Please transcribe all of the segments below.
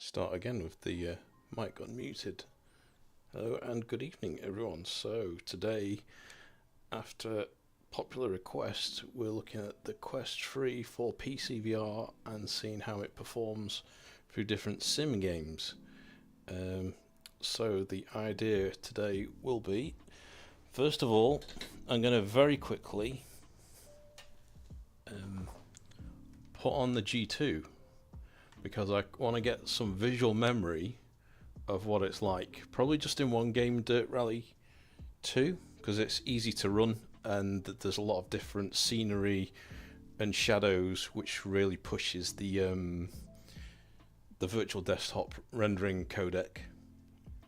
Start again with the mic unmuted. Hello and good evening everyone. So today, after popular request, we're looking at the Quest 3 for PCVR and seeing how it performs through different sim games. So the idea today will be, first of all, I'm going to very quickly put on the G2 because I want to get some visual memory of what it's like. Probably just in one game, Dirt Rally 2, because it's easy to run and there's a lot of different scenery and shadows, which really pushes the virtual desktop rendering codec.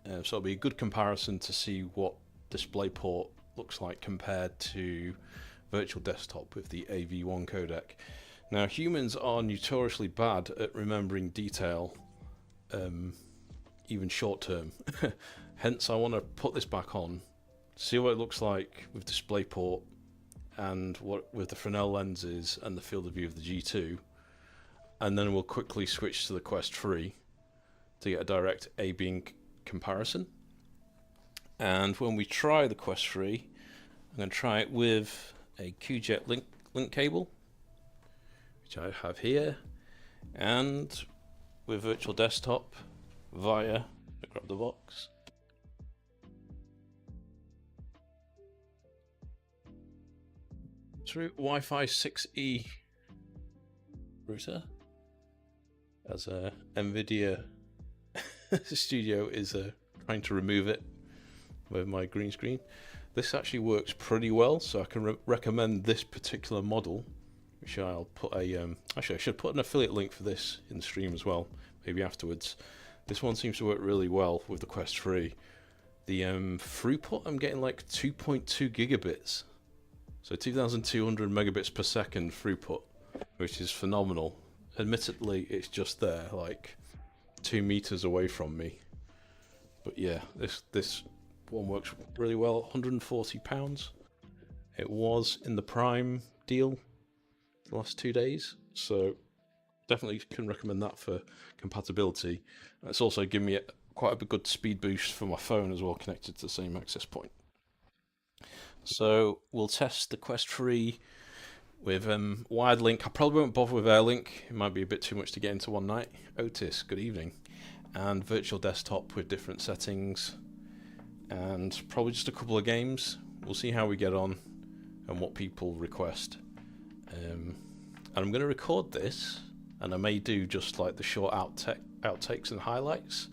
So it'll be a good comparison to see what DisplayPort looks like compared to virtual desktop with the AV1 codec. Now, humans are notoriously bad at remembering detail, even short term. Hence, I want to put this back on, see what it looks like with DisplayPort and what with the Fresnel lenses and the field of view of the G2, and then we'll quickly switch to the Quest 3 to get a direct A/B comparison. And when we try the Quest 3, I'm going to try it with a QJet link cable, which I have here, and with virtual desktop via, grab the box, through Wi-Fi 6E router, as a NVIDIA studio is trying to remove it with my green screen. This actually works pretty well, so I can recommend this particular model, which I'll put a actually I should put an affiliate link for this in the stream as well, maybe afterwards. This one seems to work really well with the Quest 3. The throughput, I'm getting like 2.2 gigabits, so 2,200 megabits per second throughput, which is phenomenal. Admittedly, it's just there, like 2 meters away from me. But yeah, this one works really well. £140. It was in the Prime deal the last 2 days, so definitely can recommend that for compatibility. It's also given me quite a good speed boost for my phone as well, connected to the same access point. So we'll test the Quest 3 with wired link. I probably won't bother with AirLink, it might be a bit too much to get into one night. Otis, good evening. And virtual desktop with different settings, and probably just a couple of games. We'll see how we get on and what people request. And I'm going to record this, and I may do just like the short outtakes and highlights,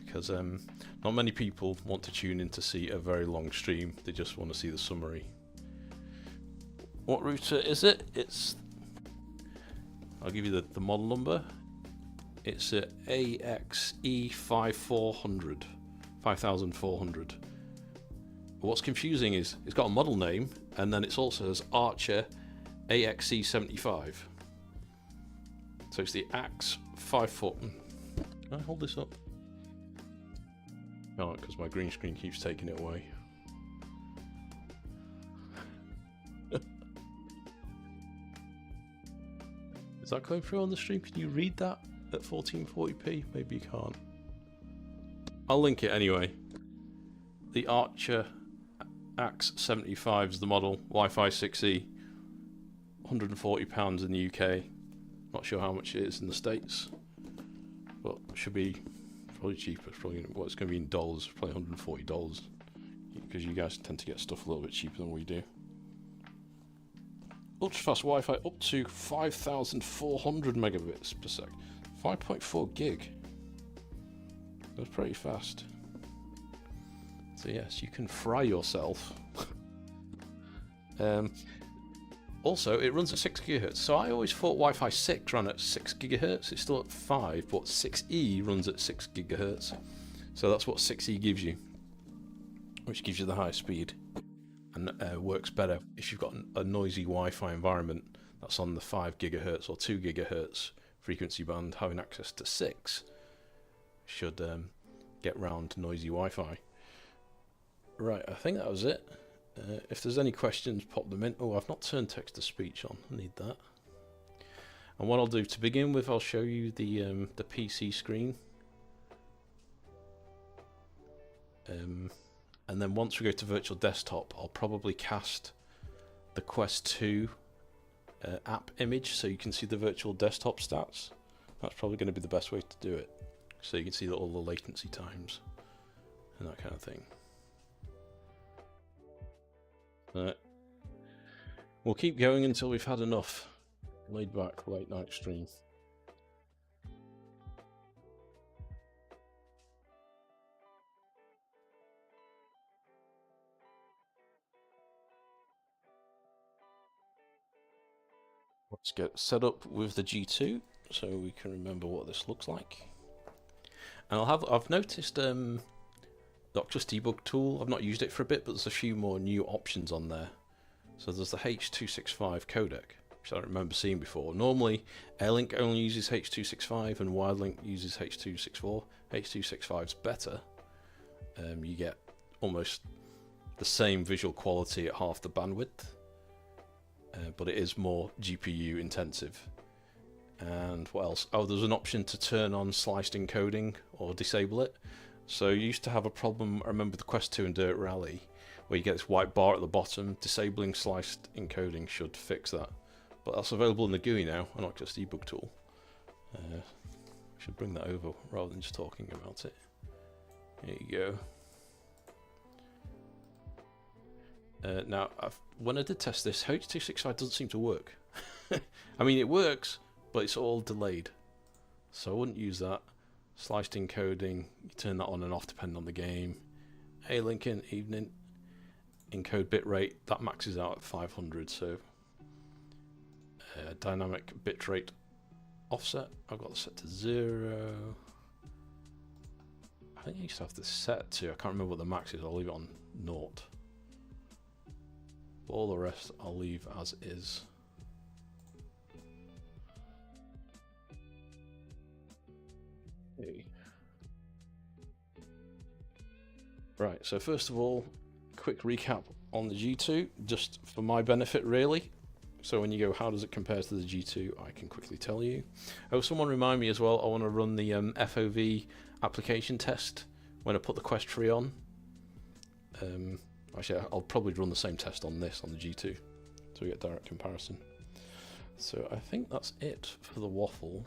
because not many people want to tune in to see a very long stream. They just want to see the summary. What router is it? I'll give you the model number. It's a AXE5400, 5400. What's confusing is it's got a model name, and then it also has Archer AXE75. So it's the AX54. Can I hold this up? No, because my green screen keeps taking it away. Is that going through on the stream? Can you read that at 1440p? Maybe you can't. I'll link it anyway. The Archer AX75 is the model, Wi-Fi 6E, £140 in the UK. Not sure how much it is in the States, but it should be probably cheaper. It's probably it's going to be in dollars, probably $140, because you guys tend to get stuff a little bit cheaper than we do. Ultra fast Wi-Fi up to 5,400 megabits per sec. 5.4 gig. That's pretty fast. So yes, you can fry yourself. Also, it runs at 6 gigahertz. So I always thought Wi-Fi 6 ran at 6 gigahertz. It's still at 5, but 6E runs at 6 gigahertz. So that's what 6E gives you, which gives you the highest speed, and works better if you've got a noisy Wi-Fi environment that's on the 5 gigahertz or 2 gigahertz frequency band. Having access to 6 should get round noisy Wi-Fi. Right, I think that was it. If there's any questions, pop them in. Oh, I've not turned text to speech on. I need that. And what I'll do to begin with, I'll show you the PC screen. And then once we go to virtual desktop, I'll probably cast the Quest 2 app image so you can see the virtual desktop stats. That's probably going to be the best way to do it, so you can see all the latency times and that kind of thing. We'll keep going until we've had enough laid back late night stream. Let's get set up with the G2 so we can remember what this looks like. And I've noticed the Oculus debug tool. I've not used it for a bit, but there's a few more new options on there. So there's the H.265 codec, which I don't remember seeing before. Normally, Airlink only uses H.265 and Widelink uses H.264. H.265 is better. You get almost the same visual quality at half the bandwidth. But it is more GPU intensive. And what else? Oh, there's an option to turn on sliced encoding or disable it. So you used to have a problem, I remember the Quest 2 and Dirt Rally, where you get this white bar at the bottom. Disabling sliced encoding should fix that. But that's available in the GUI now, an Oculus debug tool. We should bring that over rather than just talking about it. There you go. Now, when I did test this, H.265 doesn't seem to work. I mean, it works, but it's all delayed. So I wouldn't use that. Sliced encoding, you turn that on and off depending on the game. A-Link in evening, encode bitrate, that maxes out at 500, so dynamic bitrate offset, I've got it set to 0. I think I used to have this set to, I can't remember what the max is, I'll leave it on 0. All the rest I'll leave as is. Okay. Right, so first of all, quick recap on the G2, just for my benefit really. So when you go, how does it compare to the G2, I can quickly tell you. Oh, someone remind me as well, I want to run the FOV application test when I put the Quest 3 on. Actually, I'll probably run the same test on this, on the G2, so we get direct comparison. So I think that's it for the waffle.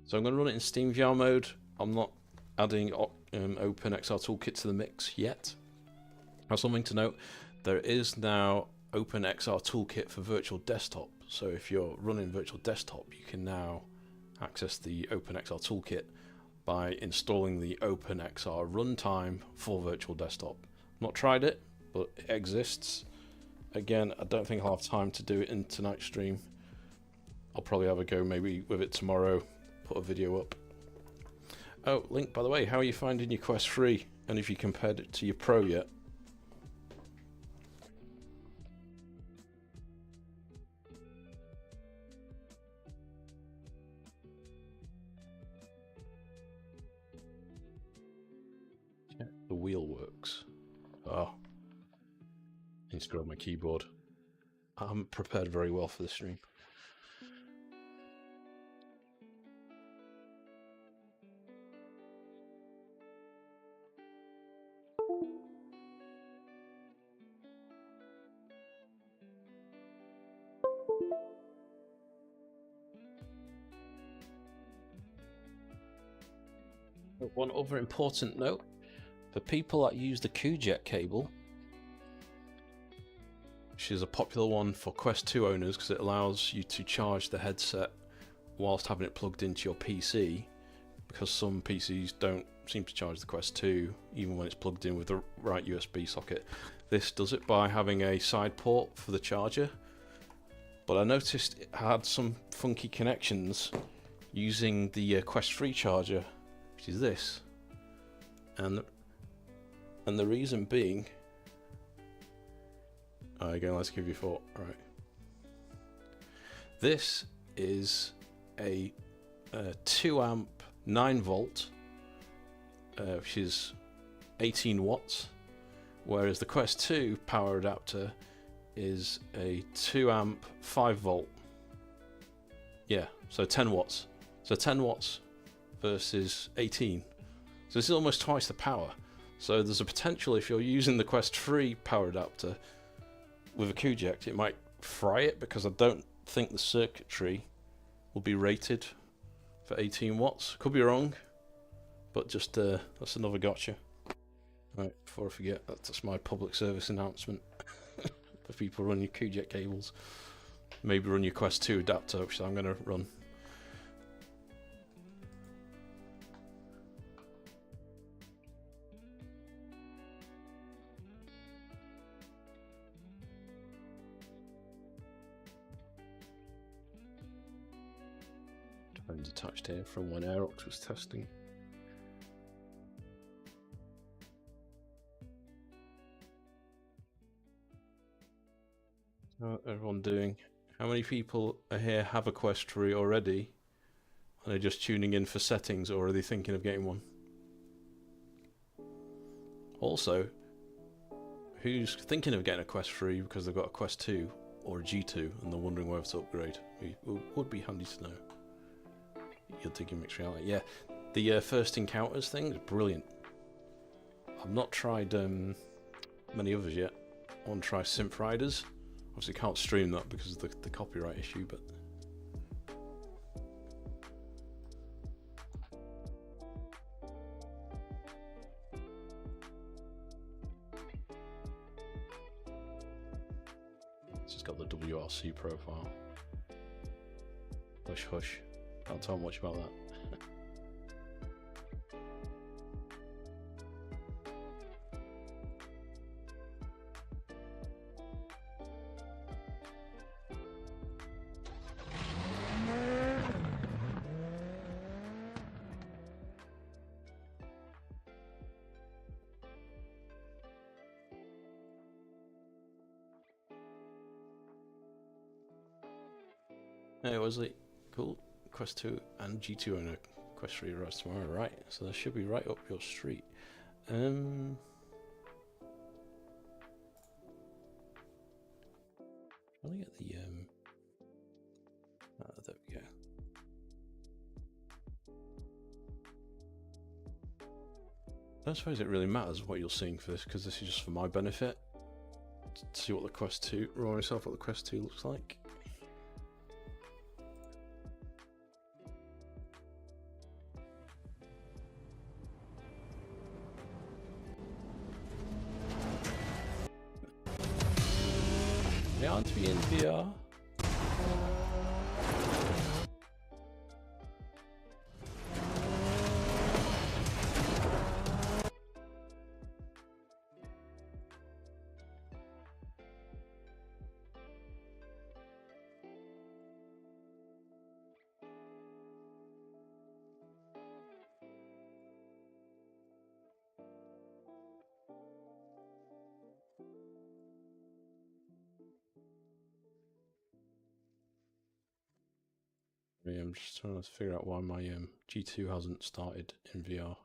So I'm going to run it in SteamVR mode. I'm not adding OpenXR Toolkit to the mix yet. Now, something to note, there is now OpenXR Toolkit for virtual desktop. So if you're running virtual desktop, you can now access the OpenXR Toolkit by installing the OpenXR runtime for virtual desktop. Not tried it, but it exists. Again, I don't think I'll have time to do it in tonight's stream. I'll probably have a go maybe with it tomorrow. Put a video up. Oh, Link, by the way, how are you finding your Quest 3? And if you compared it to your Pro yet? Yeah, the wheel works. Oh. Need to grab my keyboard. I'm prepared very well for this stream. One other important note, for people that use the QJet cable, which is a popular one for Quest 2 owners because it allows you to charge the headset whilst having it plugged into your PC, because some PCs don't seem to charge the Quest 2 even when it's plugged in with the right USB socket. This does it by having a side port for the charger, but I noticed it had some funky connections using the Quest 3 charger which is this, and the reason being, again, let's give you 4. All right, this is a 2 amp 9 volt, which is 18 watts, whereas the Quest 2 power adapter is a 2 amp 5 volt. Yeah, so 10 watts. So 10 watts versus 18. So this is almost twice the power. So there's a potential, if you're using the Quest 3 power adapter with a QJect, it might fry it, because I don't think the circuitry will be rated for 18 watts. Could be wrong, but just that's another gotcha. Right, before I forget, that's my public service announcement for people running your QJect cables. Maybe run your Quest 2 adapter, which I'm going to run. Phone's attached here from when Alyx was testing. How's everyone doing? How many people are here have a Quest 3 already, and are just tuning in for settings, or are they thinking of getting one? Also, who's thinking of getting a Quest 3 because they've got a Quest 2 or a G2 and they're wondering whether to upgrade? It would be handy to know. You're thinking mixed reality. Yeah, the First Encounters thing is brilliant. I've not tried many others yet. I want to try Synth Riders. Obviously can't stream that because of the copyright issue, but it's just got the WRC profile. Hush hush, can't tell much about that. Hey Wesley, cool. Quest 2 and G2 and a Quest 3 arrives tomorrow, right? So that should be right up your street. How do I get the there we go. I don't suppose it really matters what you're seeing for this, because this is just for my benefit. To see what the Quest 2, remind myself what the Quest 2 looks like. They aren't to be in VR. I'm just trying to figure out why my G2 hasn't started in VR.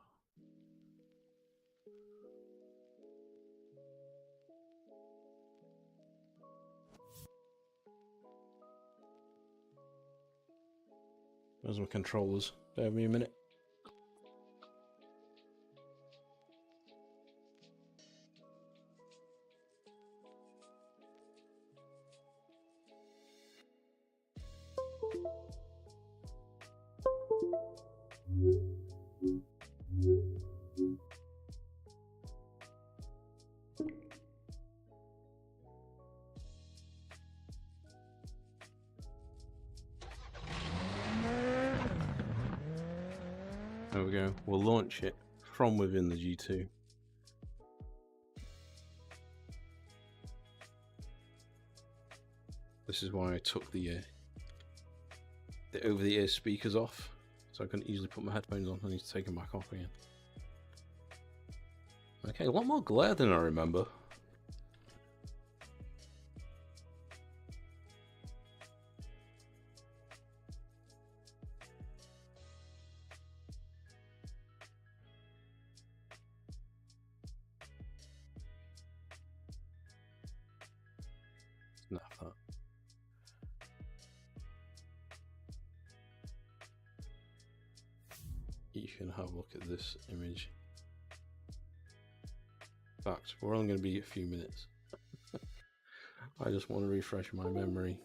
There's my controllers. Bear with me a minute. There we go. We'll launch it from within the G2. This is why I took the over-the-ear speakers off, So I can easily put my headphones on. I need to take them back off again. Okay, a lot more glare than I remember. Snap that. You can have a look at this image. In fact, we're only going to be a few minutes. I just want to refresh my memory.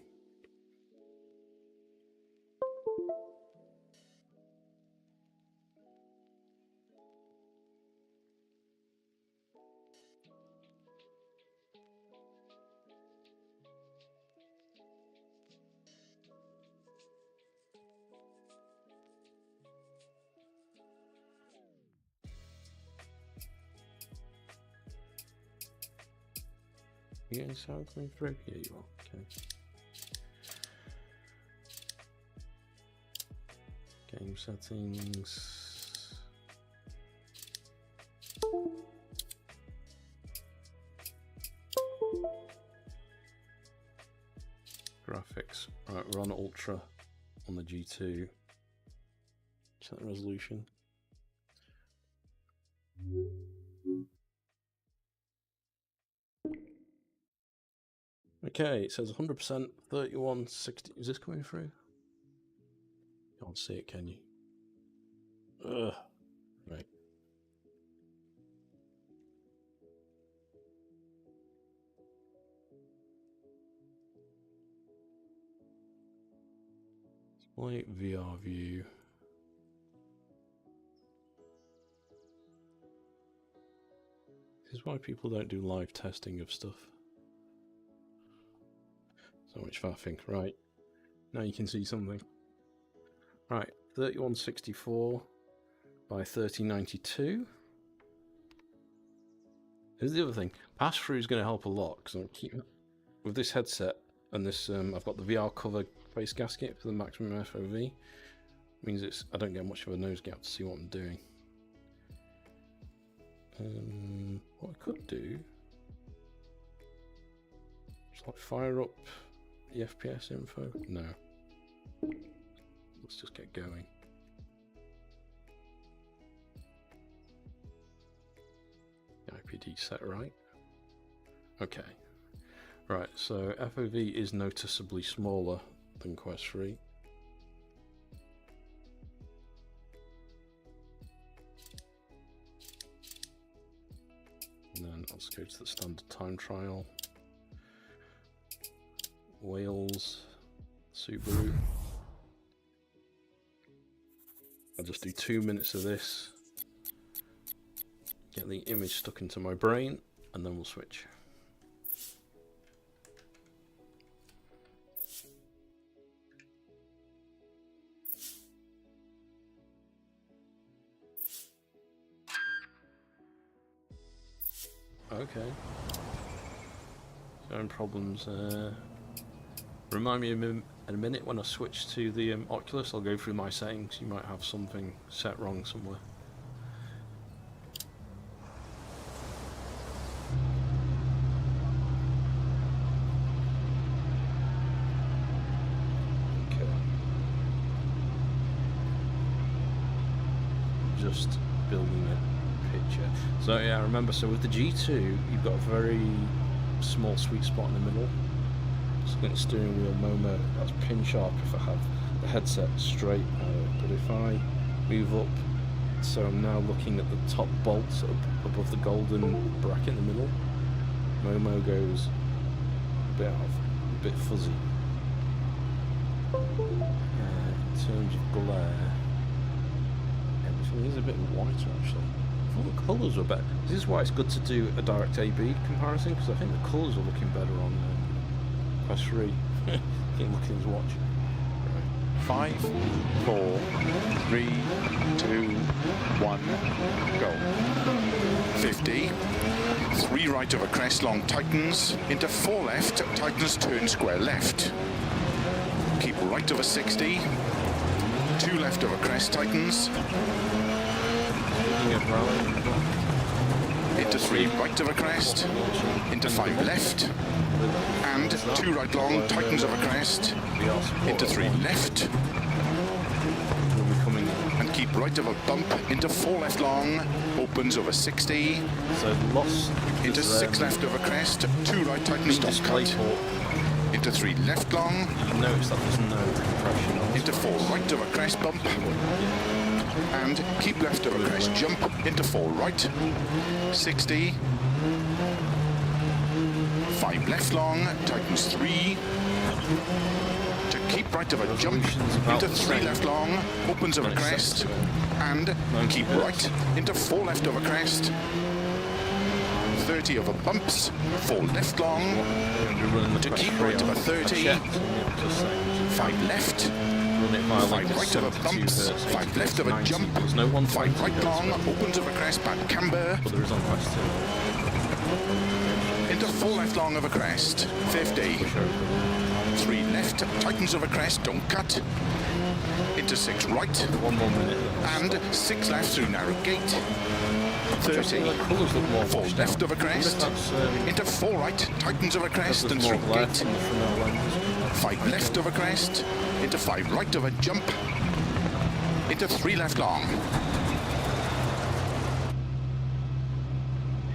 You getting sound coming through? Yeah, you are. Okay. Game settings. Graphics. Right, we're on Ultra on the G2. Set resolution. Okay, it says 100%, 3160. Is this coming through? You can't see it, can you? Ugh. Right. Display VR view. This is why people don't do live testing of stuff. So much faffing. Right. Now you can see something. Right. 3164 by 3092. Here's the other thing. Pass-through is going to help a lot because I'm keeping with this headset and this. I've got the VR cover face gasket for the maximum FOV. Means it's I don't get much of a nose gap to see what I'm doing. What I could do is like fire up the FPS info. No. Let's just get going. IPD set right. Okay. Right, so FOV is noticeably smaller than Quest 3. And then let's go to the standard time trial. Wales, Subaru. I'll just do 2 minutes of this. Get the image stuck into my brain, and then we'll switch. Okay. Phone problems. Remind me in a minute when I switch to the Oculus. I'll go through my settings. You might have something set wrong somewhere. Okay. Just building a picture. So yeah, remember. So with the G2, you've got a very small sweet spot in the middle. Looking at the steering wheel Momo, that's pin sharp if I have the headset straight, but if I move up, so I'm now looking at the top bolts above the golden bracket in the middle, Momo goes a bit fuzzy. In terms of glare, everything is a bit whiter actually. I thought the colours were better. This is why it's good to do a direct A/B comparison, because I think the colours are looking better on Quest 3. Keep looking at his watch. Right. 5, 4, 3, 2, 1, go. 50. 3 right over crest, long tightens. Into 4 left, tightens, turn square left. Keep right over 60. 2 left over crest tightens. Into 3 right over crest. Into 5 left. And 2 right long, tightens over crest. Into 3 left. And keep right over bump. Into 4 left long, opens over 60. So lost. Into 6 left over crest. 2 right tightens, don't cut. Into 3 left long. You notice that there's no compression on. Into 4 right over crest bump. And keep left over crest jump. Into 4 right. 60. 5 left long, tightens 3. To keep right over jump. Into 3 left long, opens over crest. And keep right. Into 4 left over crest. 30 over bumps. 4 left long. To keep right over 30. 5 left. 5 right over bumps. 5 left over jump. 5 right long, opens over crest, back camber. Into 4 left long over crest, 50. 3 left, tightens over crest, don't cut. Into 6 right. 1 more minute. And 6 left through narrow gate. 30. 4 left over crest. Into 4 right, tightens over crest and through gate. 5 left over crest. Into 5 right over jump. Into 3 left long.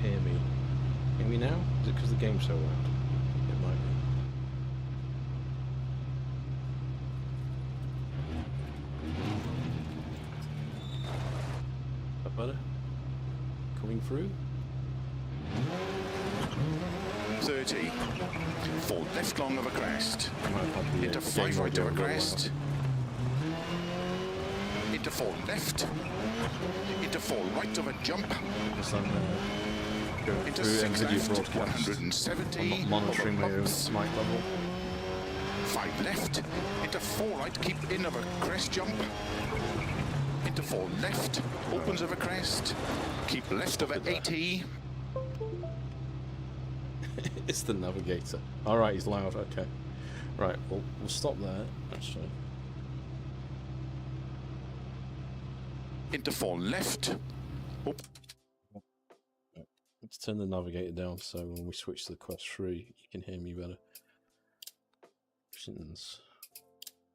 Hear me. Hear me now? Is it because the game's so loud? It might be. That better? Coming through? 30. 4 left long over crest. Into 5 right over crest. Into 4 left. Into 4 right over jump. Into 6 left. 170. Monitoring my own mic level. 5 left. Into 4 right. Keep in over crest jump. Into 4 left. Opens over crest. Keep left over 80. It's the navigator. Alright, he's loud, okay. Right, we'll stop there, actually. Into 4 left. Oh. Let's turn the navigator down so when we switch to the Quest 3, you can hear me better. Options,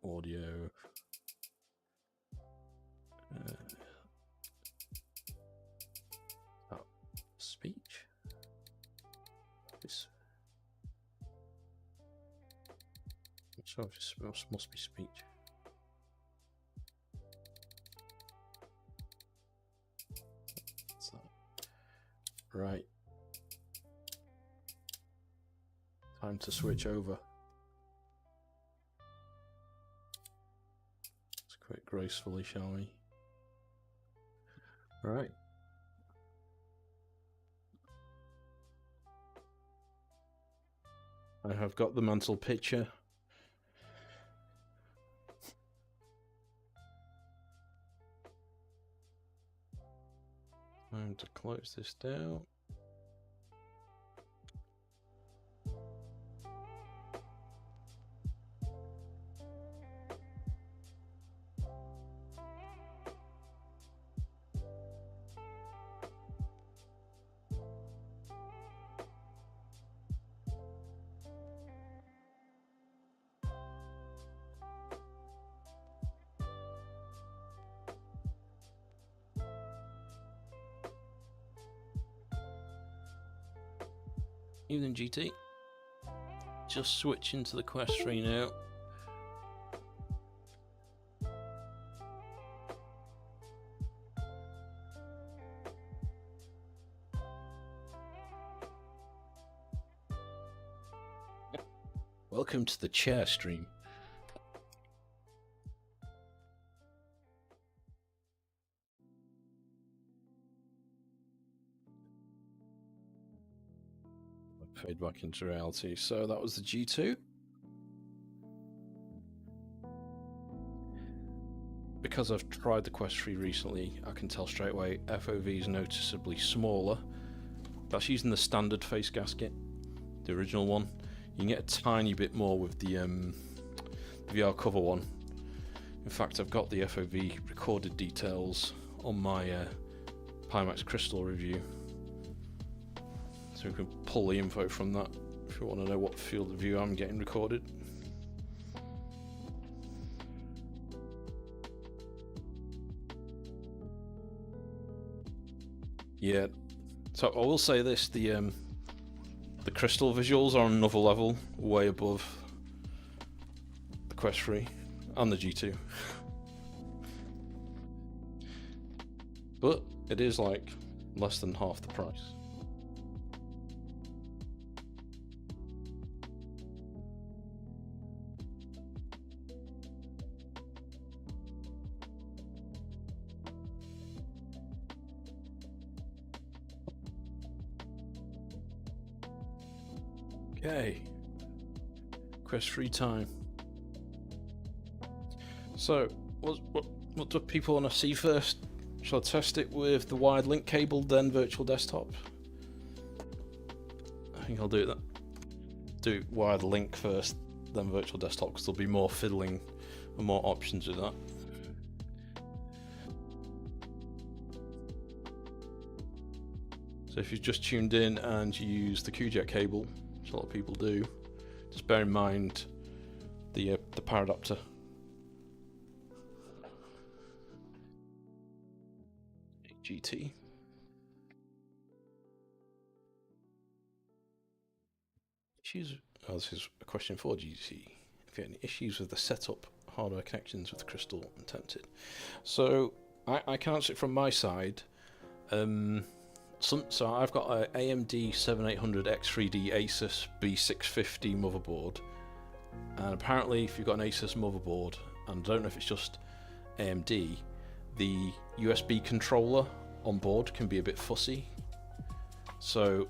audio. Speech. This. So it must be speech. What's that? Right. Time to switch over. Let's quit gracefully, shall we? Right. I have got the mental picture. Time to close this down. Evening GT. Just switching to the Quest 3 now. Welcome to the chair stream. Fade back into reality. So that was the G2. Because I've tried the Quest 3 recently, I can tell straight away FOV is noticeably smaller. That's using the standard face gasket, the original one. You can get a tiny bit more with the VR cover one. In fact, I've got the FOV recorded details on my Pimax crystal review, so we can pull the info from that if you want to know what field of view I'm getting recorded. Yeah, so I will say this: the crystal visuals are on another level, way above the Quest 3 and the G2. But it is like less than half the price. Okay, Quest 3 time. So, what do people want to see first? Shall I test it with the wired link cable, then virtual desktop? I think I'll do that. Do wired link first, then virtual desktop, because there'll be more fiddling and more options with that. So if you've just tuned in and you use the QJet cable, which a lot of people do, just bear in mind the power adapter. GT. Issues. Oh, this is a question for GT. If you have any issues with the setup, hardware connections with the crystal, I'm tempted. So I can answer it from my side. So I've got a AMD 7800X3D Asus B650 motherboard, and apparently if you've got an Asus motherboard, and I don't know if it's just AMD, the USB controller on board can be a bit fussy. So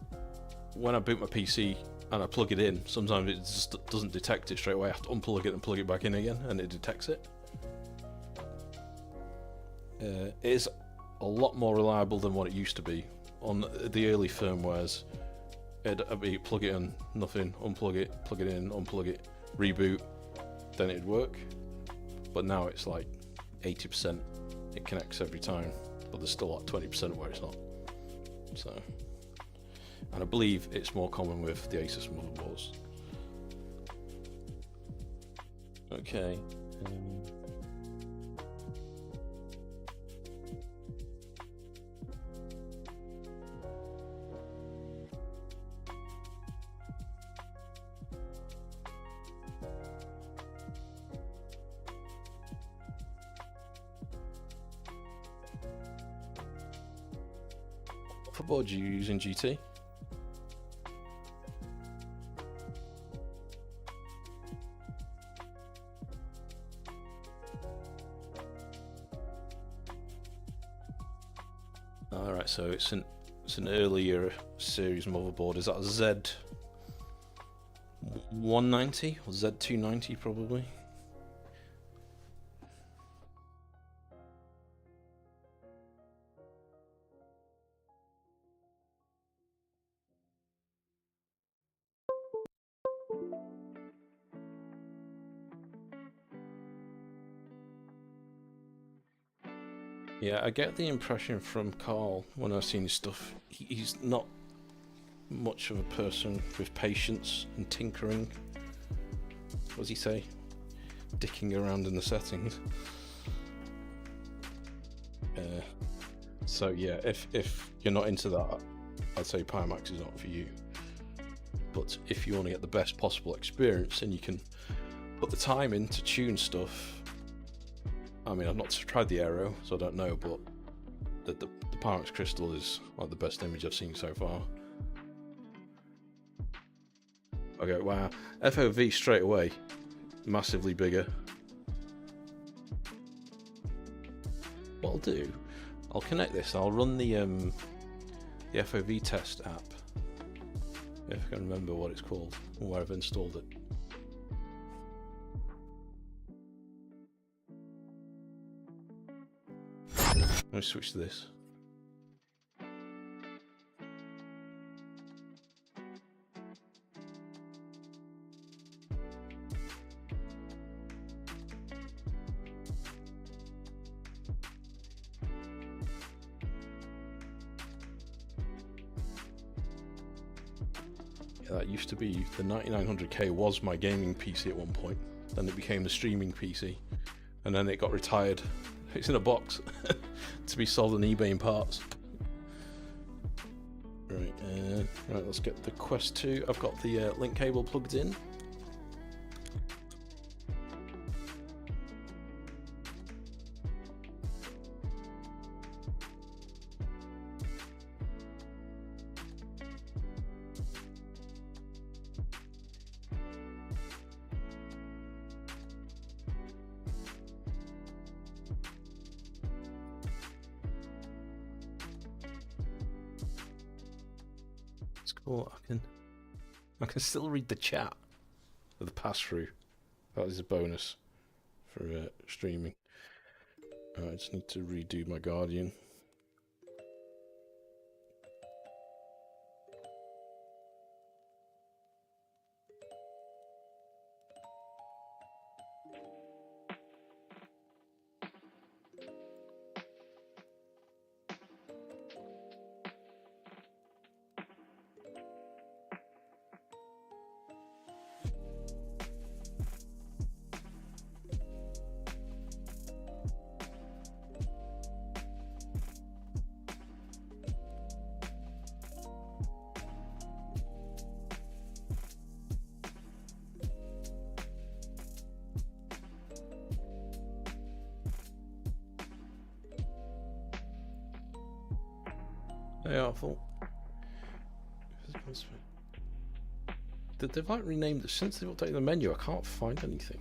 when I boot my PC and I plug it in, sometimes it just doesn't detect it straight away. I have to unplug it and plug it back in again, and it detects it. It is a lot more reliable than what it used to be. On the early firmwares, it'd be plug it in, nothing, unplug it, plug it in, unplug it, reboot, then it'd work. But now it's like 80%. It connects every time, but there's still like 20% where it's not. So, and I believe it's more common with the Asus motherboards. Okay. What board are you using, GT? Alright, so it's an earlier series motherboard. Is that a Z190 or Z290 probably? Yeah, I get the impression from Carl when I've seen his stuff, he's not much of a person with patience and tinkering. What does he say? Dicking around in the settings. So yeah, if you're not into that, I'd say Pimax is not for you. But if you want to get the best possible experience and you can put the time in to tune stuff, I mean, I've not tried the Aero, so I don't know, but the Pimax crystal is like the best image I've seen so far. Okay, wow. FOV straight away, massively bigger. What I'll do, I'll connect this, I'll run the FOV test app, if I can remember what it's called, or where I've installed it. Let me switch to this. that used to be, the 9900K was my gaming PC at one point. Then it became the streaming PC, and then it got retired. It's in a box to be sold on eBay in parts. Right, right, let's get the Quest 2. I've got the link cable plugged in. Cool. I can still read the chat of the pass-through. That is a bonus for streaming. I just need to redo my Guardian. They are full. They've like renamed it since they've updated the menu. I can't find anything.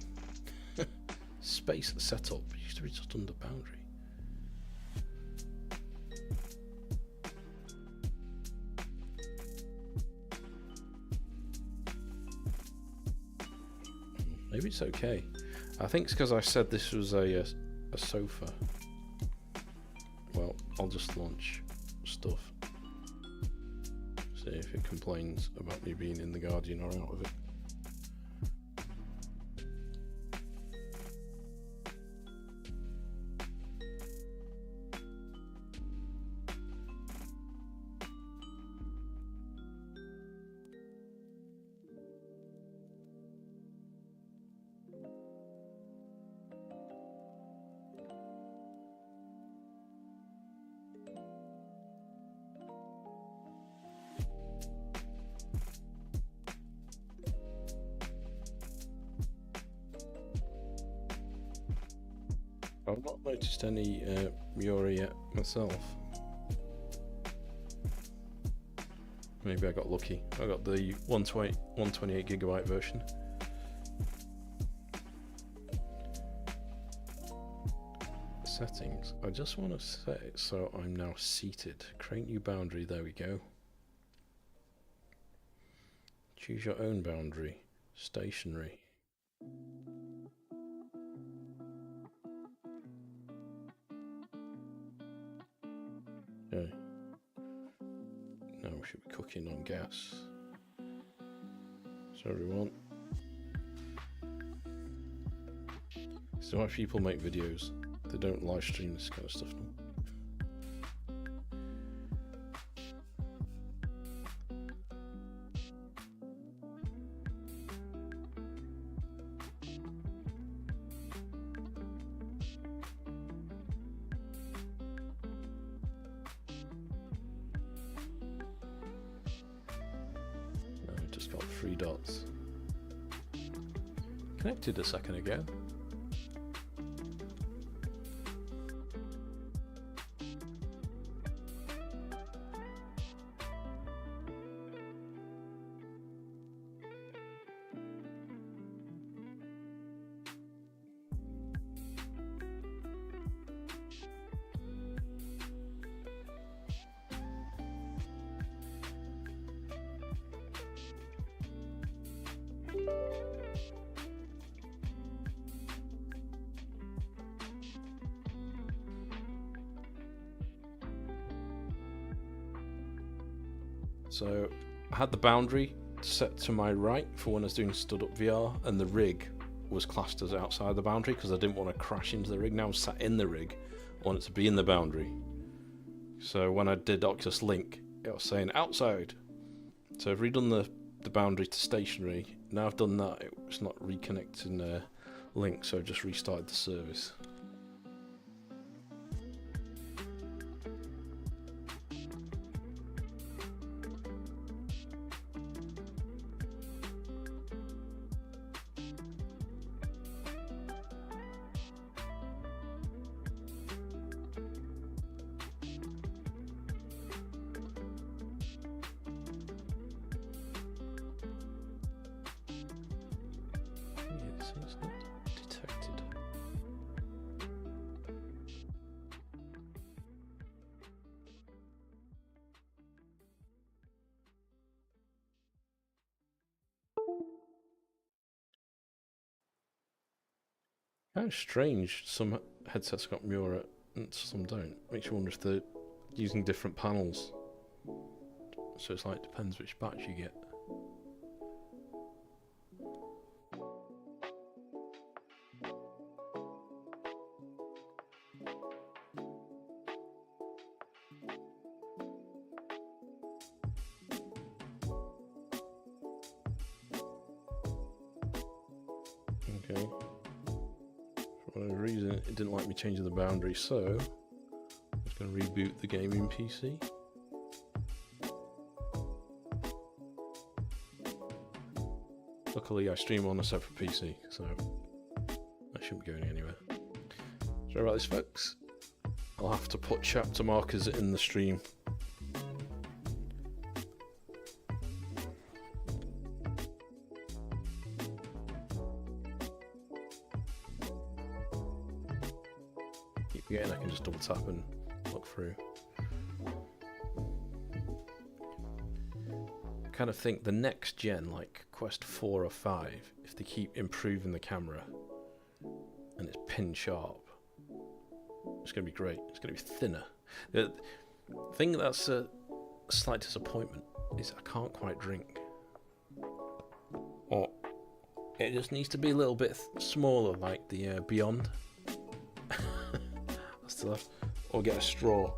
Space setup. It used to be just under boundary. Maybe it's okay. I think it's because I said this was a sofa. Well, I'll just launch stuff. See if it complains about me being in the Guardian or out of it. I've not noticed any Miura yet myself. Maybe I got lucky. I got the 128GB version. Settings. I just want to set it so I'm now seated. Create new boundary. There we go. Choose your own boundary. Stationary. Okay. Now we should be cooking on gas. So everyone. So much people make videos. They don't live stream this kind of stuff now. Just got 3 dots. Connected a second ago. So I had the boundary set to my right for when I was doing stood up VR, and the rig was classed as outside the boundary because I didn't want to crash into the rig. Now I'm sat in the rig, I want it to be in the boundary. So when I did Oculus Link, it was saying outside. So I've redone the the boundary to stationary. Now I've done that, it's not reconnecting link, so I've just restarted the service. It's not detected. Kind of strange. Some headsets got Mura and some don't. Makes you wonder if they're using different panels. So it's like, depends which batch you get. Okay. For whatever reason, it didn't like me changing the boundary, so I'm just going to reboot the gaming PC. Luckily, I stream on a separate PC, so I shouldn't be going anywhere. Sorry about this, folks. I'll have to put chapter markers in the stream. Keep forgetting I can just double tap and look through. I kind of think the next gen, like Quest 4 or 5, if they keep improving the camera and it's pin sharp, it's going to be great. It's going to be thinner. The thing that's a slight disappointment is I can't quite drink. Or it just needs to be a little bit smaller, like the Beyond. I still have, or get a straw.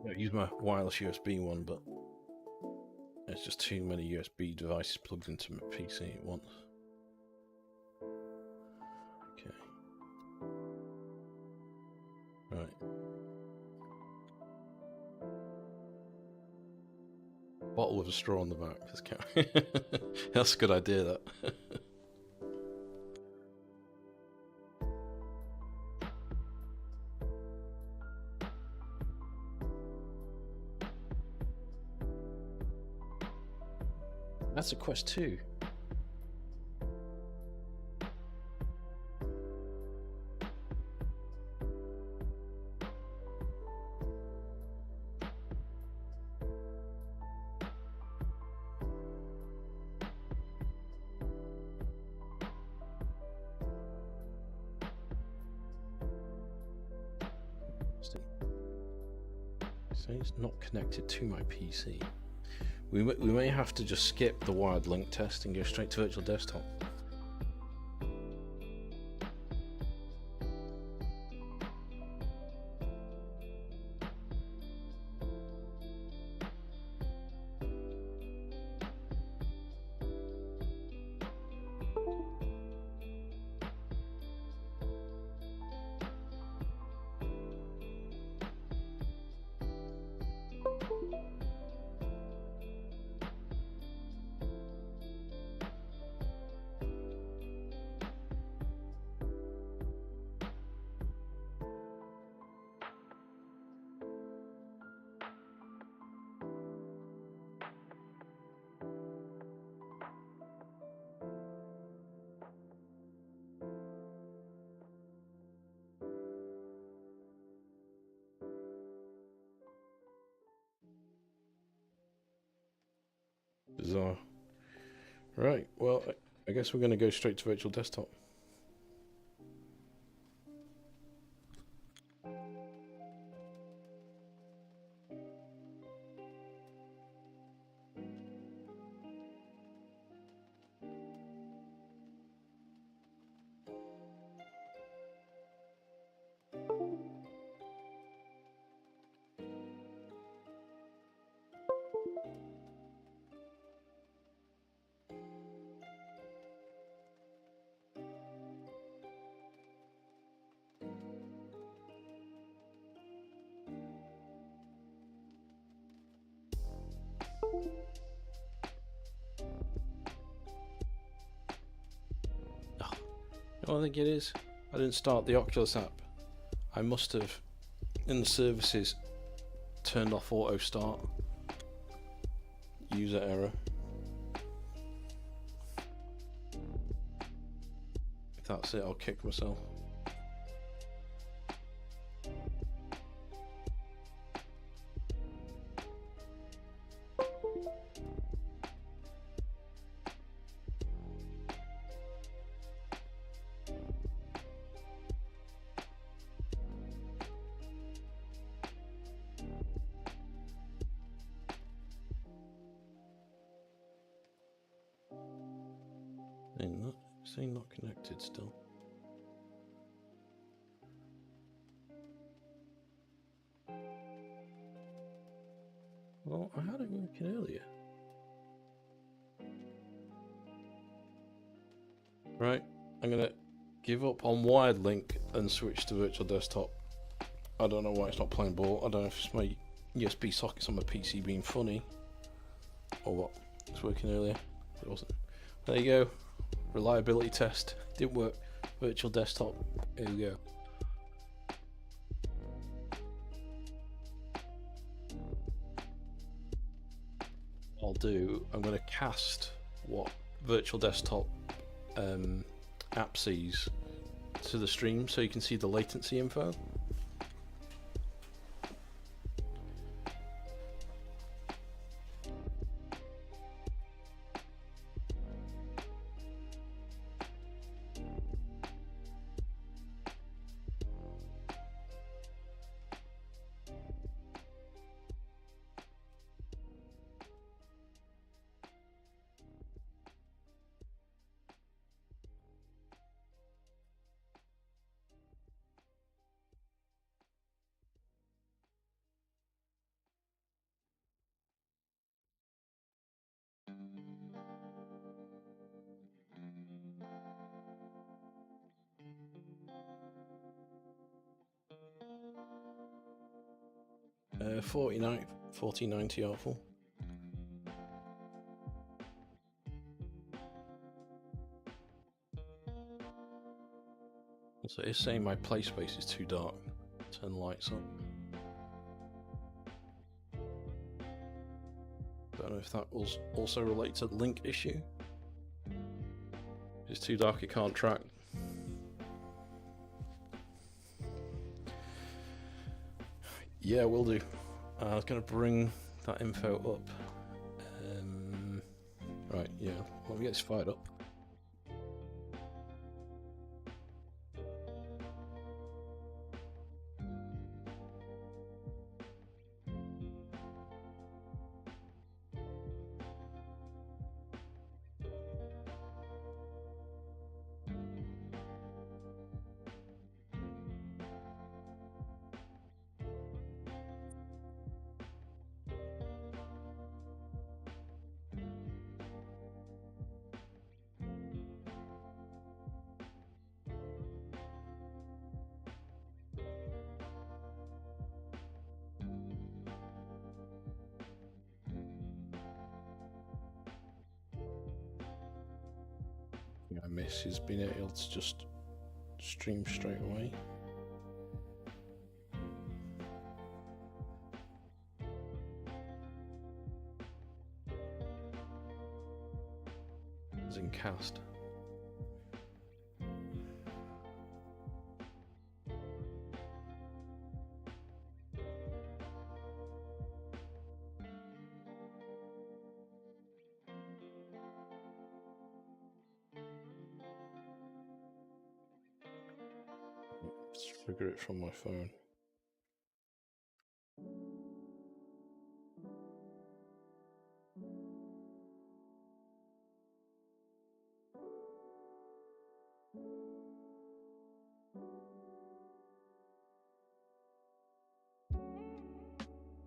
I use my wireless USB one, but there's just too many USB devices plugged into my PC at once. Okay. Right. Bottle with a straw on the back. That's a good idea, that. That's a Quest 2. So it's not connected to my PC. We may have to just skip the wired link test and go straight to virtual desktop. Bizarre. Right, well, I guess we're going to go straight to virtual desktop. I think it is. I didn't start the Oculus app. I must have, in the services, turned off auto start. User error. If that's it, I'll kick myself. Saying not connected still. Well, I had it working earlier. Right, I'm gonna give up on wired link and switch to virtual desktop. I don't know why it's not playing ball. I don't know if it's my USB sockets on my PC being funny or what. It's working earlier. It wasn't. There you go. Reliability test. Didn't work. Virtual desktop. Here we go. I'll do. I'm going to cast what virtual desktop app sees to the stream so you can see the latency info. Uh, 4090 awful. So it's saying my play space is too dark. Turn the lights on. Don't know if that was also related to the link issue. If it's too dark, it can't track. Yeah, will do. I was going to bring that info up. Right, yeah. Let me get this fired up. I miss is being able to just stream straight away. As in cast. trigger it from my phone.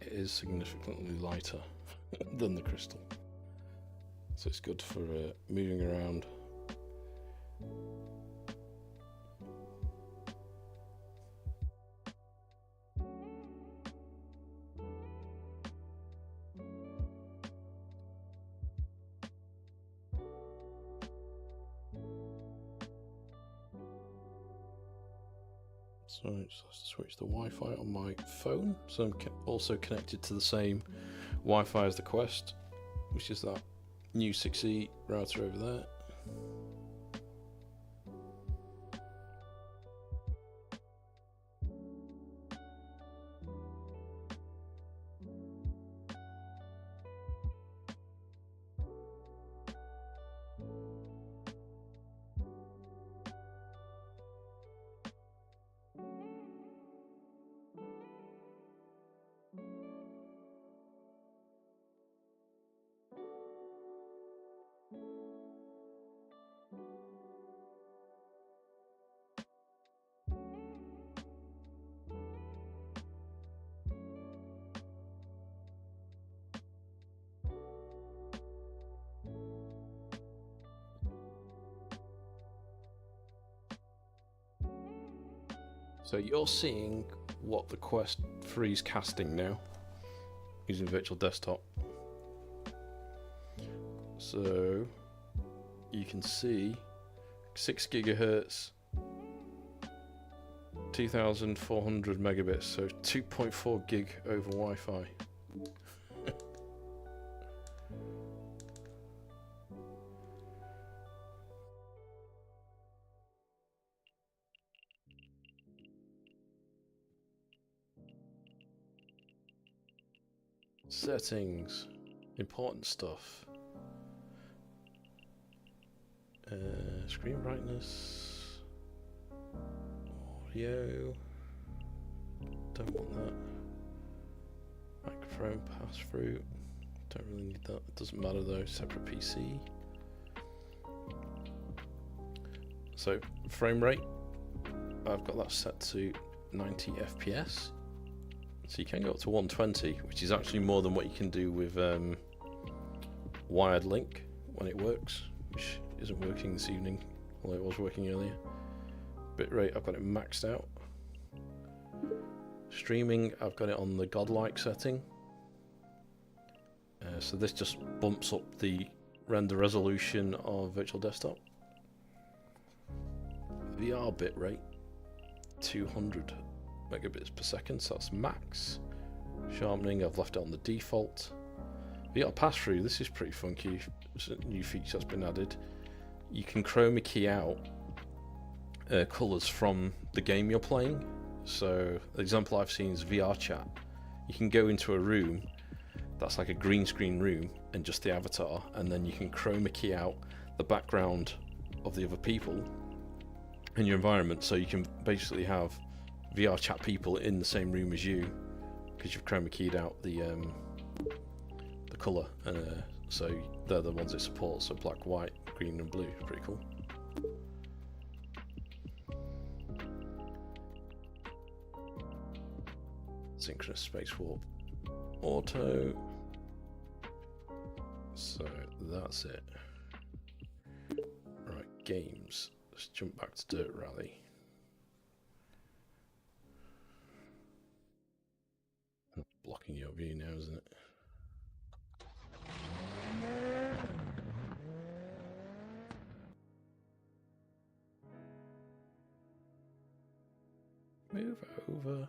It is significantly lighter than the crystal, so it's good for moving around. So I just have to switch the Wi-Fi on my phone. So I'm also connected to the same Wi-Fi as the Quest, which is that new 6E router over there. So you're seeing what the Quest 3 is casting now, using virtual desktop. So you can see 6 gigahertz, 2,400 megabits, so 2.4 gig over Wi-Fi. Settings, important stuff. Screen brightness, audio, don't want that. Microphone pass through, don't really need that. It doesn't matter though, separate PC. So frame rate, I've got that set to 90 FPS. So you can go up to 120, which is actually more than what you can do with wired link when it works, which isn't working this evening, although it was working earlier. Bitrate, I've got it maxed out. Streaming, I've got it on the godlike setting. So this just bumps up the render resolution of virtual desktop. VR bitrate, 200 megabits per second, so that's max. Sharpening, I've left it on the default. VR pass-through, this is pretty funky. It's a new feature that's been added. You can chroma key out colours from the game you're playing. So the example I've seen is VR chat. You can go into a room that's like a green screen room and just the avatar, and then you can chroma key out the background of the other people in your environment, so you can basically have VR chat people in the same room as you because you've chroma keyed out the colour, so they're the ones it supports, so black, white, green and blue. Pretty cool. Synchronous space warp auto, so that's it. Right, games, let's jump back to Dirt Rally. Blocking your view now, isn't it? Move over.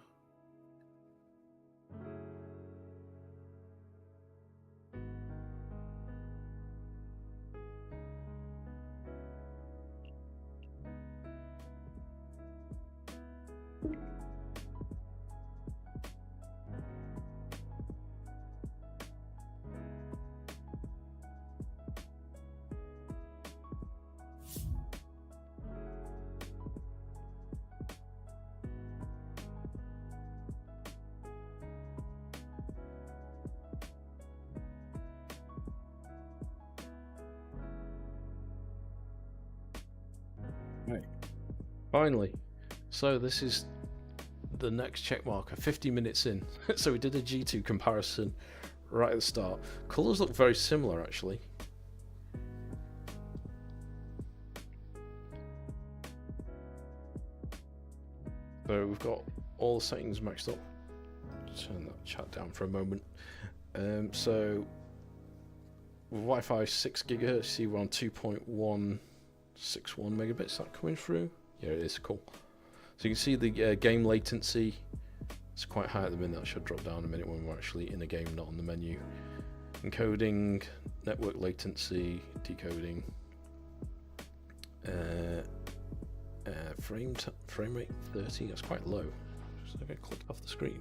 Finally. So this is the next check marker, 50 minutes in. So we did a G2 comparison right at the start. Colours look very similar actually. So we've got all the settings maxed up. Turn that chat down for a moment. So with Wi-Fi 6 GHz, see we're on 2.161 megabits. Is that coming through? Yeah, it is. Cool. So you can see the game latency. It's quite high at the minute. That should drop down a minute when we're actually in a game, not on the menu. Encoding, network latency, decoding, frame rate 30. That's quite low. Just going to click off the screen.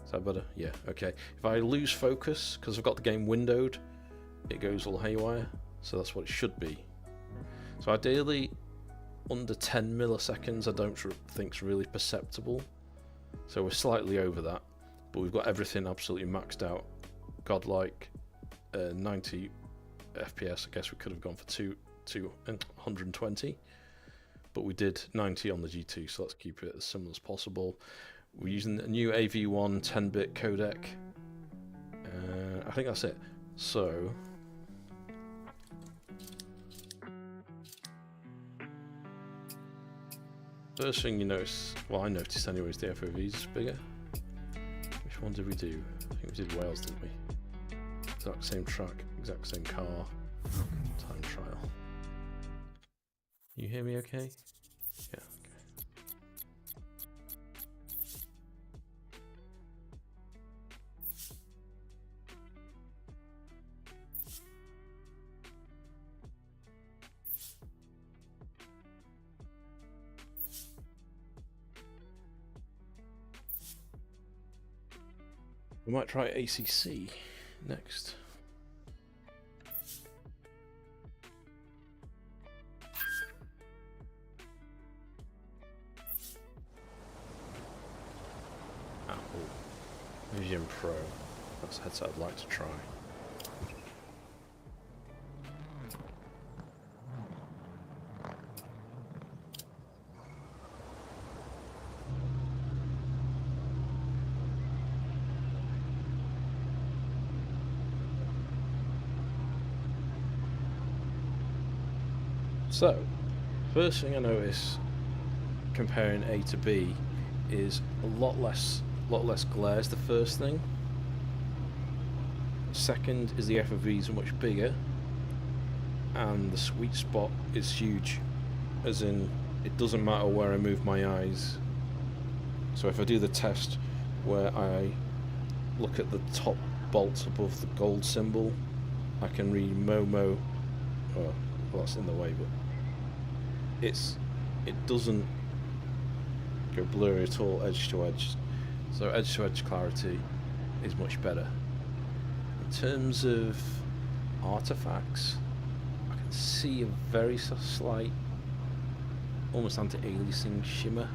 Is that better? Yeah. Okay. If I lose focus because I've got the game windowed, it goes all haywire. So that's what it should be. So ideally, under 10 milliseconds, I don't think's really perceptible. So we're slightly over that, but we've got everything absolutely maxed out. Godlike, 90 FPS. I guess we could have gone for 120, but we did 90 on the G2, so let's keep it as similar as possible. We're using a new AV1 10-bit codec. I think that's it. So first thing you notice, well I noticed anyway, is the FOVs is bigger. Which one did we do? I think we did Wales, didn't we? Exact same track, exact same car, time trial. You hear me okay? Yeah, okay. We might try ACC next. Apple Vision Pro. That's a headset I'd like to try. So, first thing I notice comparing A to B is a lot less glare is the first thing. Second is the FOVs are much bigger, and the sweet spot is huge, as in it doesn't matter where I move my eyes. So if I do the test where I look at the top bolt above the gold symbol, I can read Momo. Oh, well, that's in the way, but it doesn't go blurry at all, edge to edge. So edge to edge clarity is much better. In terms of artifacts, I can see a very slight, almost anti-aliasing shimmer.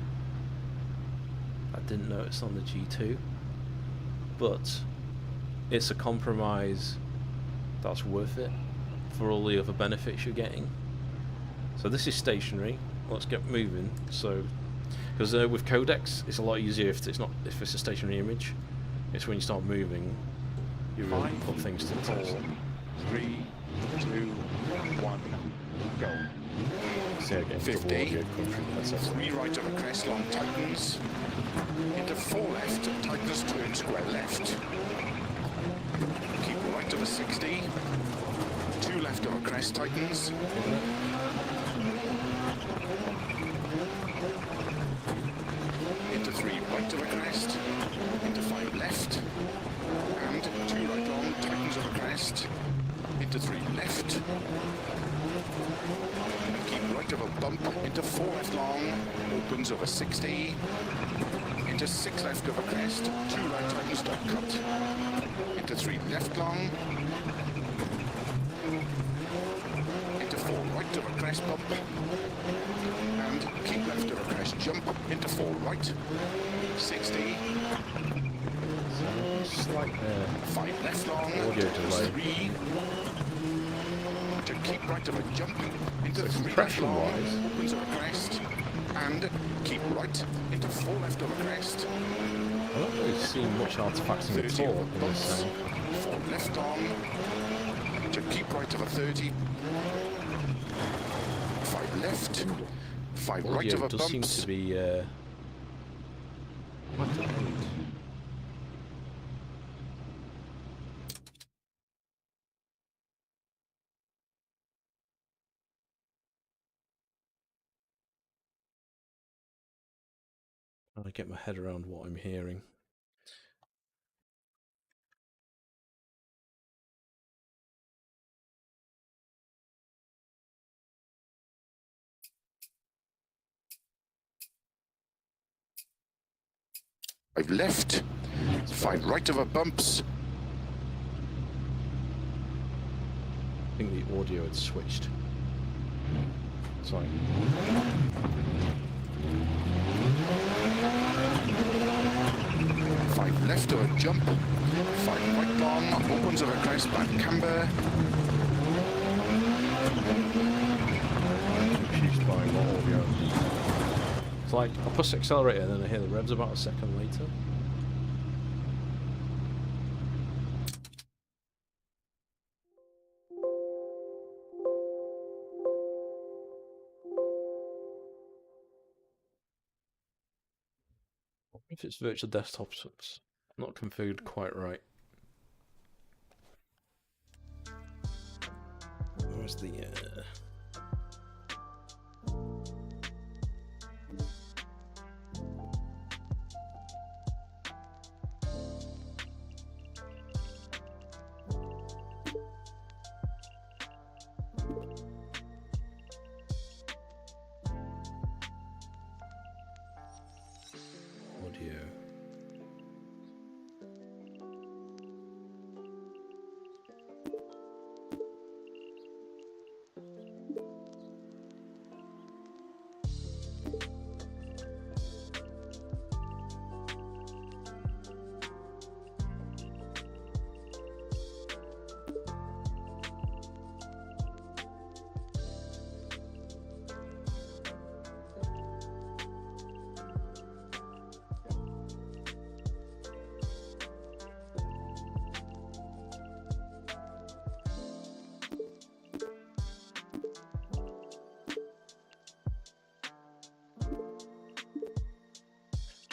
I didn't notice on the G2, but it's a compromise that's worth it for all the other benefits you're getting. So this is stationary. Let's get moving. So, because with codecs, it's a lot easier if it's a stationary image. It's when you start moving, you really put things to the test. 3, 2, 1, go. See again, 50. 3 right of a crest long tightens. Into 4 left, tightens turn square left. Keep right of a 60. 2 left of a crest tightens. Into 3 right of a crest. Into 5 left. And 2 right long tightens of a crest. Into 3 left. Keep right of a bump. Into 4 left long. Opens of a 60. Into 6 left of a crest. 2 right tightens dot cut. Into 3 left long. Into 4 right of a crest bump. And keep left of a crest jump. Into 4 right. 60. Slight 5 left long. audio delay. 3. to keep right of a jump into So 3 left compression long, wise, opens of a crest, and keep right into 4 left of a crest. I don't really see much artifacting 30 at all of in bumps, this thing. 4 left on, to keep right of a 30, 5 left, 5 right Audio of a does seem bumps, to be quite delayed. Trying to get my head around what I'm hearing. I've left, 5 right of a bumps, I think the audio had switched. Sorry. 5 left of a jump, 5 right long, opens of a crest, back camber, Confused by what audio. It's like I push the accelerator and then I hear the revs about a second later. If it's virtual desktops, it's not configured quite right. Where's the audio?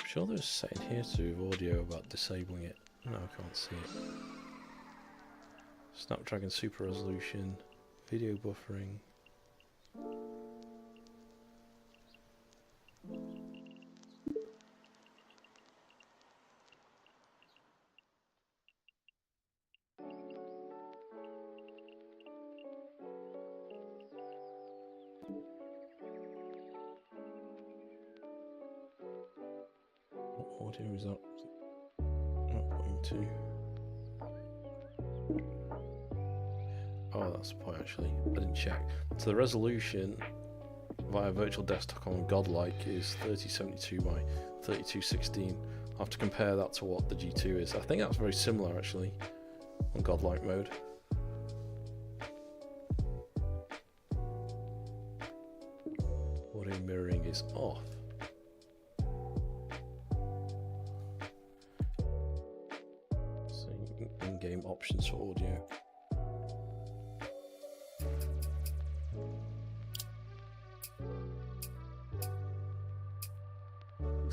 I'm sure there's a setting here to audio about disabling it. No, I can't see it. Snapdragon super resolution, video buffering. What audio is that? 0.2. Oh, that's the point actually. I didn't check. So the resolution via virtual desktop on Godlike is 3072 by 3216. I'll have to compare that to what the G2 is. I think that's very similar actually on Godlike mode. Audio mirroring is off. So in-game options for audio.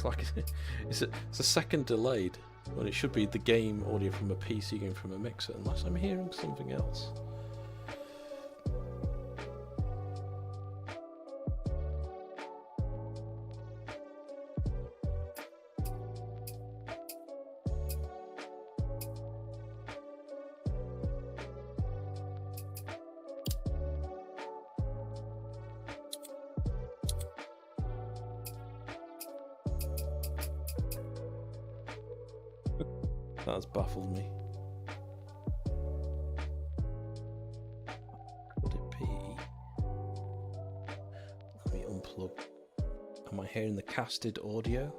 Like it's a second delayed when it should be the game audio from a PC game from a mixer, unless I'm hearing something else. That's baffled me. Could it be? Let me unplug. Am I hearing the casted audio?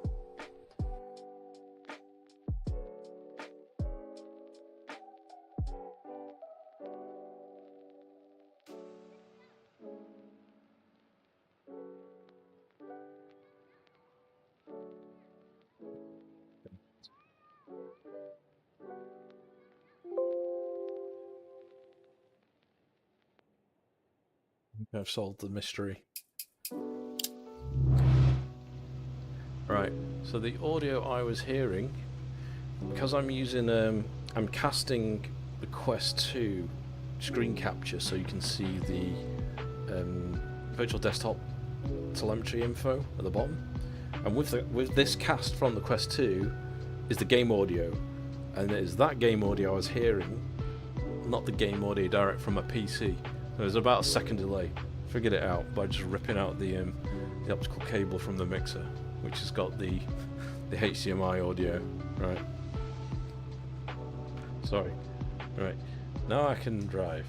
I've solved the mystery. Right, so the audio I was hearing, because I'm using, I'm casting the Quest 2 screen capture so you can see the virtual desktop telemetry info at the bottom. And with this cast from the Quest 2 is the game audio, and it is that game audio I was hearing, not the game audio direct from a PC. There's about a second delay. Figured it out by just ripping out the optical cable from the mixer, which has got the HDMI audio. Right. Sorry. Right. Now I can drive.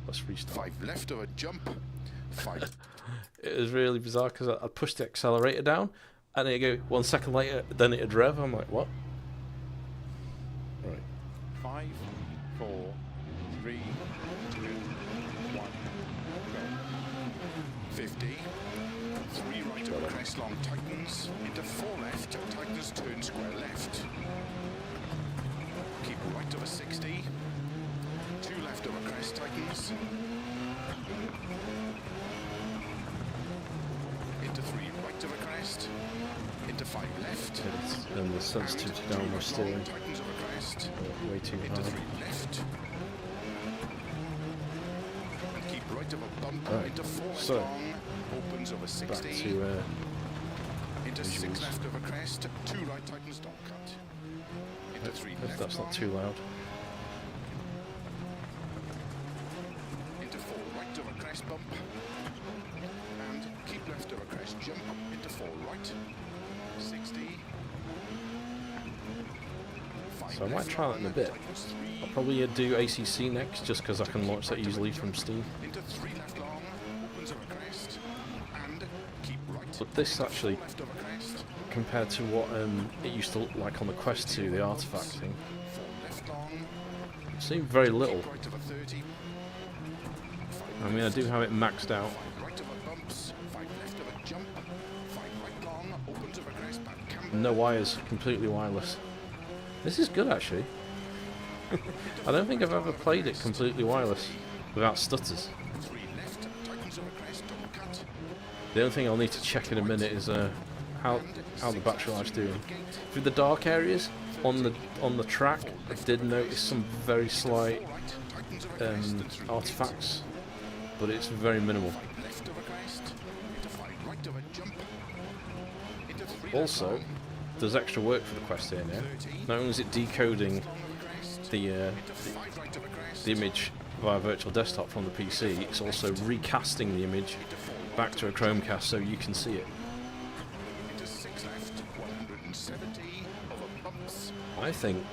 Let's restart. 5 left of a jump. 5. It was really bizarre because I pushed the accelerator down, and it go 1 second later, then it'd rev. I'm like, what? Right. 5, 4, 3, 2, 1, go. 50. 3 right over crest long tightens. Into 4 left, tightens turn square left. Keep right over 60. 2 left over crest tightens. Into 3 right over crest. Into 5 left. And the sensitivity down my steering. Tightens over crest. Way too Into high. 3 left. Keep right over bump. Right. Into 4 So, long. Opens over 60. Back to Into 6 visuals. left over crest. 2 right tightens don't cut. Into 3 If left that's long. not too loud. Into 4 right over crest bump. And keep left over crest jump. Into 4 right. 60. 5 So I might left try that in a long, bit. tightens 3. I'll probably do ACC next, just because I can launch that easily from Steam. Into 3 left long. Opens over crest. And keep right. But this actually, Left over crest. compared to what it used to look like on the Quest 2, the artifact thing, 4 left long. it seemed very little. Keep right over 30. I mean, I do have it maxed out. 5 right over bumps. 5 left over jump. 5 right long. Opens over crest. Back camber. No wires, completely wireless. This is good actually. I don't think I've ever played it completely wireless without stutters. 3 left. Tightens over crest. Don't cut. The only thing I'll need to check in a minute is how the battery life's doing. Through the dark areas on the track, I did notice some very slight artifacts, but it's very minimal. Left over crest. Into 5 right over jump. Into 3 left Also, long. there's extra work for the Quest here now. Not only is it decoding the 5 right over crest. image via virtual desktop from the PC, it's also recasting the image back to a Chromecast so you can see it. Into 6 left. 170 over bumps. I think,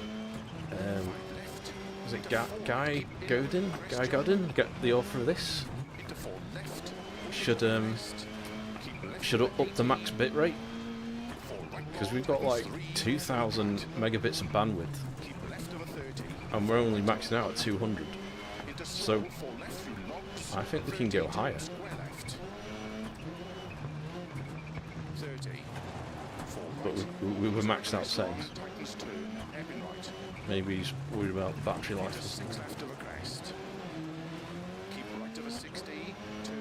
Left. is it Guy Godin? Guy Godin, the author of this, Into 4 left. should up the max bitrate, because we've got like 2,000 megabits of bandwidth, Keep left over 30. and we're only maxing out at 200. Into So 4 left through logs. I think we can go higher. Square left. 30. 4 But right. we were maxed out settings. Tightens turn. Hairpin right. Maybe he's worried about the battery life. Into 6 left over crest. Keep right over 60. Turn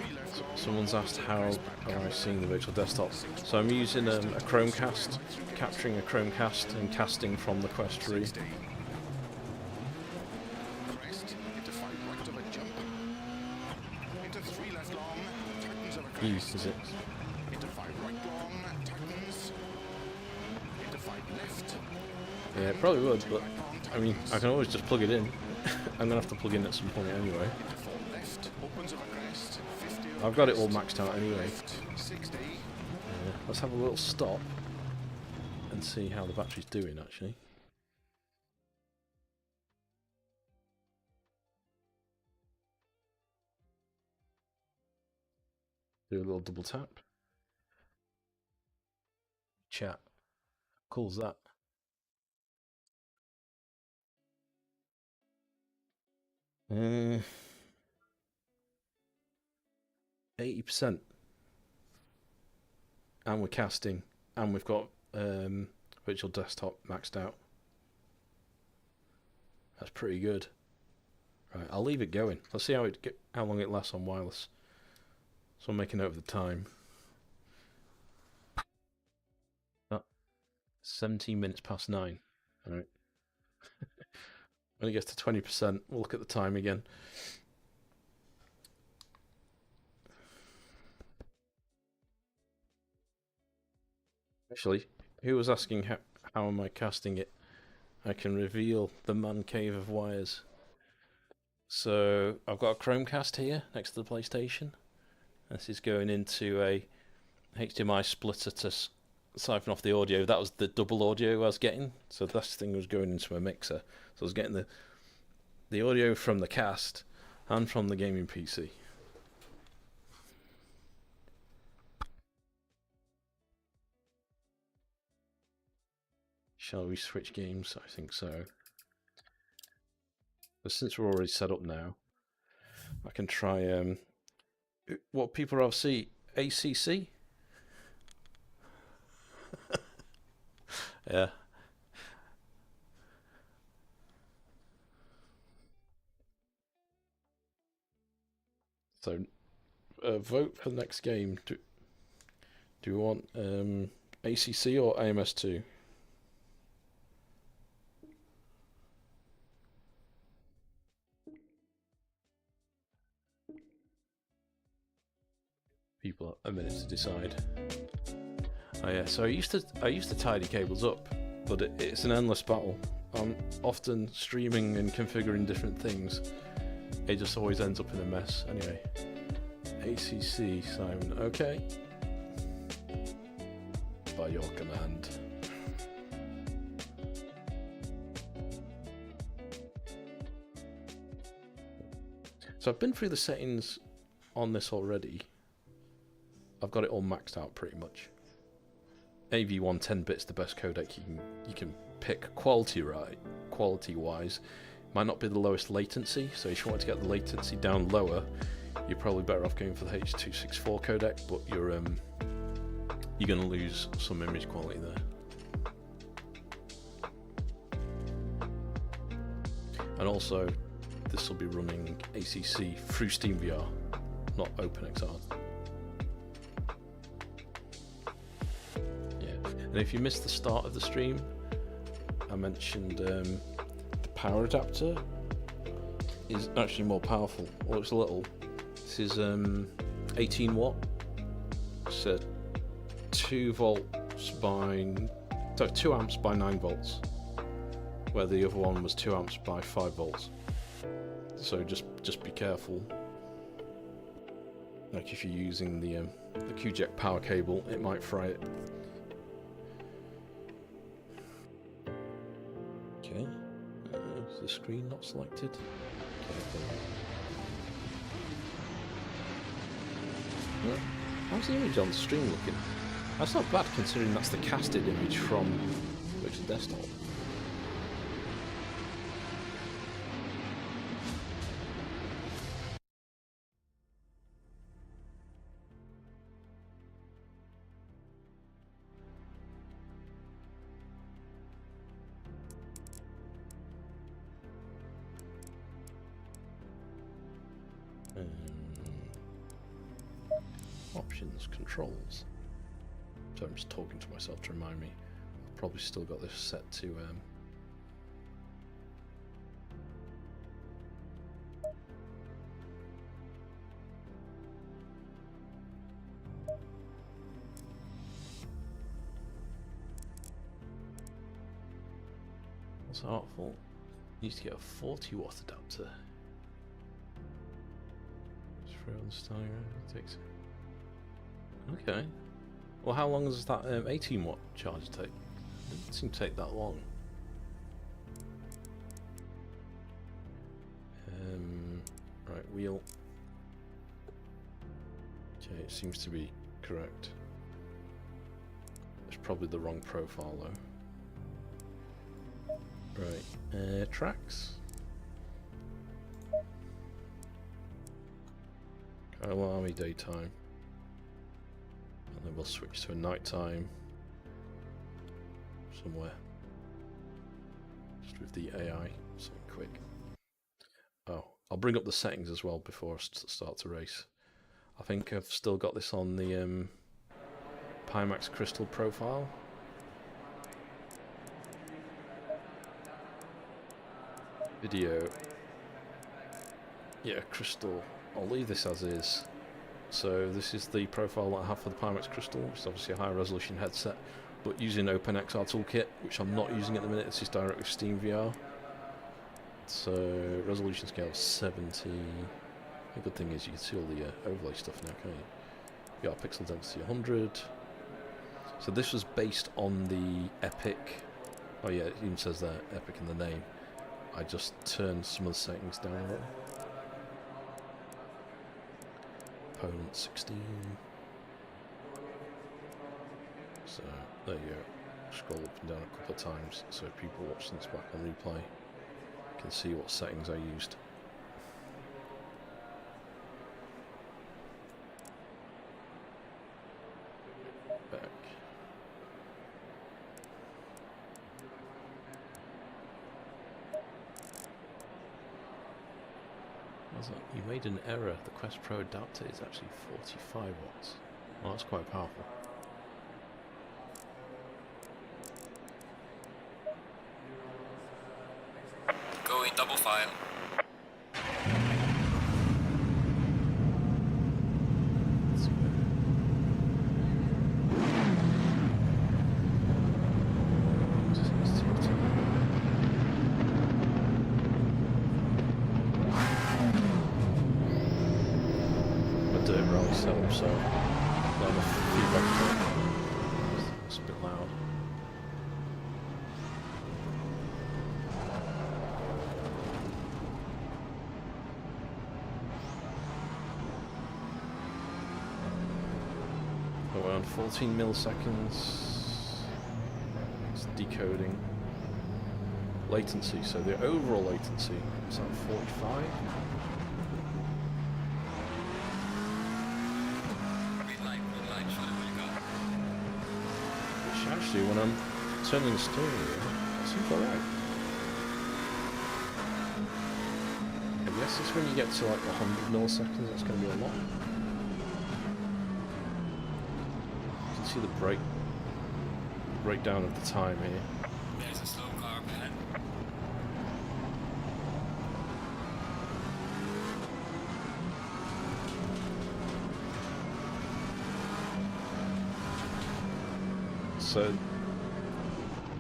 3 left long. Someone's asked how am I seeing the virtual desktop. So I'm using a Chromecast, capturing a Chromecast and casting from the Quest 3. Crest. Into 5 right over jump. Into 3 left long. Tightens over E, crest. is it? Into 5 right long. Tightens. Into 5 left. Yeah, it probably would, but I mean, I can always just plug it in. I'm gonna have to plug in at some point anyway. Into 4 left. Opens over crest. 50 over I've got it all crest. maxed out anyway. Left. 60. Let's have a little stop and see how the battery's doing actually. Do a little double tap. Chat. Cool's that. Uh, 80%. And we're casting. And we've got virtual desktop maxed out. That's pretty good. Right, I'll leave it going. Let's see how long it lasts on wireless. So I'm making note of the time. 17 minutes past 9. All right. When it gets to 20%, we'll look at the time again. Actually, who was asking how am I casting it? I can reveal the man cave of wires. So I've got a Chromecast here next to the PlayStation. This is going into a HDMI splitter to siphon off the audio. That was the double audio I was getting. So this thing was going into a mixer. So I was getting the audio from the cast and from the gaming PC. Shall we switch games? I think so. But since we're already set up now, I can try what people rather see, ACC? Yeah. So, vote for the next game. Do you want ACC or AMS2? People a minute to decide. Oh yeah, so I used to tidy cables up, but it's an endless battle. I'm often streaming and configuring different things. It just always ends up in a mess. Anyway, ACC, Simon. Okay. By your command. So I've been through the settings on this already. I've got it all maxed out pretty much. AV1 10-bit's the best codec you can pick quality-wise. Might not be the lowest latency, so if you want to get the latency down lower, you're probably better off going for the H.264 codec, but you're going to lose some image quality there. And also, this will be running ACC through SteamVR, not OpenXR. And if you missed the start of the stream, I mentioned the power adapter is actually more powerful. Well, it's a little. This is 18 watt. It's 2 amps by 9 volts, where the other one was 2 amps by 5 volts. So just be careful. Like if you're using the QJack power cable, it might fry it. Okay, is the screen not selected? Okay. How's the image on the stream looking? That's not bad considering that's the casted image from the desktop. Options, controls. So I'm just talking to myself to remind me. I've probably still got this set to what's artful? Needs to get a 40 watt adapter. Just throw on the styro, it takes. Okay. Well, how long does that 18 watt charge take? It doesn't seem to take that long. Right, wheel. Okay, it seems to be correct. It's probably the wrong profile though. Right, tracks. Allow me daytime. And then we'll switch to a nighttime somewhere. Just with the AI, something quick. Oh, I'll bring up the settings as well before I start to race. I think I've still got this on the Pimax Crystal profile. Video. Yeah, Crystal. I'll leave this as is. So this is the profile that I have for the Pimax Crystal. It's obviously a high resolution headset, but using OpenXR Toolkit, which I'm not using at the minute. This is direct with SteamVR. So resolution scale 70. The good thing is you can see all the overlay stuff now, can't you? VR pixel density 100. So this was based on the Epic. Oh yeah, it even says there Epic in the name. I just turned some of the settings down a little. Opponent 16. So there you go. Scroll up and down a couple of times so people watching this back on replay can see what settings I used. Back. You made an error. The Quest Pro adapter is actually 45 watts. Well, that's quite powerful. Going double file. So, not enough feedback. It's a bit loud. Around 14 milliseconds. It's decoding. Latency, so the overall latency is at 45. Actually, when I'm turning the steering wheel, it seems alright. I guess it's when you get to like 100 milliseconds, that's going to be a lot. You can see the breakdown of the time here. There's a slow car ahead. So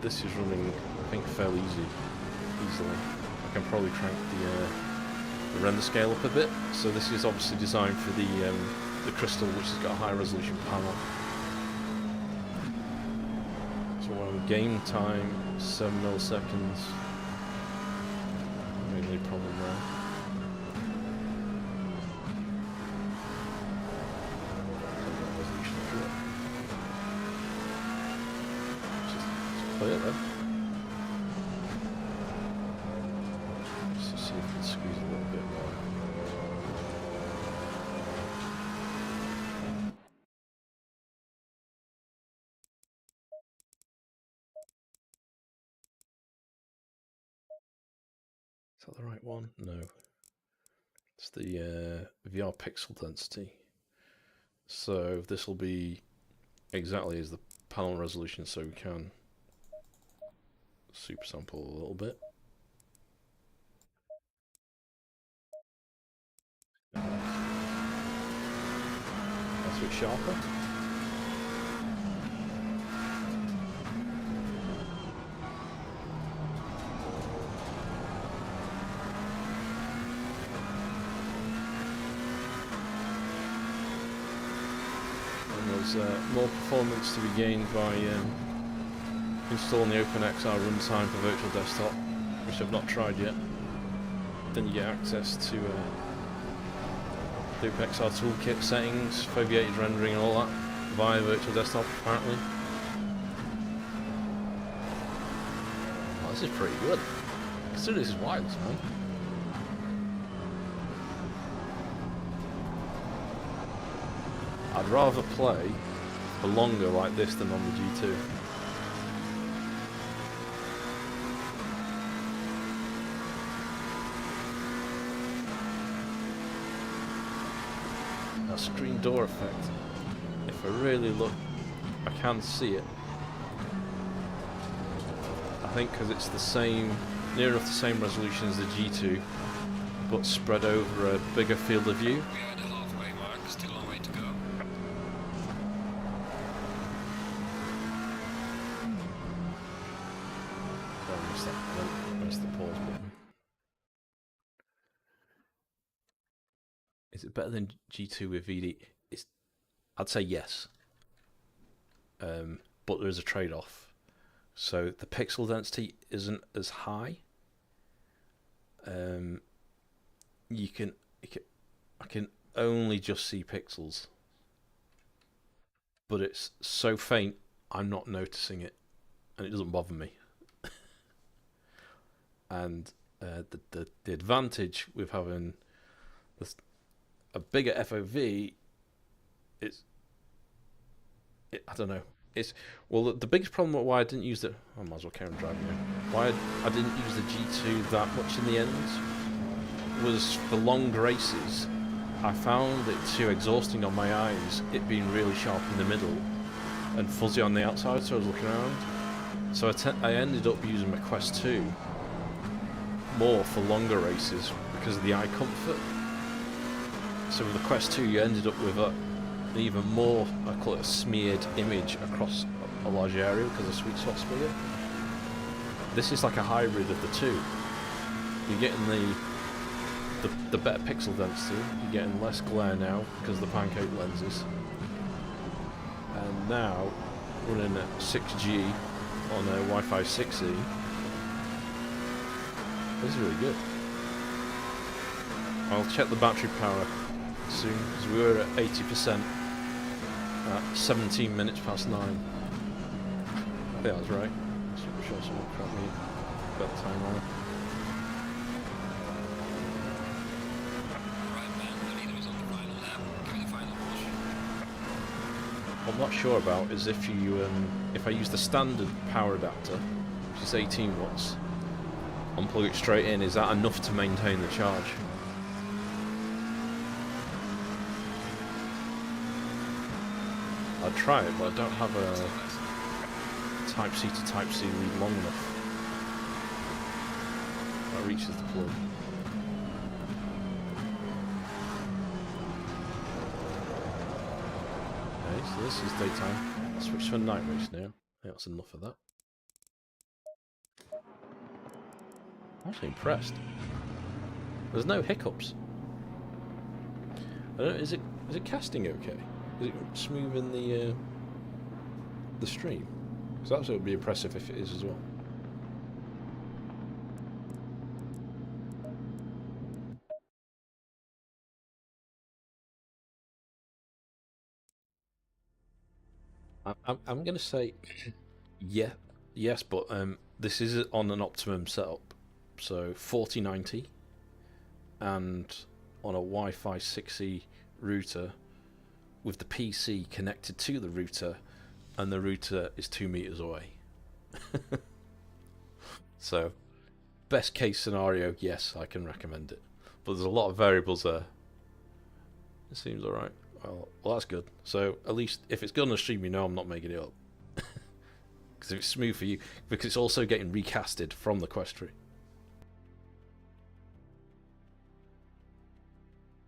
this is running, I think, fairly easily. I can probably crank the render scale up a bit. So this is obviously designed for the Crystal, which has got a high resolution panel. So on game time, 7 milliseconds. Really problem there. Clear then. Just see if we can squeeze a little bit more. Is that the right one? No. It's the VR pixel density. So this will be exactly as the panel resolution, so we can super sample a little bit. That's a bit sharper. And there's more performance to be gained by installing the OpenXR runtime for virtual desktop, which I've not tried yet. Then you get access to the OpenXR toolkit settings, foveated rendering and all that via virtual desktop apparently. Oh, this is pretty good. Consider this is wireless, man. I'd rather play for longer like this than on the G2. a screen door effect. If I really look, I can see it. I think because it's the same, near enough the same resolution as the G2, but spread over a bigger field of view. We are at the halfway mark, still a long way to go. Oh, I missed that. I missed the pause button. Is it better than G2 with VD? I'd say yes. But there is a trade-off. So the pixel density isn't as high. I can only just see pixels, but it's so faint I'm not noticing it, and it doesn't bother me. And the advantage with having a bigger FOV, I don't know. Well, the biggest problem why I didn't use I might as well carry on driving now. Why I didn't use the G2 that much in the end was for long races. I found it too exhausting on my eyes, it being really sharp in the middle and fuzzy on the outside, so I was looking around. So I ended up using my Quest 2 more for longer races because of the eye comfort. So with the Quest 2 you ended up with an even more, I call it a smeared image across a large area because the sweet spot's bigger. This is like a hybrid of the two. You're getting the better pixel density, you're getting less glare now because of the pancake lenses. And now, running at 6G on a Wi-Fi 6E, this is really good. I'll check the battery power soon, because we were at 80% at 17 minutes past 9. I think I was right. I'm sure someone correct me about the time on it. What I'm not sure about is if I use the standard power adapter, which is 18 watts, and plug it straight in, is that enough to maintain the charge? I'd try it, but I don't have a Type-C to Type-C lead long enough. That reaches the plug. Okay, so this is daytime. I'll switch to a night race now. I think that's enough of that. I'm actually impressed. There's no hiccups. I don't know, is it casting okay? Is it smoothing the stream? Because that would be impressive if it is as well. I'm going to say yes, but this is on an optimum setup, so 4090, and on a Wi-Fi 6E router with the PC connected to the router, and the router is 2 meters away. So, best case scenario, yes, I can recommend it. But there's a lot of variables there. It seems alright. Well, that's good. So, at least if it's good on the stream, you know I'm not making it up. Because if it's smooth for you, because it's also getting recasted from the Quest 3.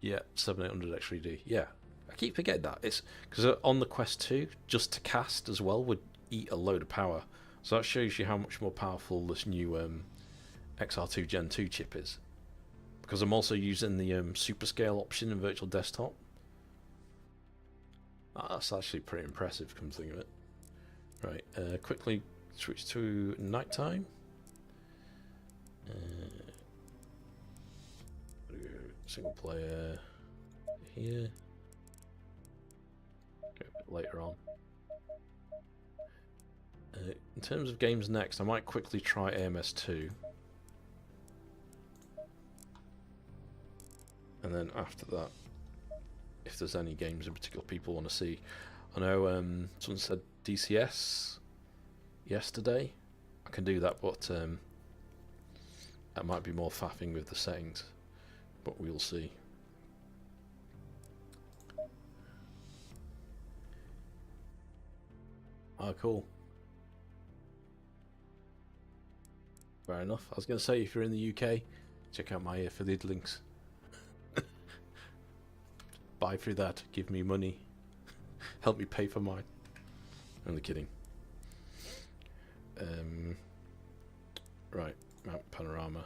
Yeah, 7800 X3D. Yeah, I keep forgetting that. It's because on the Quest 2, just to cast as well would eat a load of power. So that shows you how much more powerful this new XR2 Gen 2 chip is. Because I'm also using the Superscale option in Virtual Desktop. That's actually pretty impressive, come to think of it. Right, quickly switch to nighttime. Single player here. Go a bit later on. In terms of games next, I might quickly try AMS2. And then after that, if there's any games in particular people want to see. I know someone said DCS yesterday. I can do that, but that might be more faffing with the settings. But we'll see. Oh, cool. Fair enough. I was going to say, if you're in the UK, check out my affiliate links. Buy through that, give me money, help me pay for mine. Only kidding. Right, map panorama.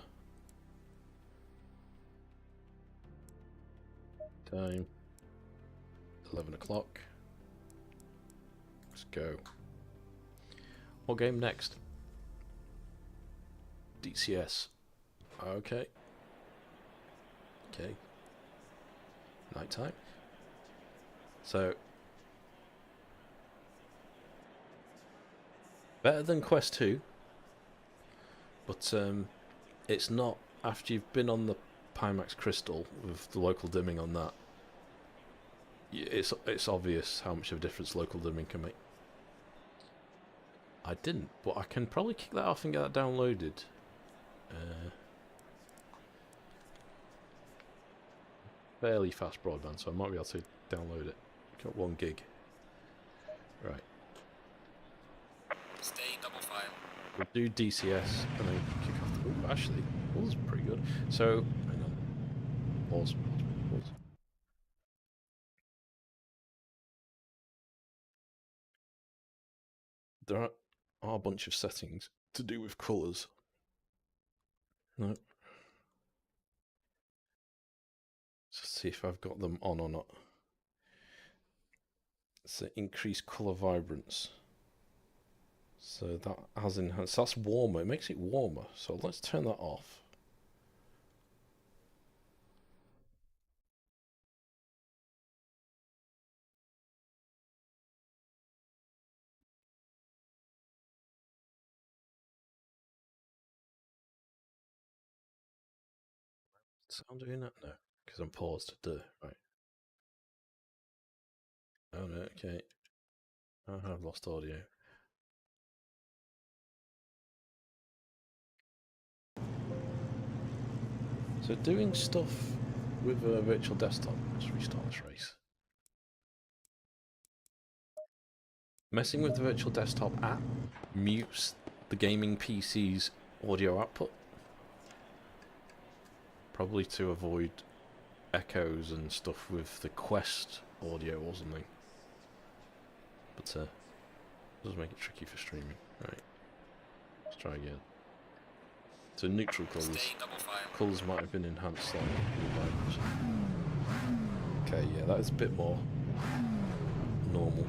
Time 11 o'clock. Let's go. What game next? DCS. Okay. Okay. Nighttime. So better than Quest 2, but it's not. After you've been on the Pimax Crystal with the local dimming on that, it's obvious how much of a difference local dimming can make. I didn't, but I can probably kick that off and get that downloaded. Fairly fast broadband, so I might be able to download it. Got 1 gig. Right. Stay double file. We'll do DCS and then kick off the... Ooh, actually, that was pretty good. So, hang on. Pause. There are a bunch of settings to do with colours. No. Let's see if I've got them on or not. So increase colour vibrance. So that has enhanced. That's warmer. It makes it warmer. So let's turn that off. So I'm doing that? No, because I'm paused. Right. Oh no, okay. I've lost audio. So doing stuff with a virtual desktop. Let's restart this race. Messing with the virtual desktop app mutes the gaming PC's audio output. Probably to avoid echoes and stuff with the Quest audio or something. But it does make it tricky for streaming. Right. Let's try again. So neutral colours. Colours might have been enhanced slightly. Okay, yeah, that is a bit more normal.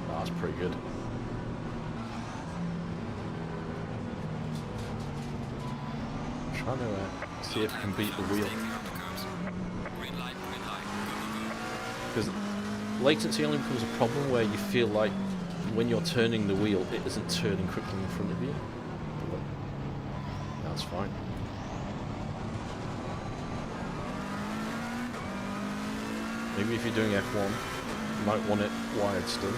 That's pretty good. Trying to see if I can beat the wheel. Because latency only becomes a problem where you feel like when you're turning the wheel, it isn't turning quickly in front of you. But that's fine. Maybe if you're doing F1, you might want it wired still.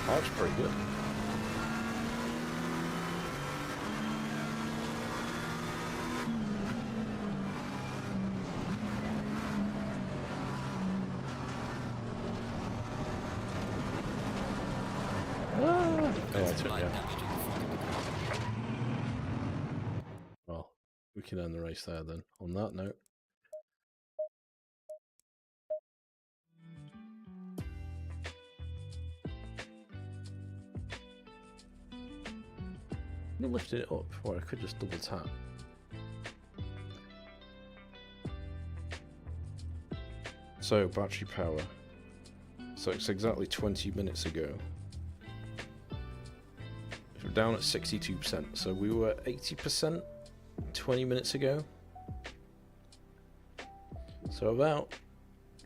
That's pretty good. Oh, that's it, yeah. Well, we can end the race there then. On that note. I lifted it up, or I could just double tap. So, battery power. So it's exactly 20 minutes ago. We're down at 62%. So we were 80% 20 minutes ago. So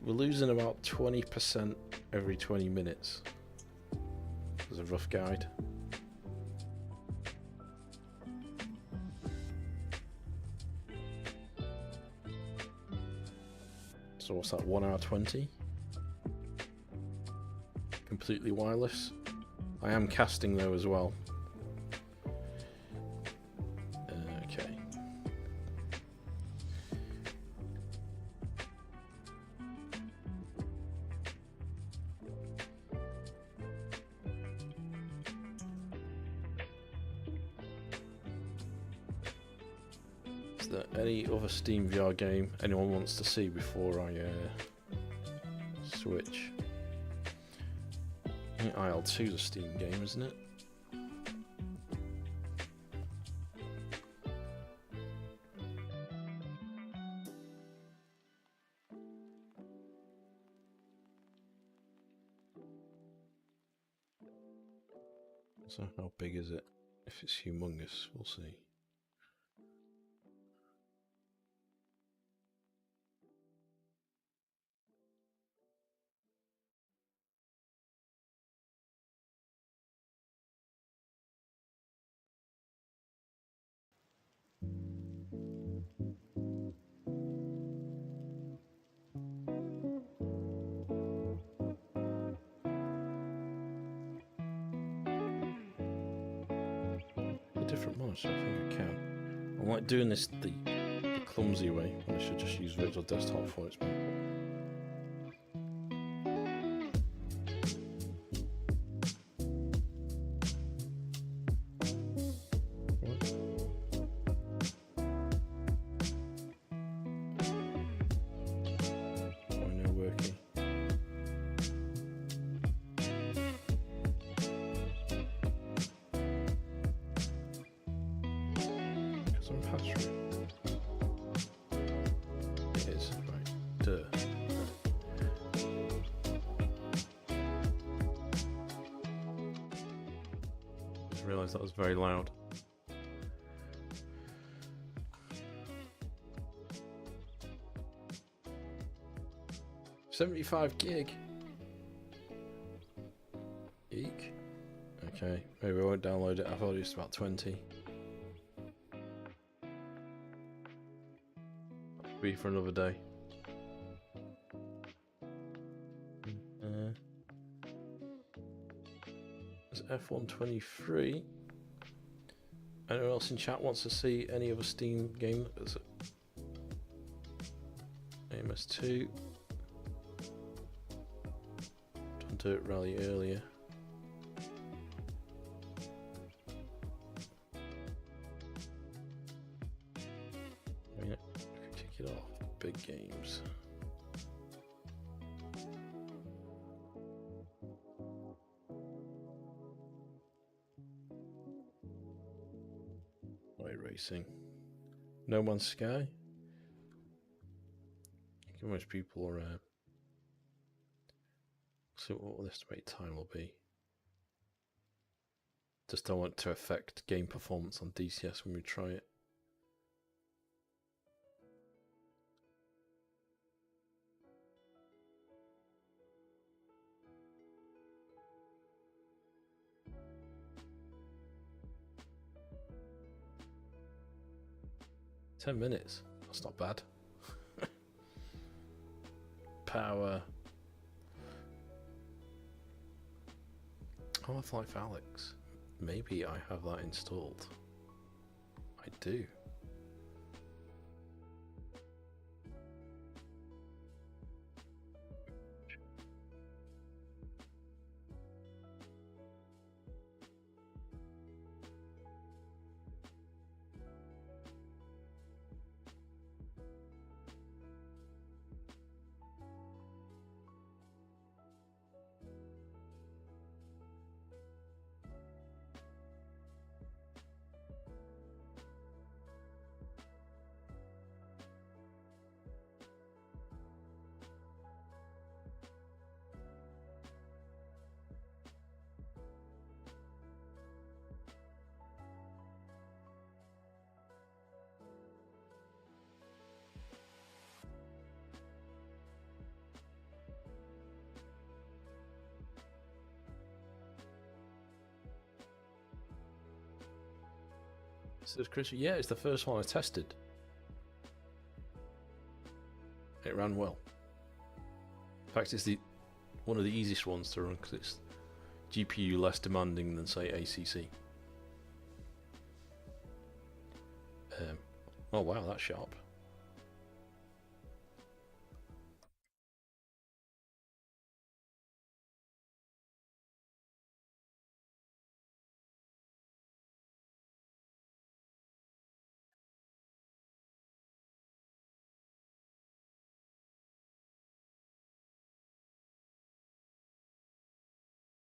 we're losing about 20% every 20 minutes as a rough guide. So what's that, 1 hour 20? Completely wireless. I am casting though as well. Okay. Is there any other Steam VR game anyone wants to see before I switch? I think IL2 is a Steam game, isn't it? So how big is it? If it's humongous, we'll see. Different monitor, I think I can. I'm like doing this the clumsy way, when I should just use virtual desktop for it. Realised that was very loud. $75 gig. Eek. Okay, maybe I won't download it. I thought it was about 20. Be for another day. F123. Anyone else in chat wants to see any other Steam game? Is it AMS2? Done Dirt Rally earlier. I mean, I could kick it off. Big games. Racing. No Man's Sky. I think most people are. So what the estimated time will be. Just don't want to affect game performance on DCS when we try it. $10 minutes. That's not bad. Power. Half-Life Alyx. Maybe I have that installed. I do. Says Chris, yeah, it's the first one I tested. It ran well. In fact, it's one of the easiest ones to run because it's GPU less demanding than, say, ACC. Oh wow, that's sharp.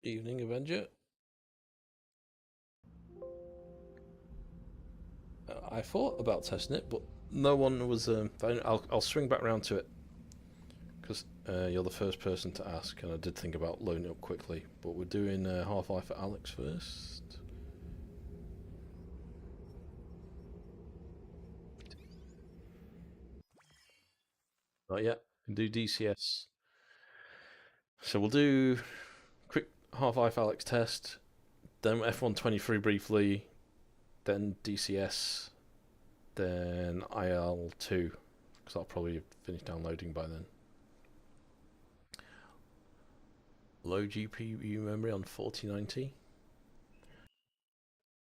Evening, Avenger. I thought about testing it, but no one was. I'll swing back round to it because you're the first person to ask, and I did think about loading it up quickly. But we're doing Half-Life at Alyx first. Not yet. We can do DCS. So we'll do quick Half-Life Alyx test, then F123 briefly, then DCS, then IL2, because I'll probably finish downloading by then. Low GPU memory on 4090.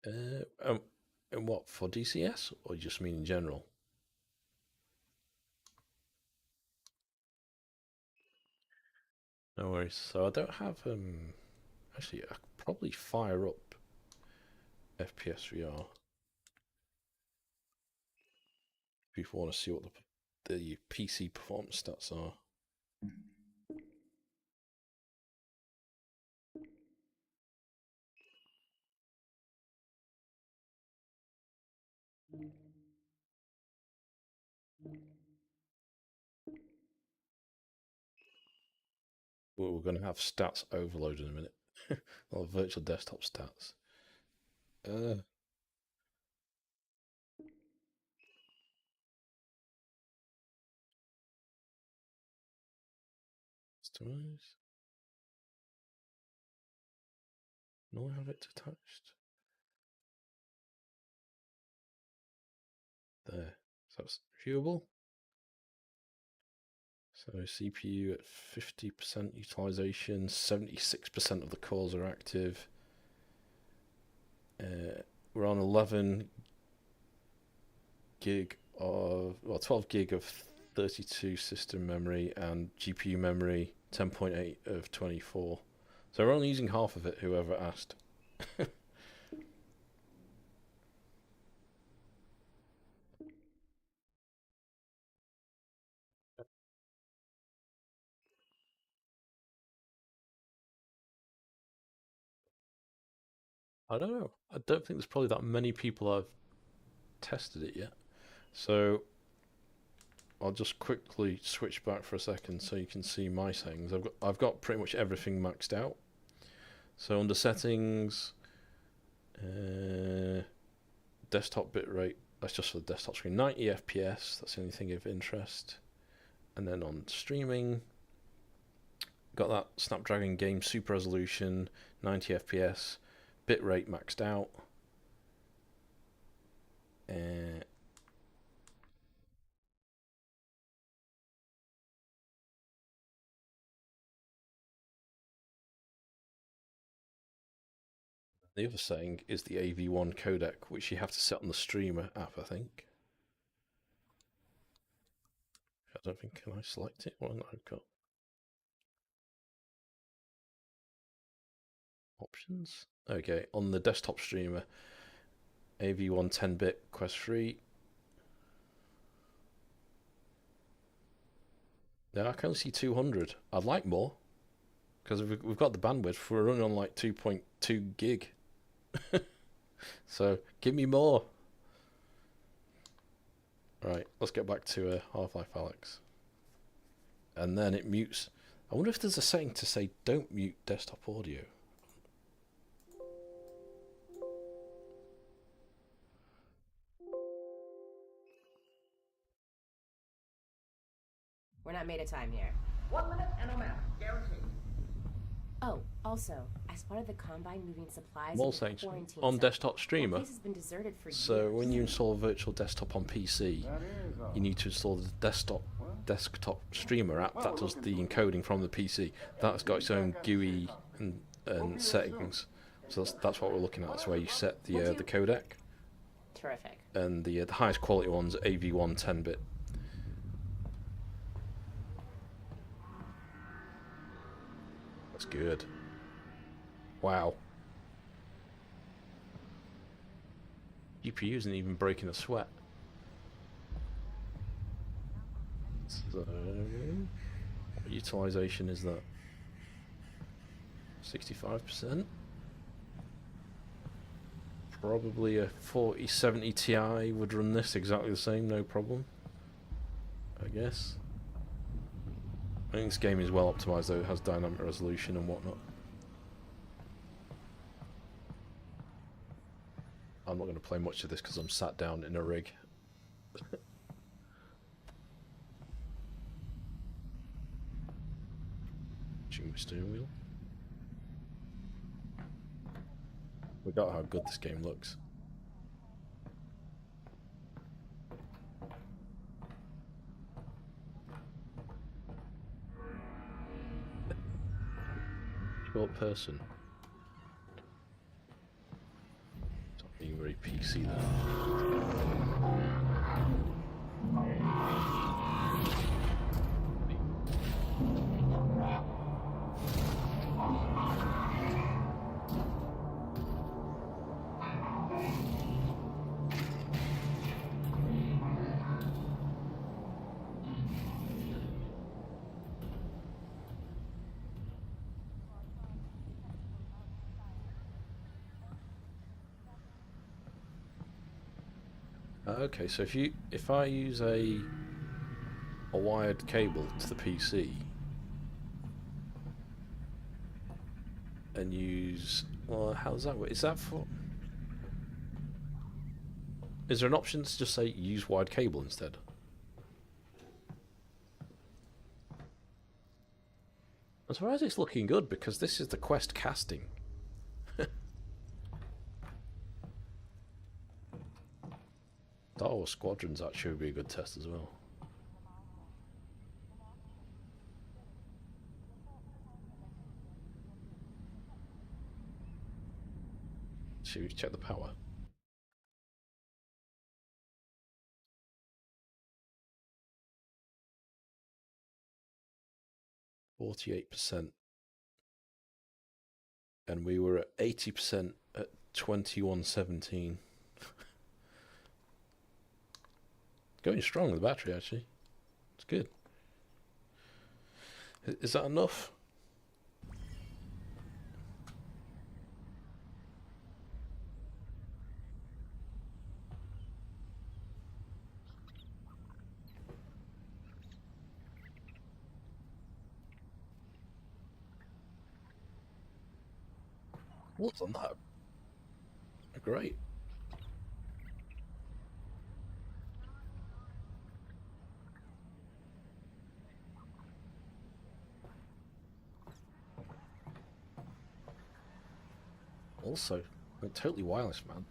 And what, for DCS, or you just mean in general? No worries. So I don't have actually I could probably fire up FPS VR if you want to see what the PC performance stats are. We're going to have stats overload in a minute. Or virtual desktop stats. Customize. No, I have it attached. There. So that's viewable. So CPU at 50% utilization, 76% of the cores are active. We're on 11 gig of, well, 12 gig of 32 system memory and GPU memory 10.8 of 24. So we're only using half of it, whoever asked. I don't know. I don't think there's probably that many people have tested it yet. So I'll just quickly switch back for a second so you can see my settings. I've got pretty much everything maxed out. So under settings, desktop bitrate, that's just for the desktop screen, 90 FPS, that's the only thing of interest. And then on streaming, got that Snapdragon game super resolution, 90 FPS, bitrate maxed out. The other setting is the AV1 codec, which you have to set on the streamer app, I think. I don't think, can I select it? Well, I've got options. Okay, on the desktop streamer, AV1 10-bit Quest 3. Now I can only see 200. I'd like more, because we've got the bandwidth. We're running on like 2.2 gig. So give me more. Right, let's get back to Half-Life Alyx. And then it mutes. I wonder if there's a setting to say don't mute desktop audio. We're not made of time here. 1 minute and I'm out. Guaranteed. Oh, also, as part of the combine moving supplies More into the settings quarantine on zone, desktop that streamer. place has been deserted for So years. when you install a virtual desktop on PC, you need to install the desktop streamer app that does the encoding from the PC. That's got its own GUI and settings. So that's what we're looking at. That's where you set the codec. Terrific. And the highest quality one's AV1 10-bit. That's good. Wow. GPU isn't even breaking a sweat. So, what utilization is that? 65%? Probably a 4070 Ti would run this exactly the same, no problem. I guess. I think this game is well optimized though, it has dynamic resolution and whatnot. I'm not going to play much of this because I'm sat down in a rig. Watching my steering wheel. Forgot how good this game looks. Short person. Not being very PC there. Okay, so if I use a wired cable to the PC and use, well, how does that work? Is that for? Is there an option to just say use wired cable instead? I'm surprised it's looking good because this is the Quest casting. Star Wars Squadrons actually would be a good test as well. Should we check the power? %, and we were at 80% at 2117. Going strong with the battery, actually. It's good. Is that enough? What's on that? Great. Also, like, totally wireless, man.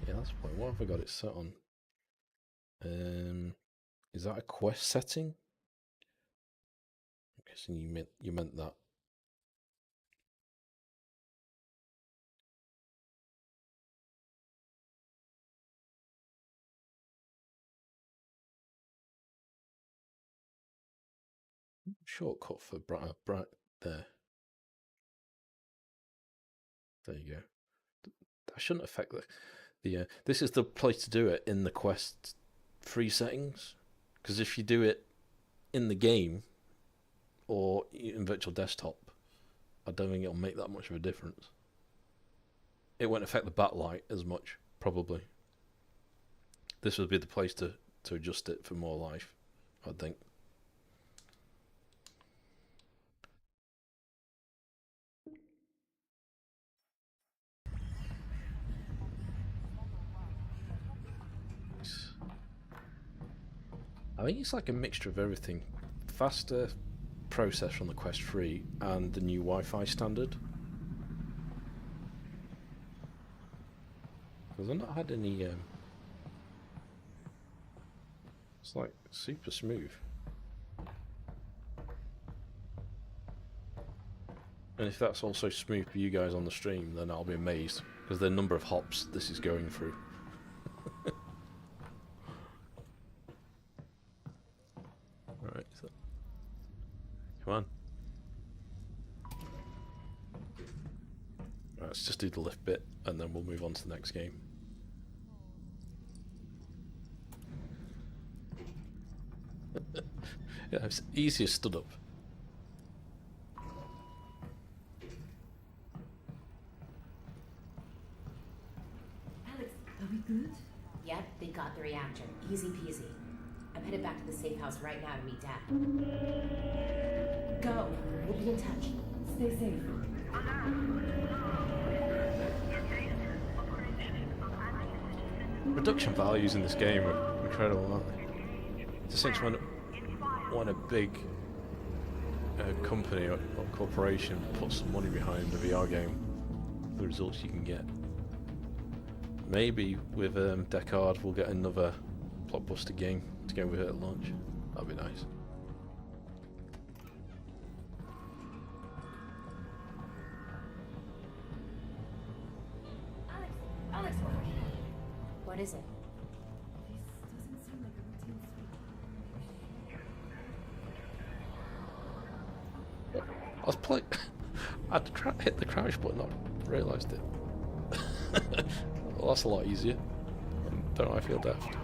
Yeah, that's fine. What have I got it set on? Is that a Quest setting? I'm guessing you meant that. Shortcut for bright there. There you go. That shouldn't affect the this is the place to do it in the Quest free settings, because if you do it in the game or in virtual desktop, I don't think it'll make that much of a difference. It won't affect the backlight as much, probably. This would be the place to adjust it for more life, I think. I think it's like a mixture of everything. Faster processor on the Quest 3 and the new Wi-Fi standard. Because I've not had any... it's like super smooth. And if that's also smooth for you guys on the stream, then I'll be amazed. Because the number of hops this is going through. Alright, so... come on. Right, let's just do the lift bit, and then we'll move on to the next game. Yeah, it's easier stood up. Alyx, are we good? Yep, they got the reactor. Easy peasy. I'm headed back to the safe house right now to meet Dad. Go. We'll be in touch. Stay safe. Production values in this game are incredible, aren't they? Just think when a big company or corporation puts some money behind a VR game, the results you can get. Maybe with Deckard we'll get another blockbuster game to go with it at launch. That'd be nice. Alyx! What is it? I was playing. I had to hit the crouch button. I realised it. Well, that's a lot easier. Don't know. I feel daft.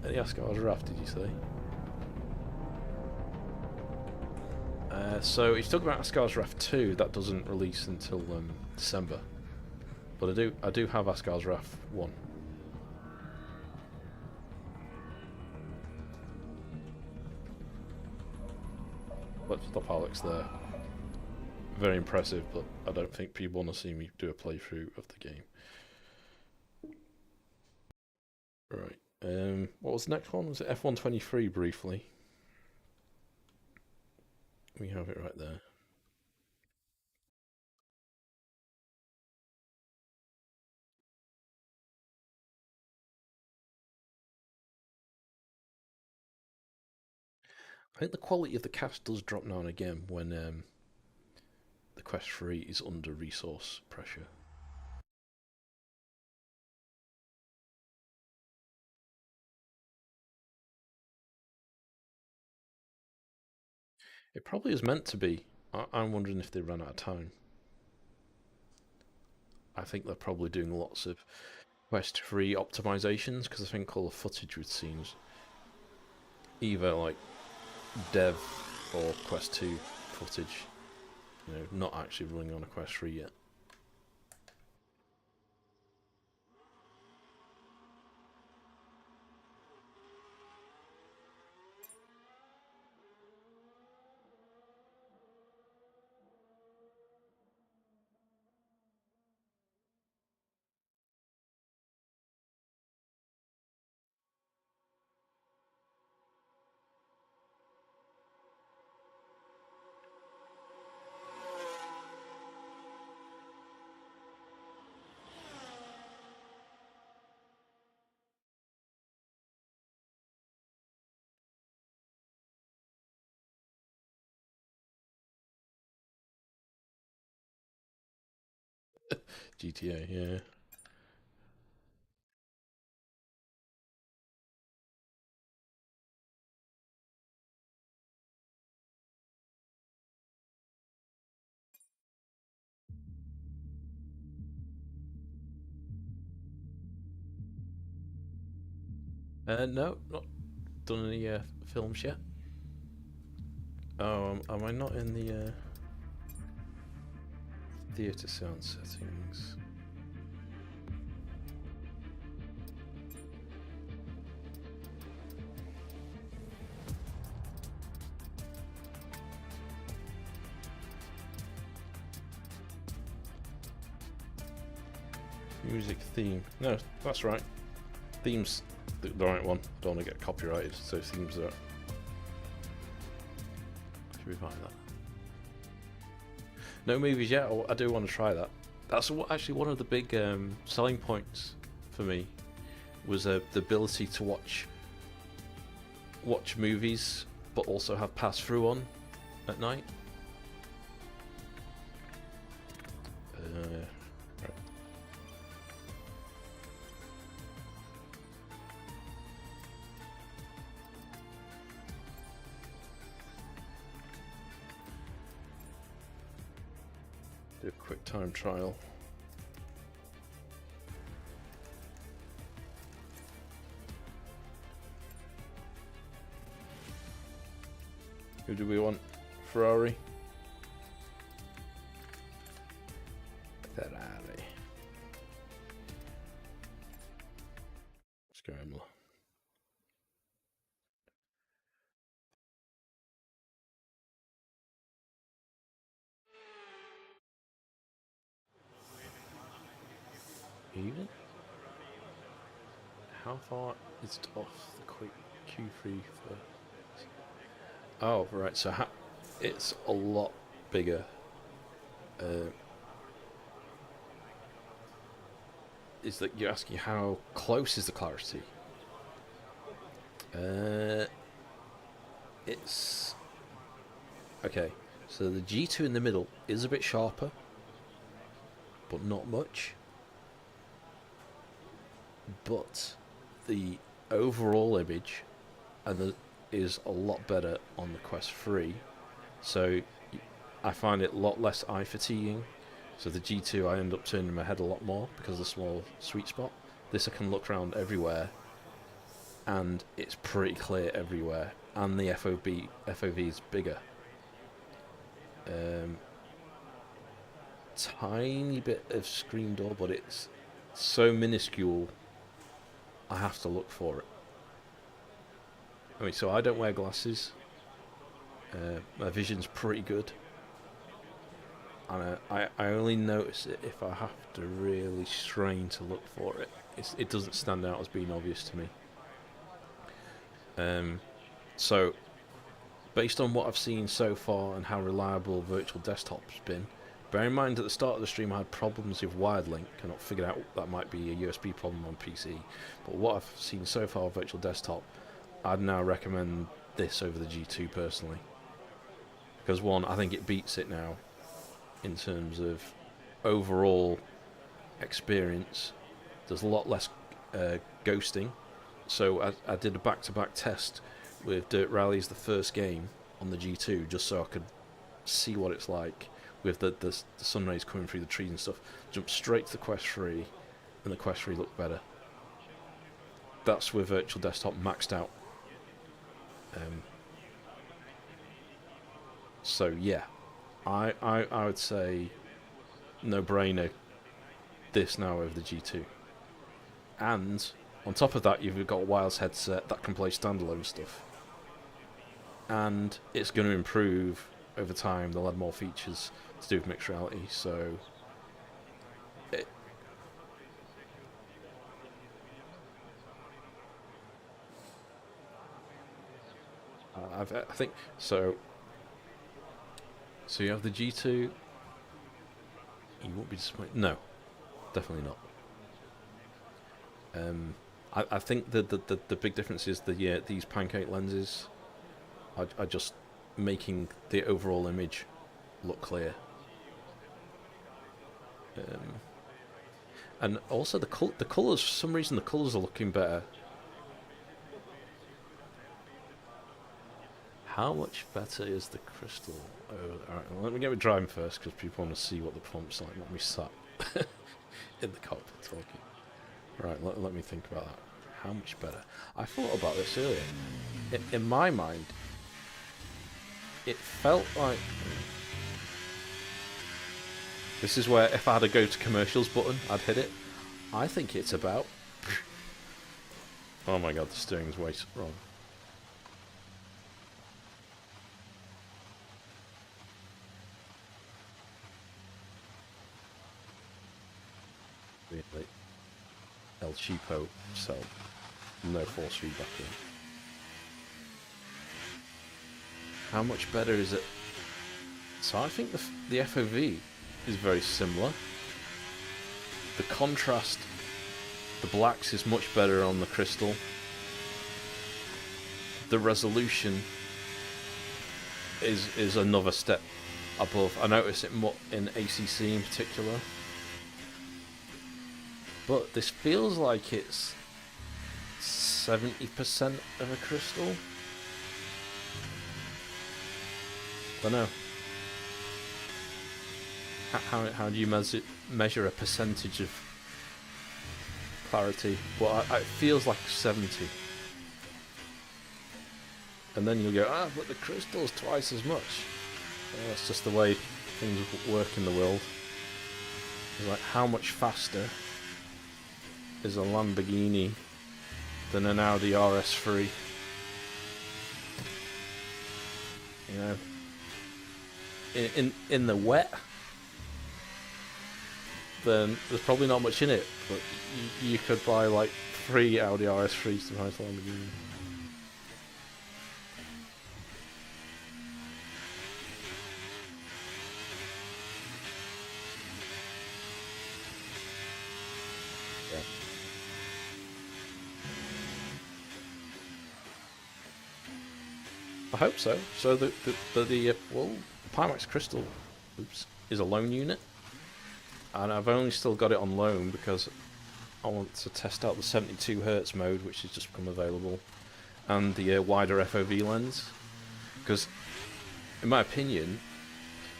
Any Asgard's Wrath, did you say? So he's talking about Asgard's Wrath 2. That doesn't release until December. But I do have Asgard's Wrath 1. Let's stop Alyx there. Very impressive, but I don't think people want to see me do a playthrough of the game. Right. What was the next one? Was it F123 briefly? We have it right there. I think the quality of the cast does drop now and again when the Quest 3 is under resource pressure. It probably is meant to be. I'm wondering if they ran out of time. I think they're probably doing lots of Quest 3 optimizations, because I think all the footage we've seen is either like dev or Quest 2 footage, you know, not actually running on a Quest 3 yet. GTA, yeah. No, not done any films yet. Oh, am I not in the theatre sound settings? Music theme. No, that's right. Themes the right one. Don't want to get copyrighted, so it seems that. Should we find that? No movies yet. I do want to try that. That's actually one of the big selling points for me, was the ability to watch movies, but also have pass-through on at night. Right. Do a quick time trial. Who do we want? Ferrari? Ferrari. Let's go, Emma. Even? How far is it off the quick Q3 for? Oh, right, so it's a lot bigger. Is that you're asking how close is the clarity? It's... Okay, so the G2 in the middle is a bit sharper, but not much. But the overall image is a lot better on the Quest 3, so I find it a lot less eye fatiguing. So the G2 I end up turning my head a lot more because of the small sweet spot. This I can look around everywhere and it's pretty clear everywhere, and the FOV is bigger. Tiny bit of screen door, but it's so minuscule I have to look for it. I mean, so I don't wear glasses. My vision's pretty good. And I only notice it if I have to really strain to look for it. It doesn't stand out as being obvious to me. So, based on what I've seen so far and how reliable Virtual Desktop's been, bear in mind at the start of the stream I had problems with wired link, and I figured out that might be a USB problem on PC. But what I've seen so far of Virtual Desktop, I'd now recommend this over the G2 personally. Because one, I think it beats it now in terms of overall experience. There's a lot less ghosting. So I did a back-to-back test with Dirt Rally's the first game on the G2, just so I could see what it's like with the sun rays coming through the trees and stuff. Jumped straight to the Quest 3, and the Quest 3 looked better. That's with Virtual Desktop maxed out. So yeah, I would say no-brainer this now over the G2. And on top of that, you've got a wireless headset that can play standalone stuff. And it's going to improve over time. They'll add more features to do with mixed reality, so I think so. So you have the G2. You won't be disappointed. No, definitely not. I think the big difference is these pancake lenses are just making the overall image look clear. And also the colours, for some reason the colours are looking better. How much better is the crystal? Oh, alright, well, let me get me driving first because people want to see what the performance is like. Let me sat in the cockpit talking. Right, let me think about that. How much better? I thought about this earlier. In my mind, it felt like... This is where if I had a go to commercials button, I'd hit it. I think it's about... Oh my god, the steering's way wrong. Really? El Cheapo cell. no force feedback in. How much better is it? So I think the FOV is very similar. The contrast, the blacks is much better on the crystal. The resolution is another step above. I notice it more in ACC in particular. But this feels like it's 70% of a crystal. Don't know. How do you measure a percentage of clarity? Well, it feels like 70. And then you'll go, but the crystal's twice as much. Well, that's just the way things work in the world. It's like, how much faster is a Lamborghini than an Audi RS3? You know, in the wet, then there's probably not much in it, but you could buy like 3 Audi RS3s to price Lamborghini. Yeah. I hope so. So the Pimax Crystal, is a loan unit, and I've only still got it on loan because I want to test out the 72Hz mode, which has just become available, and the wider FOV lens. Because, in my opinion,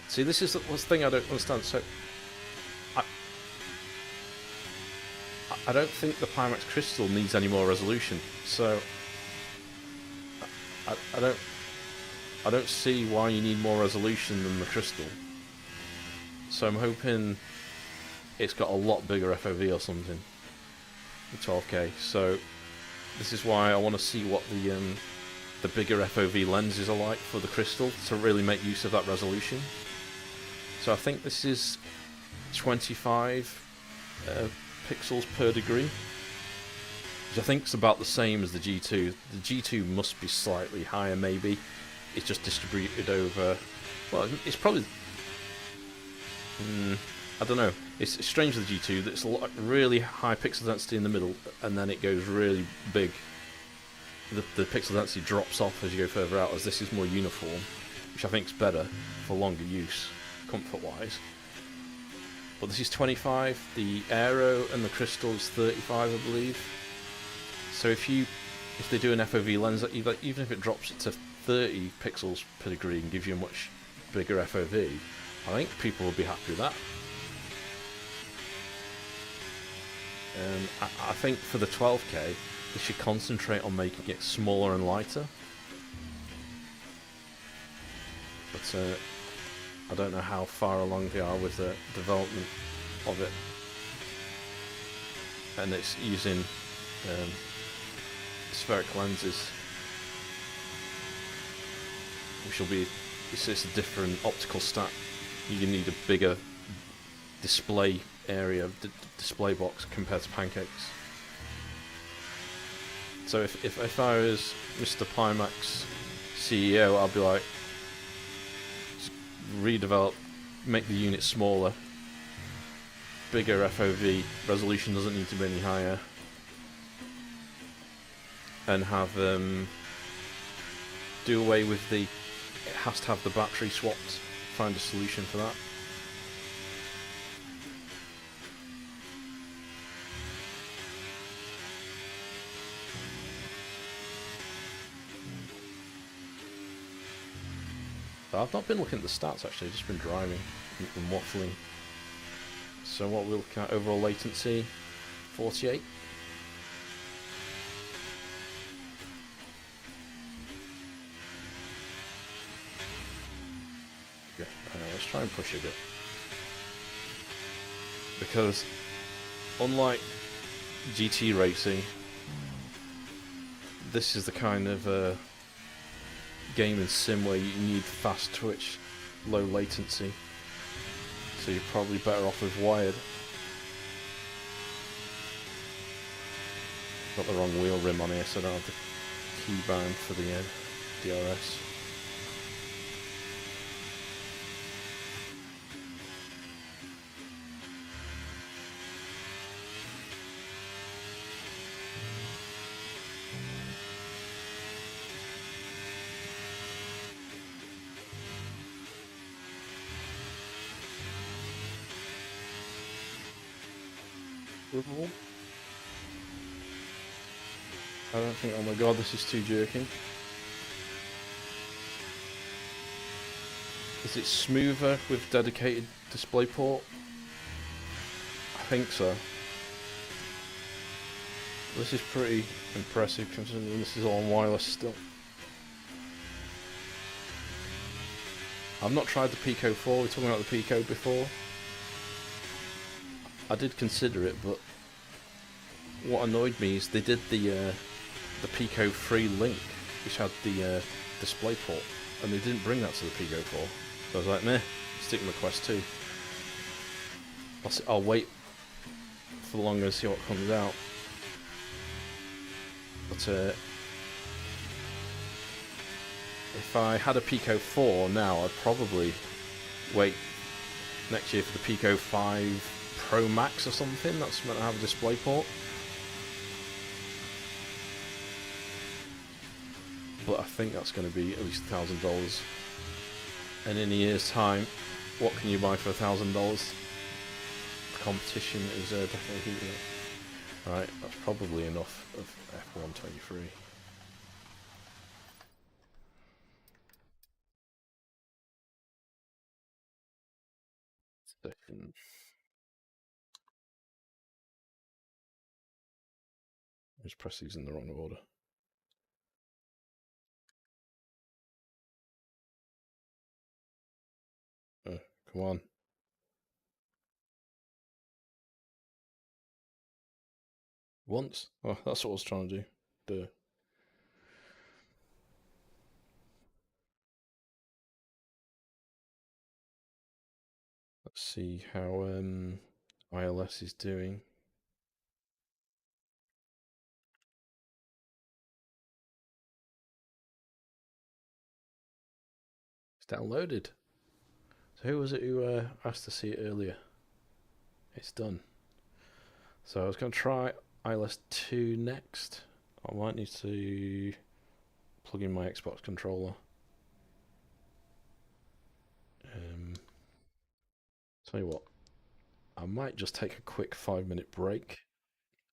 see, this is the thing I don't understand. So, I don't think the Pimax Crystal needs any more resolution. So, I don't see why you need more resolution than the Crystal. So I'm hoping it's got a lot bigger FOV or something. The 12K. So this is why I want to see what the bigger FOV lenses are like for the Crystal to really make use of that resolution. So I think this is 25 pixels per degree, which I think is about the same as the G2. The G2 must be slightly higher, maybe. It's just distributed over. Well, it's probably. I don't know. It's strange with the G2 that it's a really high pixel density in the middle, and then it goes really big. The pixel density drops off as you go further out, as this is more uniform, which I think is better for longer use, comfort-wise. But this is 25. The Aero and the Crystal is 35, I believe. So if they do an FOV lens, even if it drops it to 30 pixels per degree and gives you a much bigger FOV, I think people will be happy with that. I think for the 12K, they should concentrate on making it smaller and lighter. But I don't know how far along they are with the development of it. And it's using spherical lenses, which will be, it's a different optical stack. You need a bigger display area, display box compared to pancakes. So if I was Mr. Pimax CEO, I'd be like, redevelop, make the unit smaller, bigger FOV, resolution doesn't need to be any higher, and have do away with it has to have the battery swapped, find a solution for that. I've not been looking at the stats actually, I've just been driving and waffling. So what we're looking at, overall latency, 48. Okay, let's try and push a bit. Because unlike GT racing, this is the kind of game and sim where you need fast twitch, low latency, so you're probably better off with wired. got the wrong wheel rim on here, so I don't have the keybind for the DRS. I don't think, oh my god, this is too jerky. Is it smoother with dedicated DisplayPort? I think so. This is pretty impressive considering this is all on wireless still. I've not tried the Pico 4, we were talking about the Pico before. I did consider it, but what annoyed me is they did the Pico 3 Link, which had the DisplayPort, and they didn't bring that to the Pico 4. So I was like, meh, stick with my Quest 2. I'll wait for longer and see what comes out. But if I had a Pico 4 now, I'd probably wait next year for the Pico 5 Pro Max or something. That's meant to have a DisplayPort. But I think that's going to be at least $1,000. And in a year's time, what can you buy for $1,000? The competition is definitely heating up. Right, that's probably enough of F123. Second. I just press these in the wrong order. Come on. Once? Oh, that's what I was trying to do. Duh. Let's see how ILS is doing. It's downloaded. So who was it who asked to see it earlier? It's done. So I was going to try ILS2 next. I might need to plug in my Xbox controller. Tell you what, I might just take a quick 5-minute break.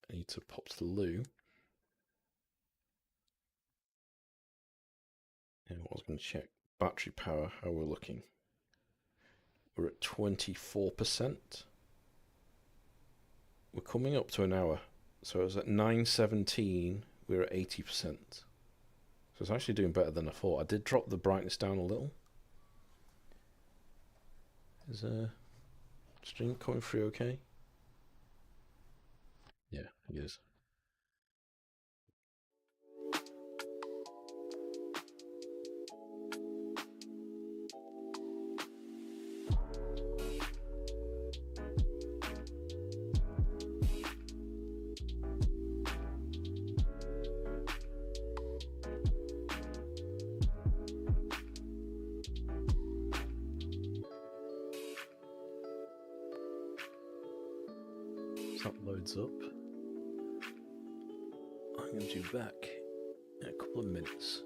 I need to pop to the loo. And I was going to check battery power, how we're looking. We're at 24%. We're coming up to an hour. So I was at 9:17, we're at 80%. So it's actually doing better than I thought. I did drop the brightness down a little. Is stream coming through okay? Yeah, it is. That loads up. I'm going to be back in a couple of minutes.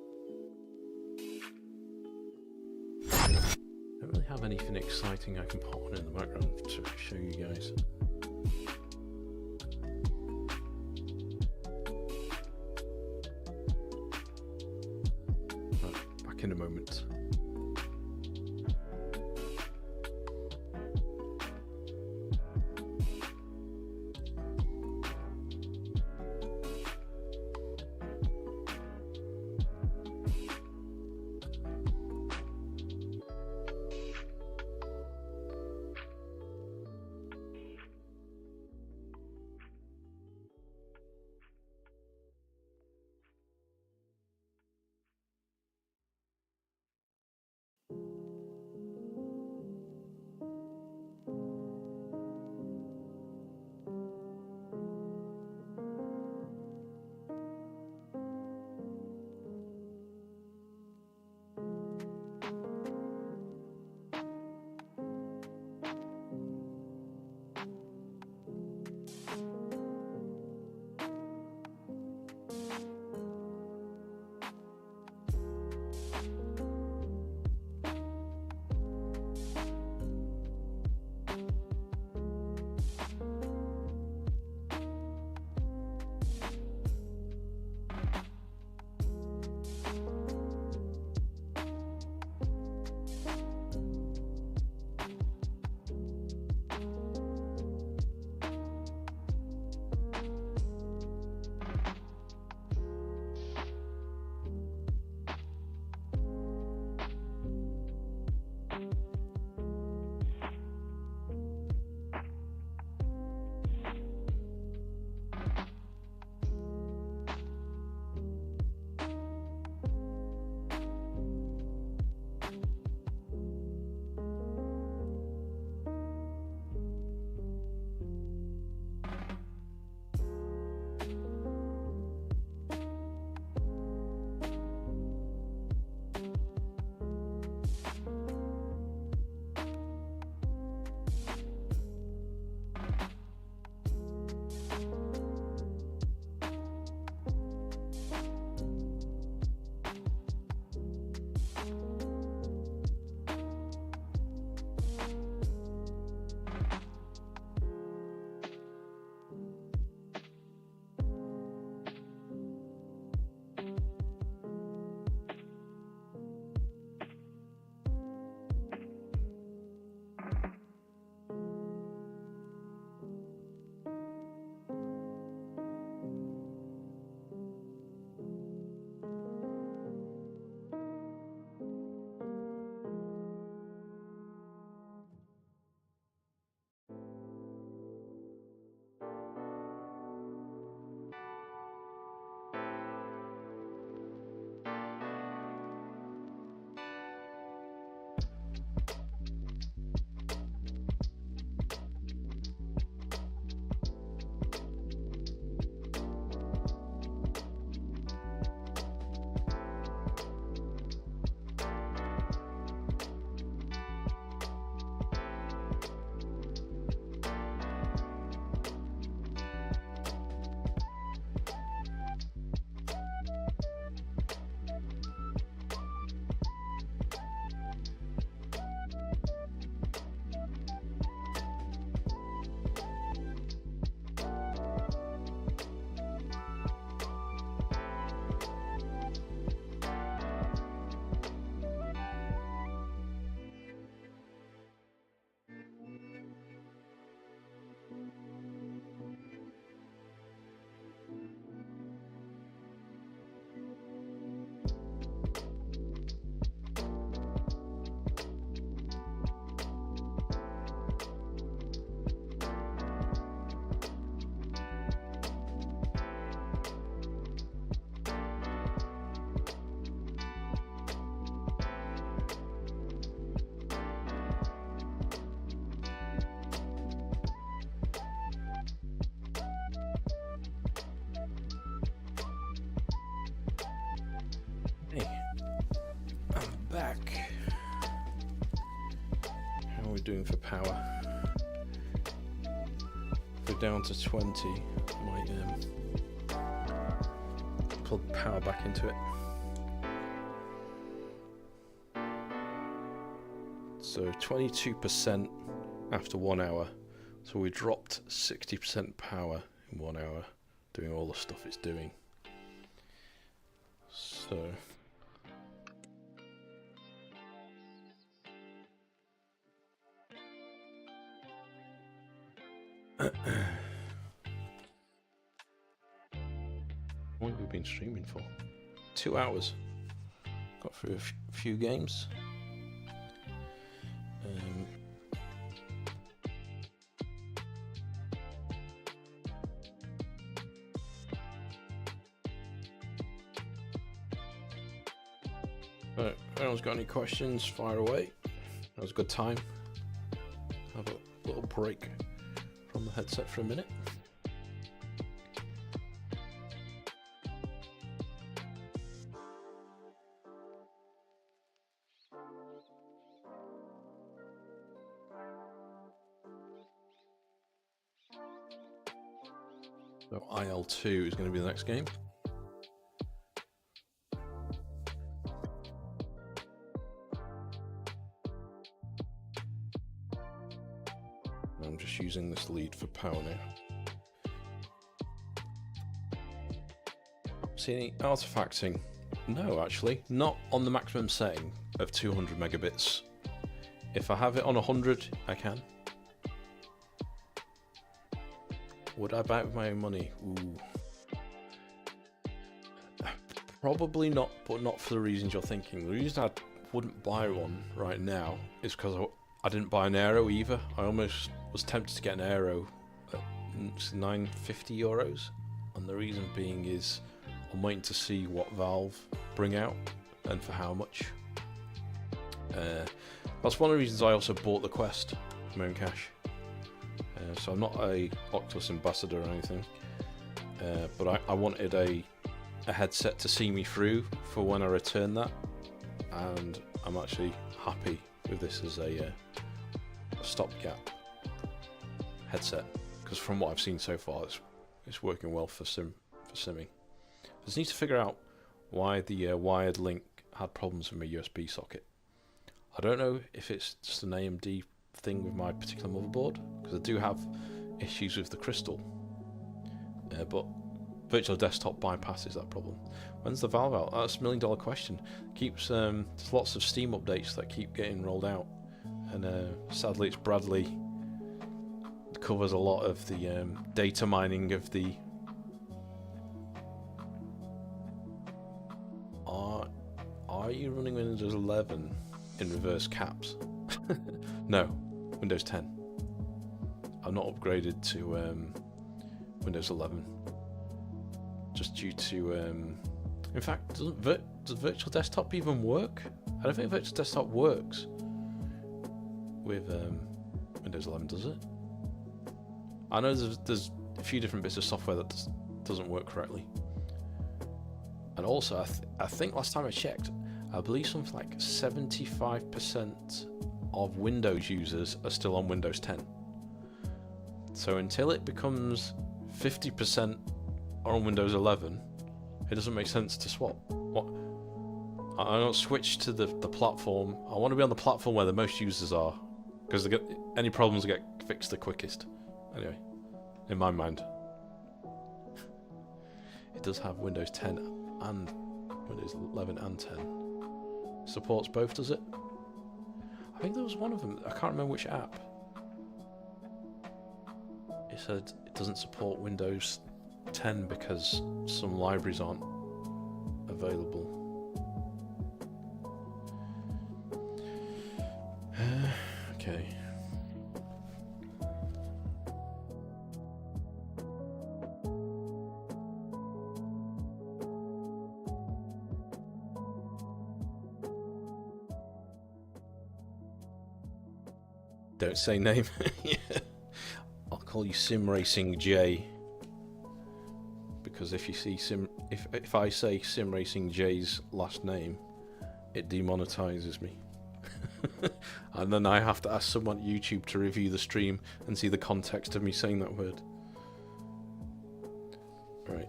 Don't really have anything exciting I can pop on in the background to show you guys. Right, back in a moment. are we doing for power? If we're down to 20, I might plug power back into it. So 22% after 1 hour. So we dropped 60% power in 1 hour, doing all the stuff it's doing. So what have we been streaming for? 2 hours. Got through a few games. Right, if anyone's got any questions, fire away. That was a good time. Have a little break from the headset for a minute. So IL2 is going to be the next game. I'm just using this lead for power now. See any artifacting? No, actually, not on the maximum setting of 200 megabits. If I have it on 100, I can. Would I buy it with my own money? Ooh. Probably not, but not for the reasons you're thinking. The reason I wouldn't buy one right now is because I didn't buy an Aero either. I almost was tempted to get an Aero at €950, and the reason being is I'm waiting to see what Valve bring out and for how much. That's one of the reasons I also bought the Quest with my own cash. So I'm not a Oculus ambassador or anything, but I wanted a headset to see me through for when I return that, and I'm actually happy with this as a stopgap headset, because from what I've seen so far, it's working well for simming. I just need to figure out why the wired link had problems with my USB socket. I don't know if it's just an AMD thing with my particular motherboard, because I do have issues with the crystal, but virtual desktop bypasses that problem. When's the Valve out? That's $1 million question. Keeps there's lots of Steam updates that keep getting rolled out, and sadly it's Bradley covers a lot of the data mining of the Are you running Windows 11 in reverse caps? No, Windows 10. I'm not upgraded to Windows 11 just due to in fact, does virtual desktop even work? I don't think virtual desktop works with Windows 11, does it? I know there's a few different bits of software that doesn't work correctly. And also, I think last time I checked, I believe something like 75% of Windows users are still on Windows 10. So until it becomes 50% are on Windows 11, it doesn't make sense to swap. What? I don't switch to the platform. I want to be on the platform where the most users are, because any problems get fixed the quickest. Anyway, in my mind, it does have Windows 10 and Windows 11 and 10. Supports both, does it? I think there was one of them, I can't remember which app. It said it doesn't support Windows 10 because some libraries aren't available. Okay. Don't say name. Yeah. I'll call you Sim Racing J, because if you see if I say Sim Racing J's last name, it demonetizes me. And then I have to ask someone at YouTube to review the stream and see the context of me saying that word. Right.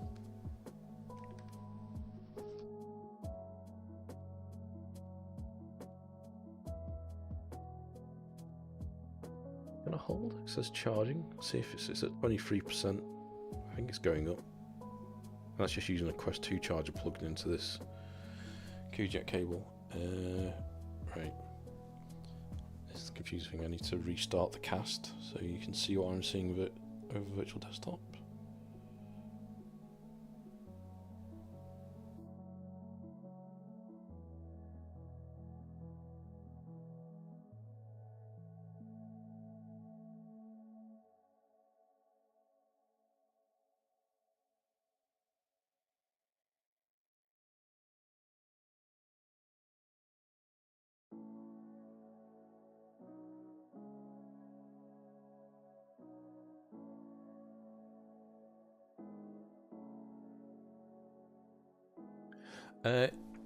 Gonna hold? It says charging. See if it's at 23%. I think it's going up. That's just using a Quest 2 charger plugged into this QJet cable. Right. This is the confusing thing. I need to restart the cast so you can see what I'm seeing over virtual desktop.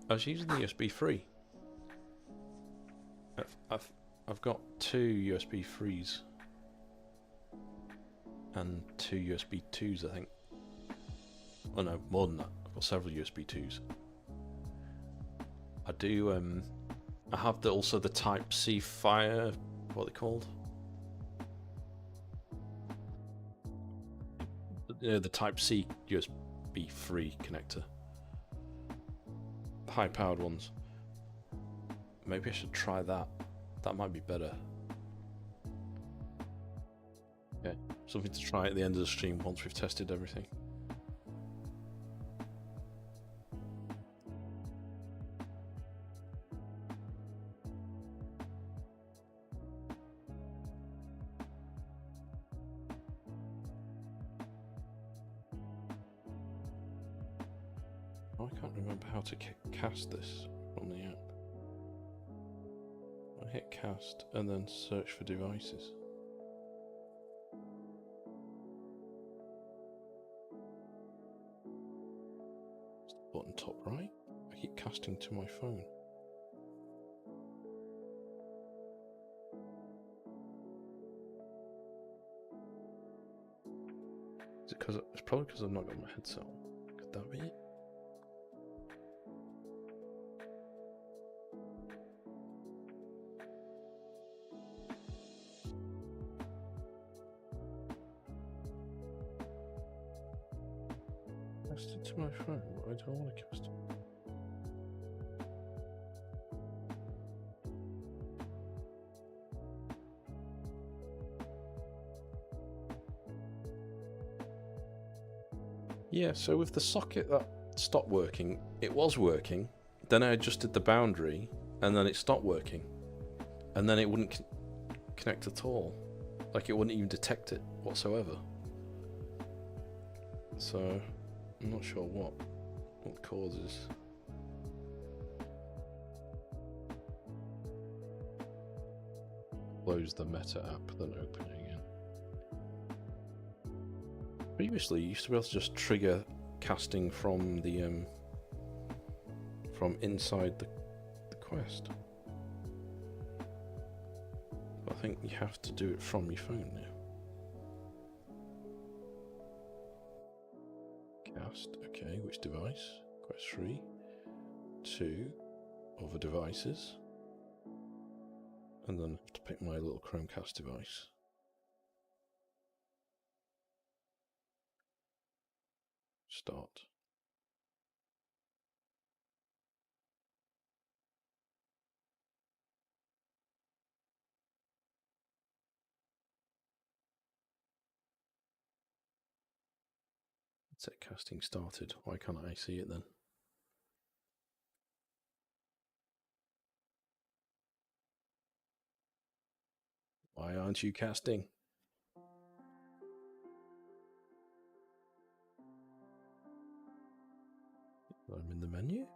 I was using the USB 3. I've got 2 USB 3s and 2 USB 2s, I think. Oh no, more than that. I've got several USB 2s. I do. I have also the Type C Fire. What are they called? The Type C USB 3 connector. High powered ones. Maybe I should try that. That might be better. Okay, something to try at the end of the stream once we've tested everything. I can't remember how to cast this on the app. I hit cast and then search for devices. It's the bottom top right. I keep casting to my phone. Is it because it's probably because I've not got my headset on? Could that be it? Cast it to my phone. I don't want to cast it. Yeah, so with the socket that stopped working, it was working. Then I adjusted the boundary, and then it stopped working. And then it wouldn't connect at all. Like, it wouldn't even detect it whatsoever. So I'm not sure what the cause is. Close the Meta app, then open it again. Previously, you used to be able to just trigger casting from the from inside the Quest. But I think you have to do it from your phone now. Cast, okay, which device? Quest 3, 2, other devices, and then I have to pick my little Chromecast device. Start. Let's say casting started. Why can't I see it then? Why aren't you casting? I'm in the menu.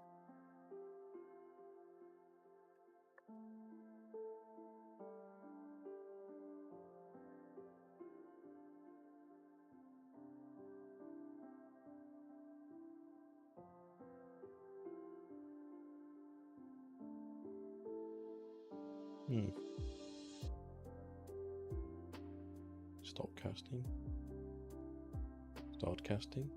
Stop casting. Start casting.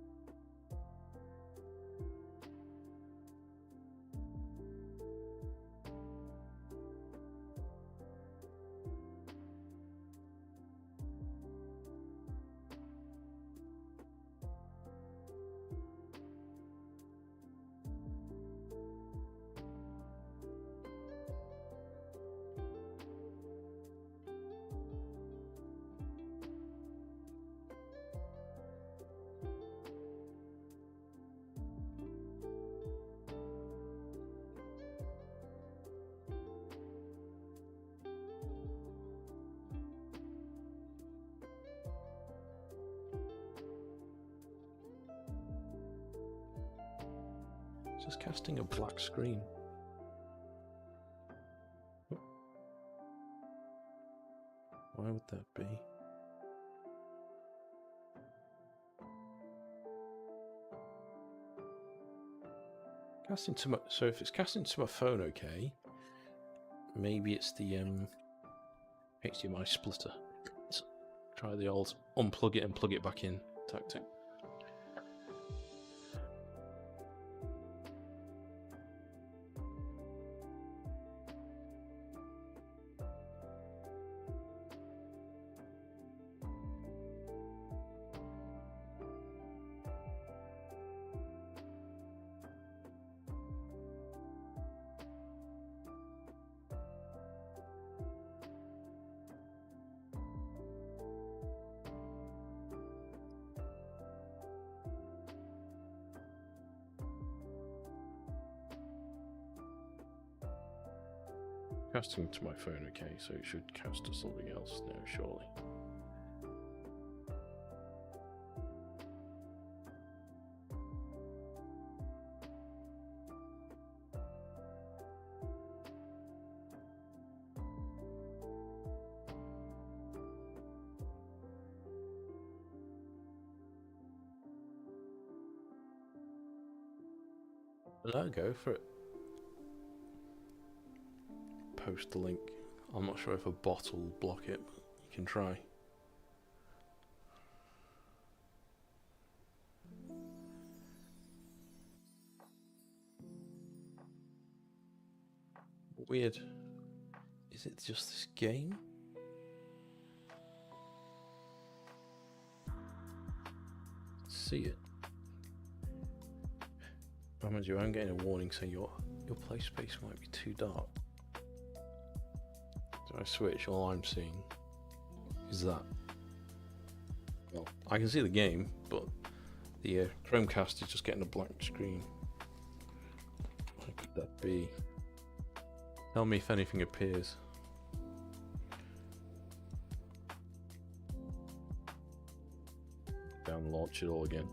Just casting a black screen. Why would that be? Casting to my, so if it's casting to my phone, okay. Maybe it's the HDMI splitter. Let's try the old unplug it and plug it back in tactic. Casting to my phone, okay, so it should cast to something else now, surely. I'll go for it. Post the link. I'm not sure if a bot will block it, but you can try. Weird. Is it just this game? See it. I'm getting a warning saying your play space might be too dark. So I switch, all I'm seeing is that. Well, I can see the game, but the Chromecast is just getting a blank screen. What could that be? Tell me if anything appears. Down launch it all again.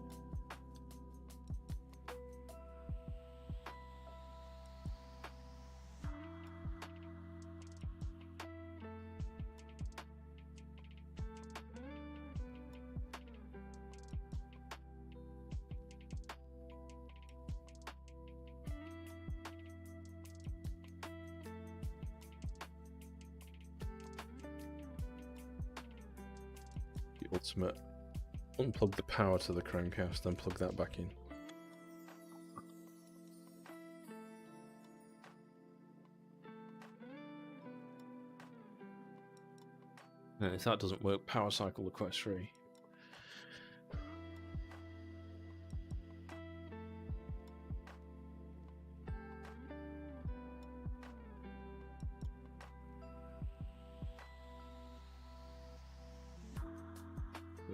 Ultimate. Unplug the power to the Chromecast, then plug that back in. And if that doesn't work, power cycle the Quest 3.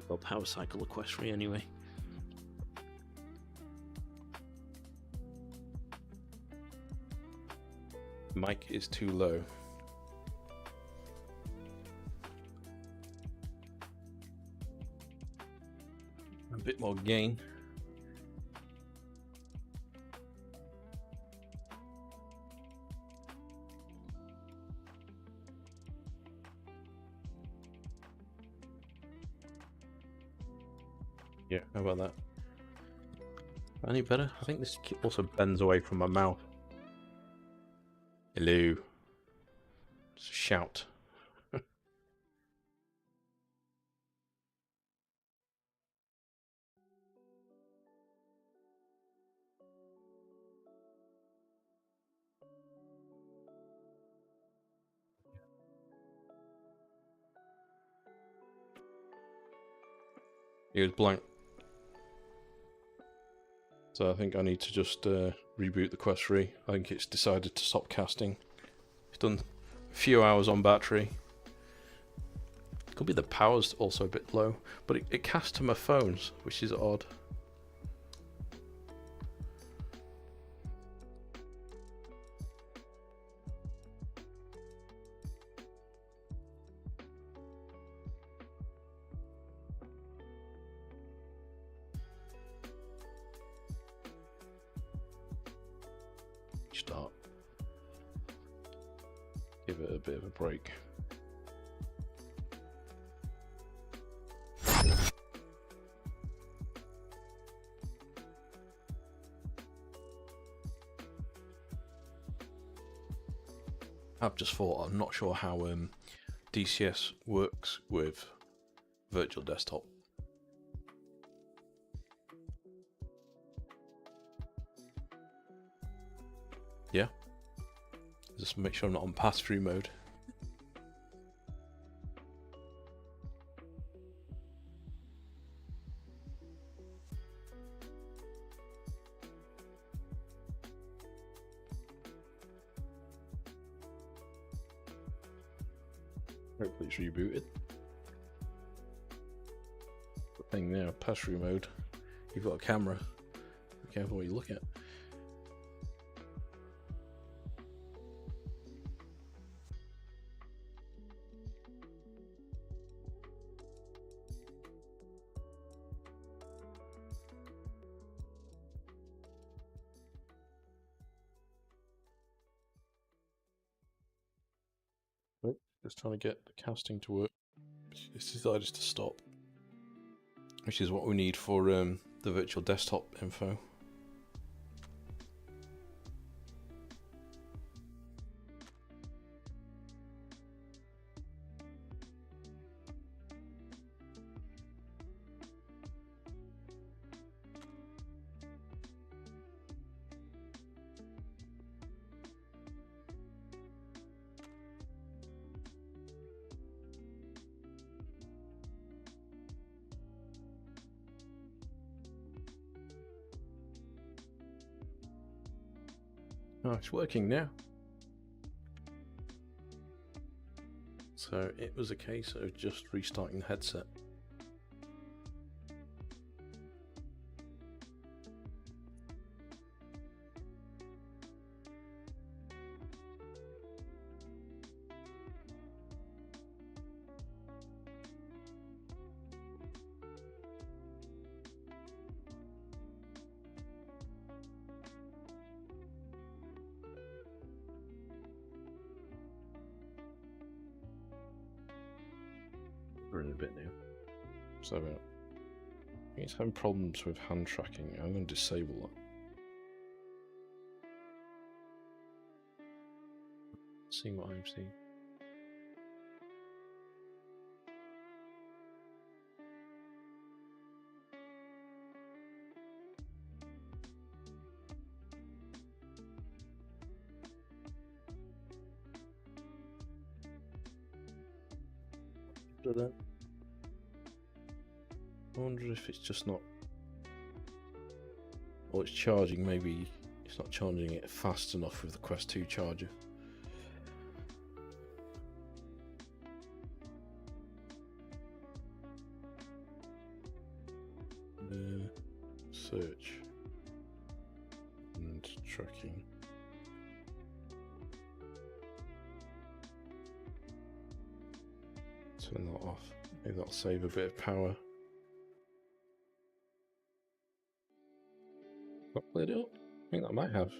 I'll power cycle the Quest 3 anyway. Mic is too low. A bit more gain. Yeah, how about that? Any better? I think this also bends away from my mouth. Hello. shout. It was blank. So I think I need to just reboot the Quest 3. I think it's decided to stop casting. It's done a few hours on battery. Could be the power's also a bit low, but it casts to my phones, which is odd. Start. Give it a bit of a break. I've just thought, I'm not sure how DCS works with virtual desktop. Yeah, just make sure I'm not on pass-through mode. Hopefully it's rebooted. The thing there, pass-through mode. You've got a camera. Be careful what you look at. Just trying to get the casting to work. It's decided to stop, which is what we need for the virtual desktop info. Oh, it's working now. So it was a case of just restarting the headset. We're in a bit now. So I think it's having problems with hand tracking. I'm going to disable that. Seeing what I'm seeing. That. I wonder if it's just not, or it's charging. Maybe it's not charging it fast enough with the Quest 2 charger. Search and tracking. Turn that off. Maybe that'll save a bit of power. Not cleared it up? I think that might have.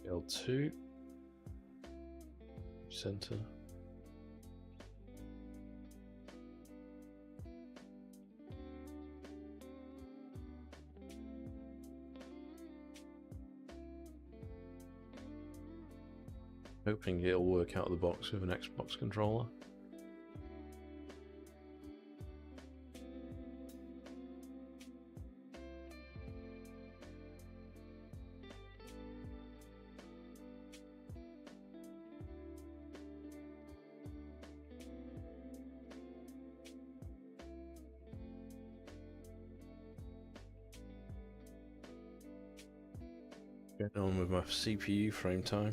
L2. Center. Hoping it'll work out of the box with an Xbox controller. Getting on with my CPU frame time.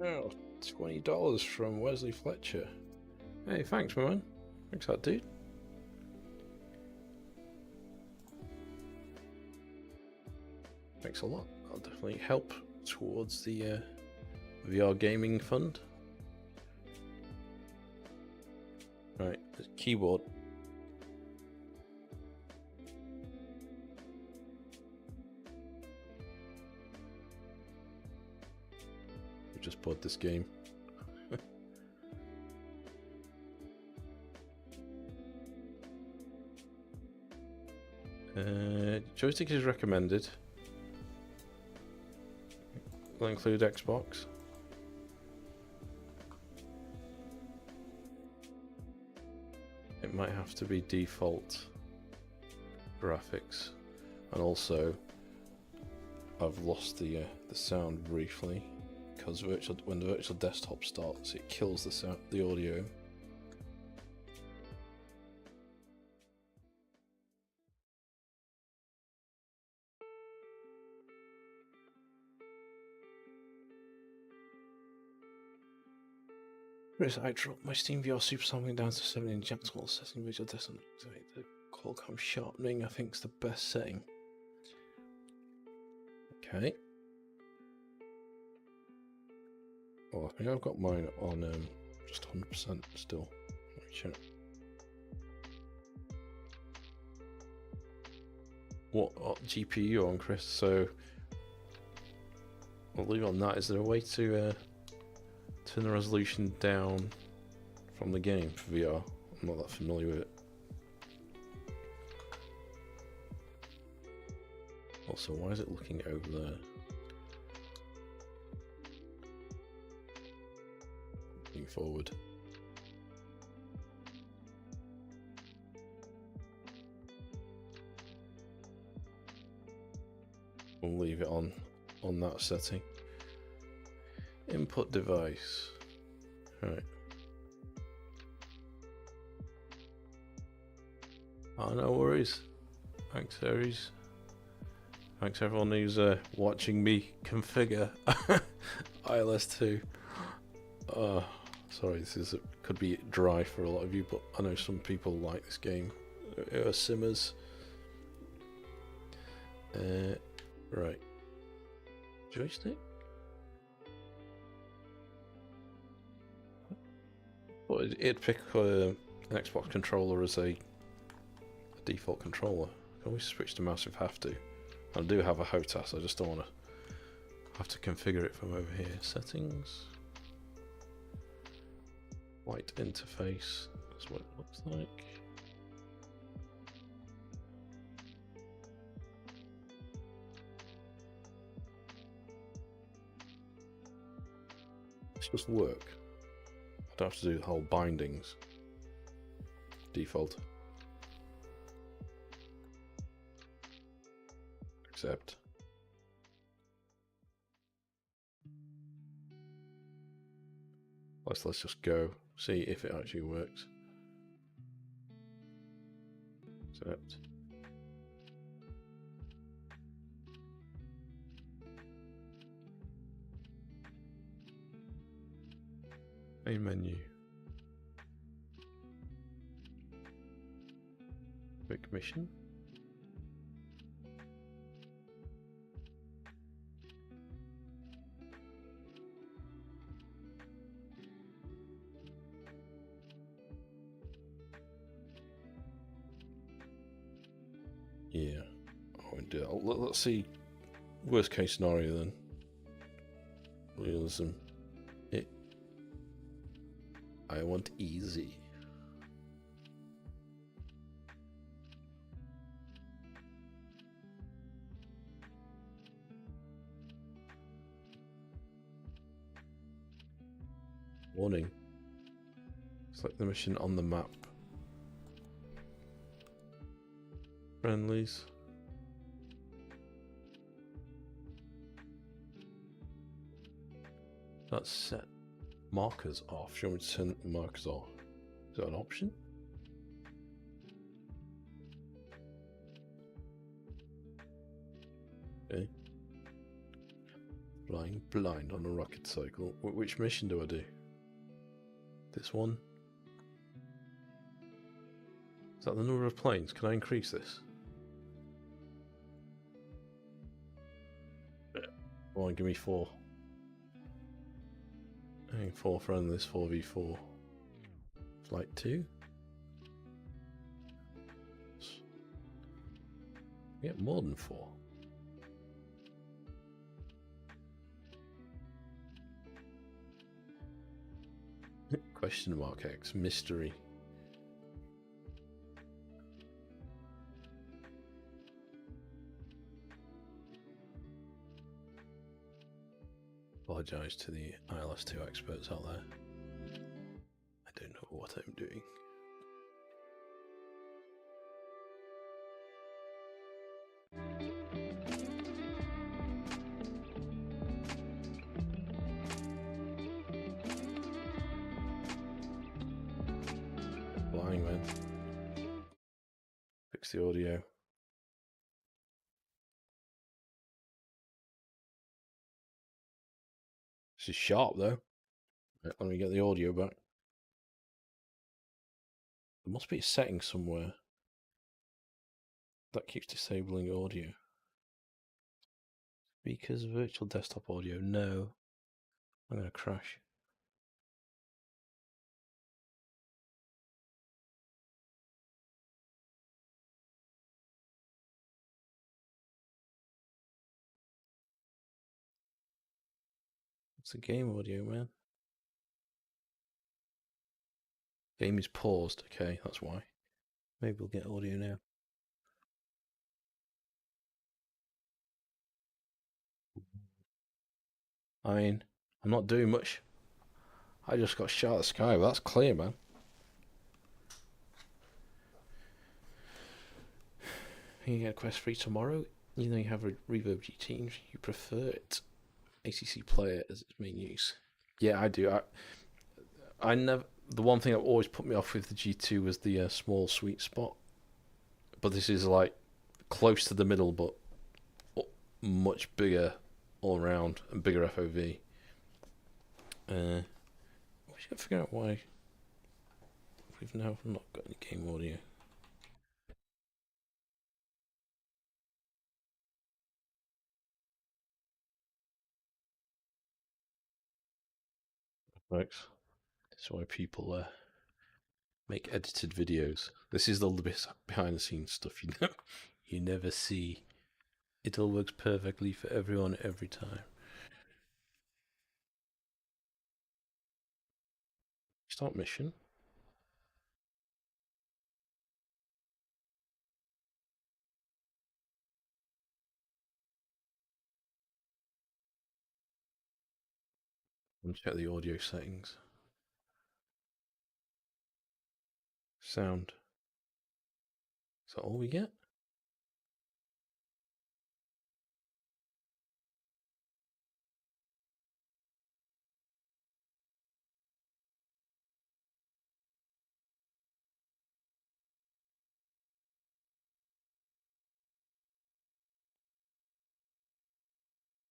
Oh, $20 from Wesley Fletcher. Hey, thanks, man. Thanks, that dude. Thanks a lot. I'll definitely help towards the VR gaming fund. Right, the keyboard. We just bought this game. Joystick is recommended. Will include Xbox. It might have to be default graphics, and also I've lost the sound briefly because when the virtual desktop starts, it kills the sound, the audio. I dropped my Steam VR Super Sampling down to 7 injectable setting visual desktop. The Qualcomm sharpening I think is the best setting. Okay. Well, I think I've got mine on just 100% still. Let me check. What GPU on, Chris? So I'll leave it on that. Is there a way to turn the resolution down from the game for VR? I'm not that familiar with it. Also, why is it looking over there? Looking forward. We'll leave it on that setting. Input device. Right. Oh, no worries. Thanks, Aries. Thanks everyone who's watching me configure ILS2. Sorry, this could be dry for a lot of you, but I know some people like this game. Simmers. Right. Joystick? Well, it'd pick an Xbox controller as a default controller. I can always switch to mouse if I have to. I do have a HOTAS, I just don't want to have to configure it from over here. Settings. White interface. That's what it looks like. Let's just work. I don't have to do the whole bindings. Default. Accept. Let's just go see if it actually works. Accept. Main menu. Quick mission. Yeah, I won't do that. Let's see. Worst case scenario then. Realism. I want easy. Warning. Select the mission on the map. Friendlies. That's set markers off. Show me to turn the markers off. Is that an option? Okay. Flying blind on a rocket cycle. Which mission do I do? This one? Is that the number of planes? Can I increase this? Come on, give me 4. I think 4 friendlies, 4v4. Flight 2? Get more than 4. Question mark X, mystery. Apologise to the ILS2 experts out there. I don't know what I'm doing. Flying, man. Fix the audio. This is sharp though. Right, let me get the audio back. There must be a setting somewhere that keeps disabling audio. Speakers, virtual desktop audio. No. I'm going to crash. It's a game audio, man. Game is paused. Okay, that's why. Maybe we'll get audio now. I mean, I'm not doing much. I just got shot at the sky, but that's clear, man. You get a quest free tomorrow. You know you have a Reverb GT. You prefer it. ACC player as its main use. Yeah, I do. I never. The one thing that always put me off with the G2 was the small sweet spot. But this is like close to the middle, but much bigger all around and bigger FOV. We should figure out why we've now not got any game audio. Thanks. That's why people make edited videos. This is all the behind the scenes stuff you never see. It all works perfectly for everyone every time. Start mission. And check the audio settings. Sound. Is that all we get?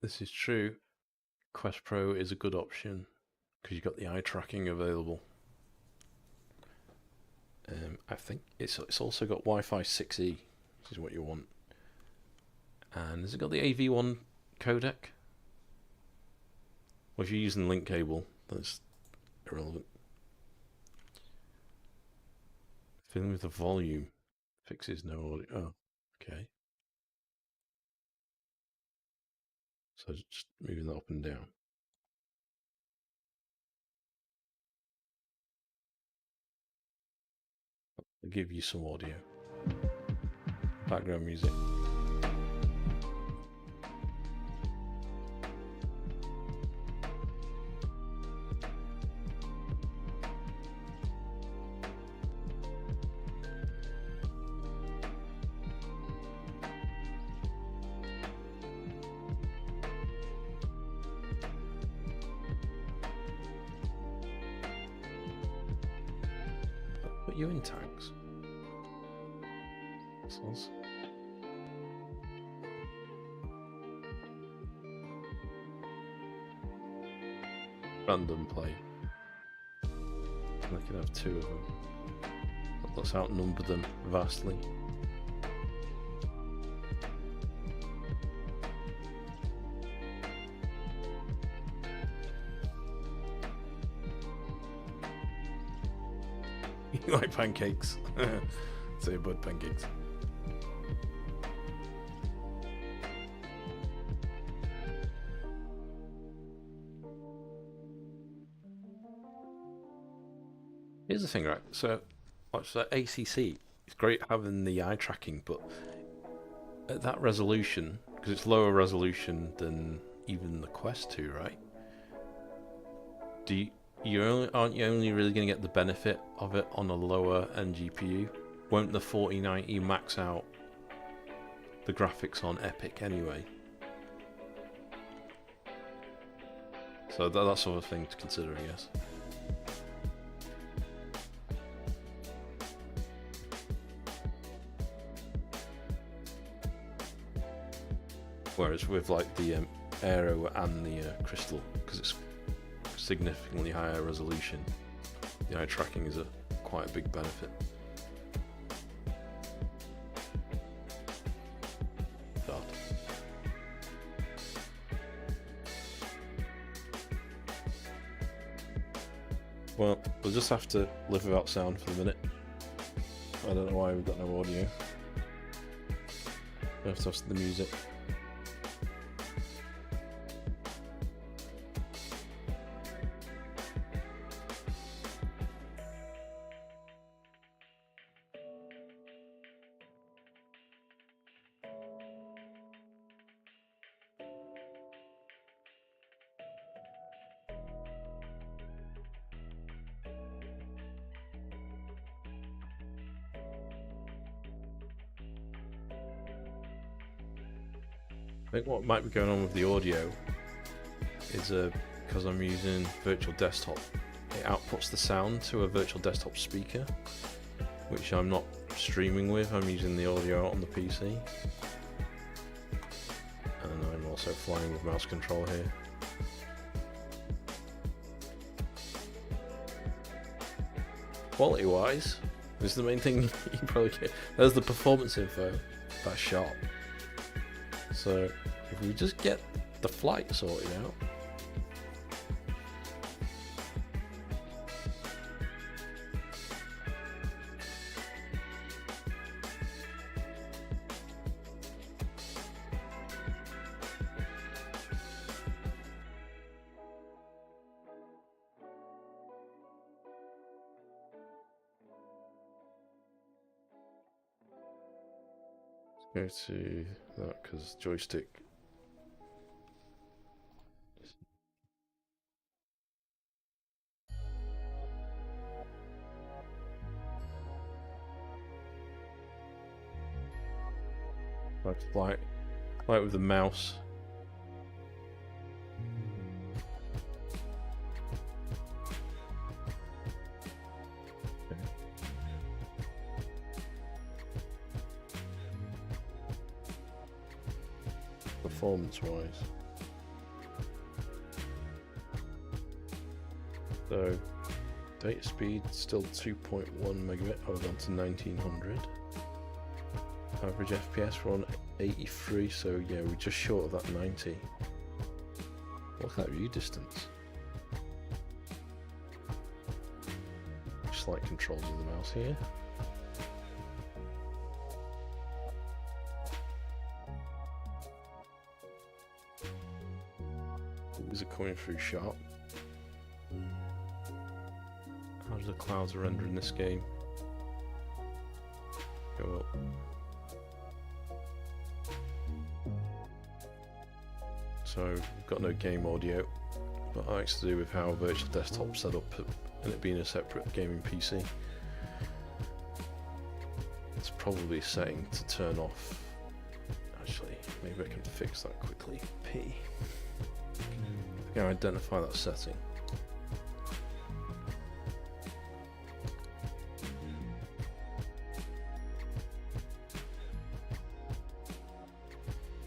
This is true. Quest Pro is a good option because you've got the eye tracking available. I think it's also got Wi-Fi 6E, which is what you want. And has it got the AV1 codec? Well, if you're using the link cable, that's irrelevant. Filling with the volume fixes no audio. Oh, okay. So just moving that up and down. give you some audio. Background music. Put you in tags. Sounds. Random play. I can have 2 of them. Let's outnumber them vastly. You like pancakes? Say about pancakes. Here's the thing, right? So, watch that ACC. It's great having the eye tracking, but at that resolution, because it's lower resolution than even the Quest 2, right? Aren't you only really going to get the benefit of it on a lower end GPU? Won't the 4090 max out the graphics on Epic anyway? So that sort of thing to consider, I guess. Whereas with like the Aero and the Crystal, because it's significantly higher resolution, the eye tracking is quite a big benefit. God. Well, we'll just have to live without sound for the minute. I don't know why we've got no audio. We have to have the music. I think what might be going on with the audio is because I'm using virtual desktop, it outputs the sound to a virtual desktop speaker, which I'm not streaming with. I'm using the audio out on the PC, and I'm also flying with mouse control here. Quality wise, this is the main thing you probably get. There's the performance info, that's sharp. So if we just get the flight sorted out, go to that because joystick. Right, fly it with the mouse. Performance wise, so data speed still 2.1 megabit. I was on to 1900. Average FPS we're on 83, so yeah, we're just short of that 90. What's that view distance? Slight controls of the mouse here. These are coming through sharp. How do the clouds render in this game? go up. So we've got no game audio, but I like to do with how virtual desktop set up and it being a separate gaming PC. It's probably a setting to turn off. Actually, maybe I can fix that quickly. P. I can identify that setting.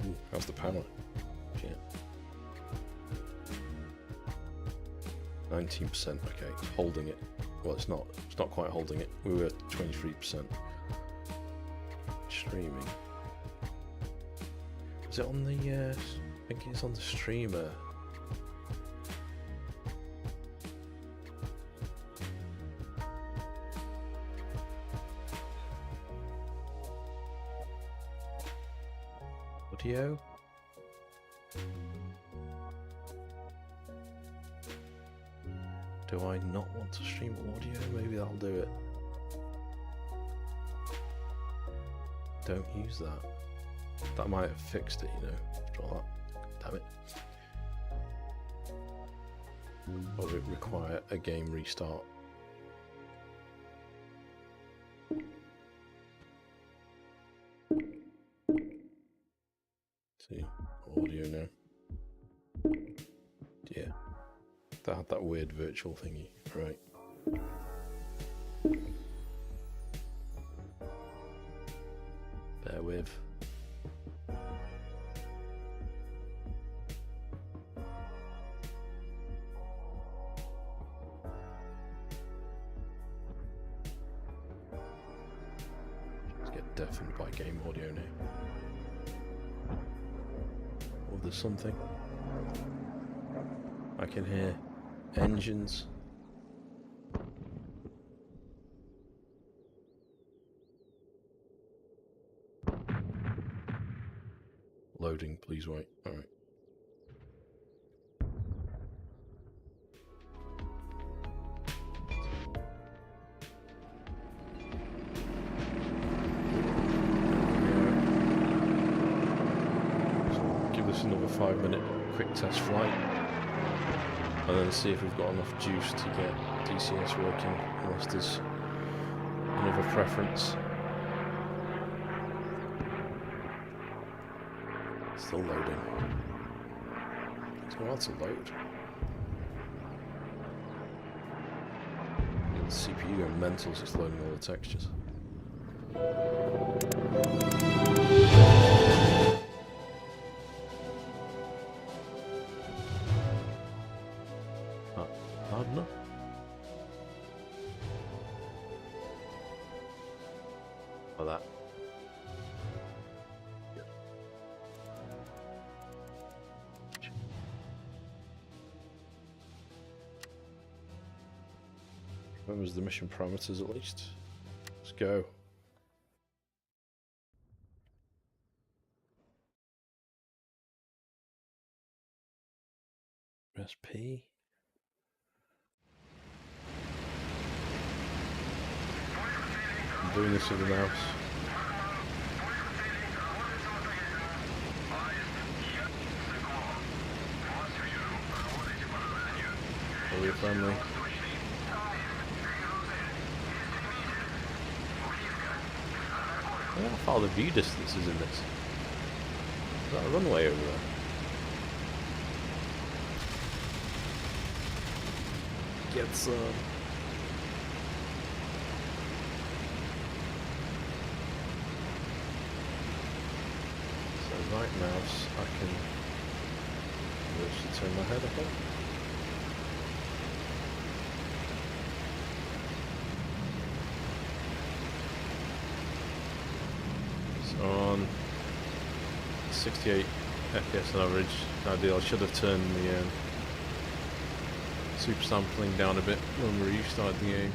Ooh, how's the power? Yeah. 19%. Okay, it's holding it. Well, it's not. It's not quite holding it. We were 23%. Streaming. Is it on the? I think it's on the streamer. Audio. Do I not want to stream audio? Maybe that'll do it. Don't use that. That might have fixed it, you know. Try that. Damn it. Or would it require a game restart? See, audio now. Yeah. That had that weird virtual thingy, right. Bear with. Let's get deafened by game audio now. Oh, there's something. I can hear engines. Loading, please wait. Alright. So give this another 5-minute quick test flight. And then see if we've got enough juice to get DCS working, unless there's another preference. Still loading. Takes a while to load. The CPU going mental, so it's loading all the textures. Hard enough? Like that. Remembers the mission parameters at least. Let's go. Press P. I'm doing this with the mouse. Are you friendly? I don't know how far the view distance is in this. Is that a runway over there? Get some. So right mouse, I can actually turn my head, I think. On 68 FPS on average, ideal. I should have turned the super sampling down a bit when we restarted the game.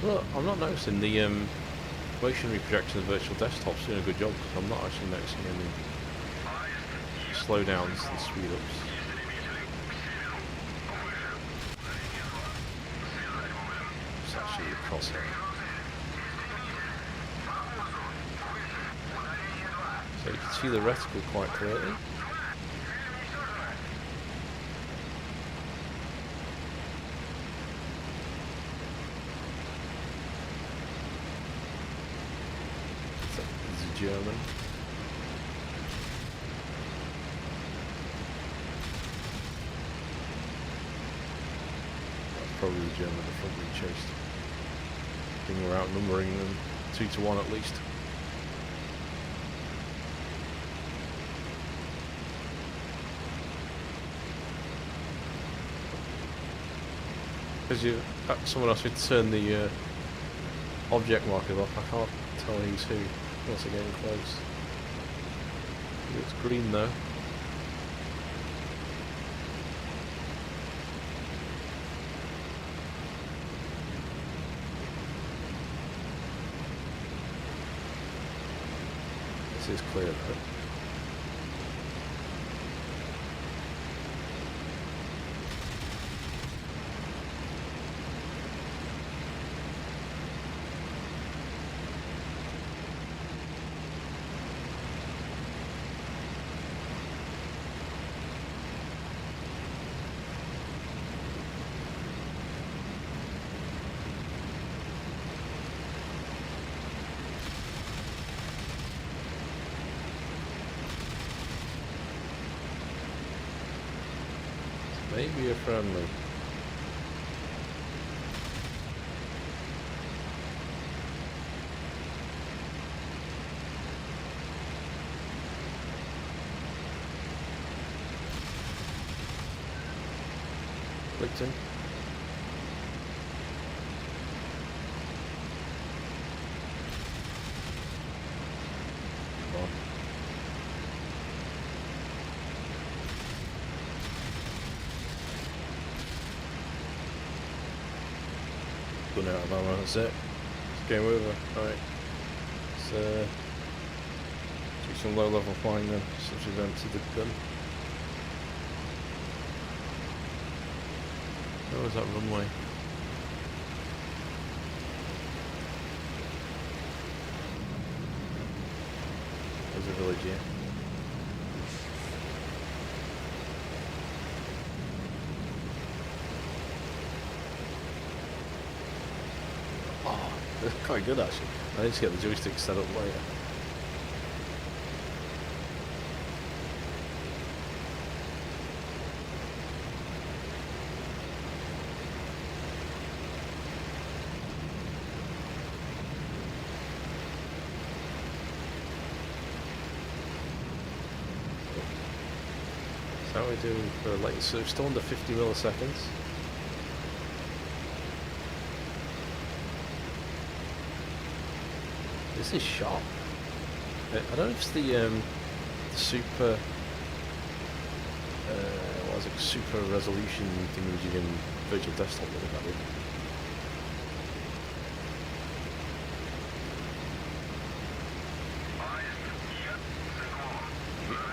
Well, I'm not noticing the motion reprojection of the virtual desktop's doing a good job, because I'm not actually noticing any slowdowns and speed ups. It's actually a crosshair. see the reticle quite clearly. It's a German. That's probably the German that probably chased. I think we're outnumbering them 2-1 at least. Because someone asked me to turn the object marker off. I can't tell who's who once they're getting close. It's green though. This is clear though. Maybe a friendly. Clicked in. Come on. Gone out of ammo, that's it. It's game over. Alright. Let's do some low level flying then, since we've emptied the gun. Where was that runway? There's a village here. Oh, they're quite good actually. I need to get the joystick set up later. So how are we doing for latency? So we're still under 50 milliseconds. This is sharp. I don't know if it's the super what is it, super resolution thing you can virtual desktop with that.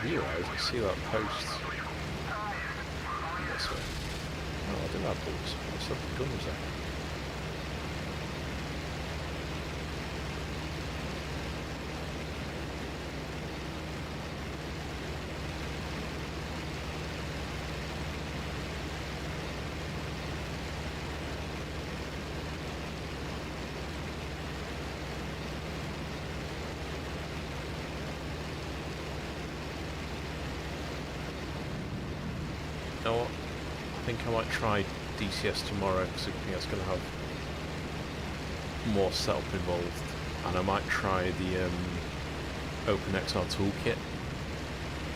Realize I see that post this way. No, I didn't have bullets. I still have guns there. You know what? I think I might try DCS tomorrow because I think that's going to have more setup involved, and I might try the OpenXR toolkit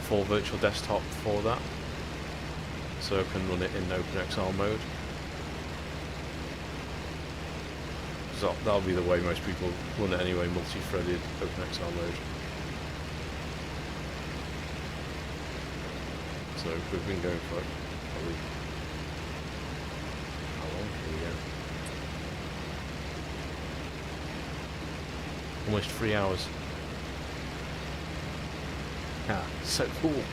for virtual desktop for that, so I can run it in OpenXR mode. So that'll be the way most people run it anyway, multi-threaded OpenXR mode. So we've been going for like probably how long? Here we go. Almost 3 hours. Ah, so cool.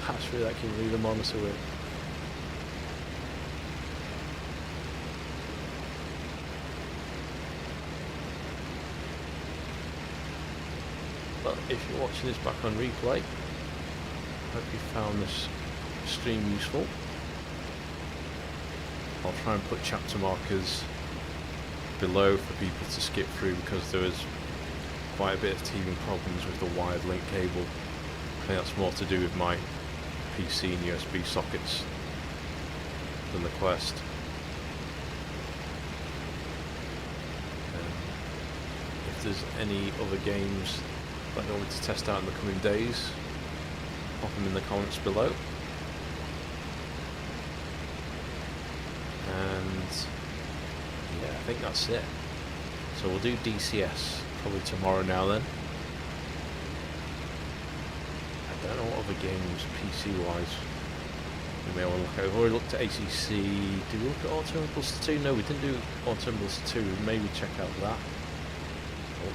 That's really that can really monitor it. But if you're watching this back on replay, hope you found this stream useful. I'll try and put chapter markers below for people to skip through, because there was quite a bit of teething problems with the wired link cable. I think that's more to do with my PC and USB sockets than the Quest. If there's any other games that you want me to test out in the coming days, pop them in the comments below. And yeah, I think that's it. So we'll do DCS probably tomorrow now then. I don't know what other games PC wise we may want to look at. We've already looked at ACC. Did we look at Auto Plus 2? No, we didn't do Auto Plus 2. Maybe check out that. Oh,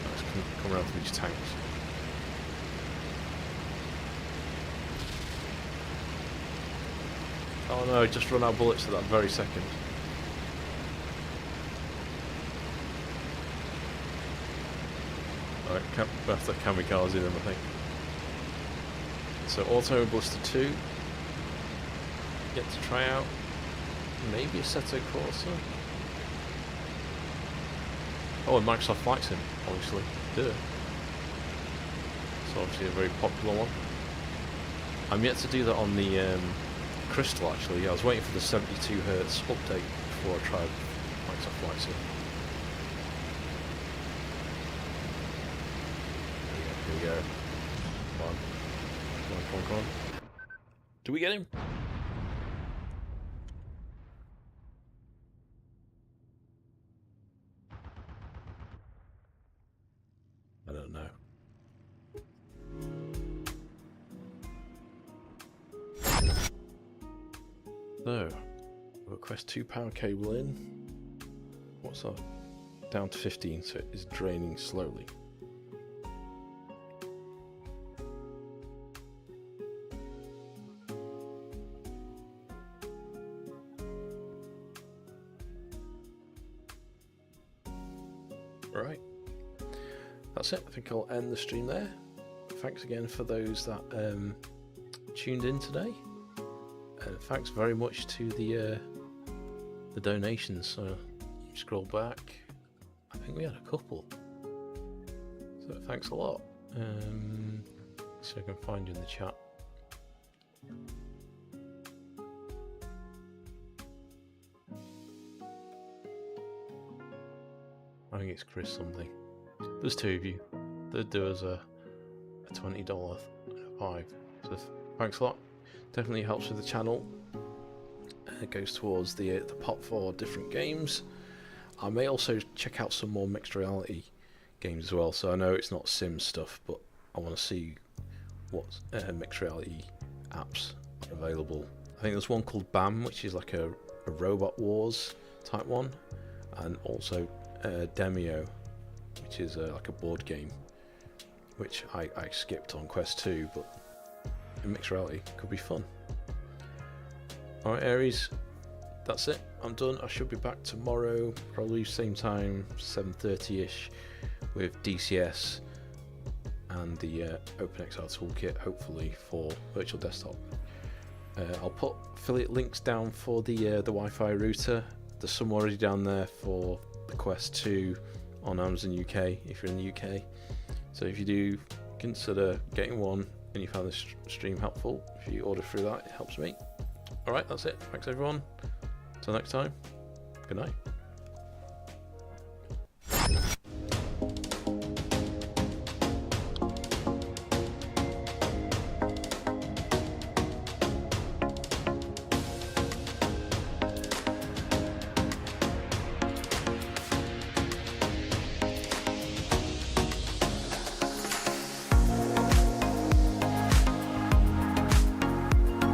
let's come around to these tanks. Oh no, I just run out of bullets at that very second. Alright, we have to kamikaze them, I think. So Auto Blaster 2. Get to try out maybe Assetto Corsa. Oh, and Microsoft Flight Sim, obviously. Duh. It's obviously a very popular one. I'm yet to do that on the Crystal, actually. I was waiting for the 72Hz update before I tried Microsoft Flight Sim. Here we go. Come on. Come on, come on, come on. Do we get him? I don't know. So, we've got Quest 2 power cable in. What's that? Down to 15, so it is draining slowly. Right. That's it. I think I'll end the stream there. Thanks again for those that tuned in today. Thanks very much to the donations. So you scroll back, I think we had a couple. So thanks a lot. So I can find you in the chat. I think it's Chris something. There's two of you. There was a $20 5. So thanks a lot. Definitely helps with the channel. It goes towards the pot for different games. I may also check out some more mixed reality games as well. So I know it's not sim stuff, but I want to see what mixed reality apps are available. I think there's one called BAM, which is like a Robot Wars type one, and also Demio, which is like a board game, which I skipped on Quest 2, but in mixed reality could be fun. Alright Aries, that's it, I'm done. I should be back tomorrow, probably same time, 7:30ish, with DCS and the OpenXR toolkit, hopefully for virtual desktop. I'll put affiliate links down for the Wi-Fi router. There's some already down there for the Quest 2 on Amazon UK if you're in the UK. So if you do consider getting one and you found this stream helpful, if you order through that, it helps me. Alright, that's it. Thanks everyone. Until next time, good night.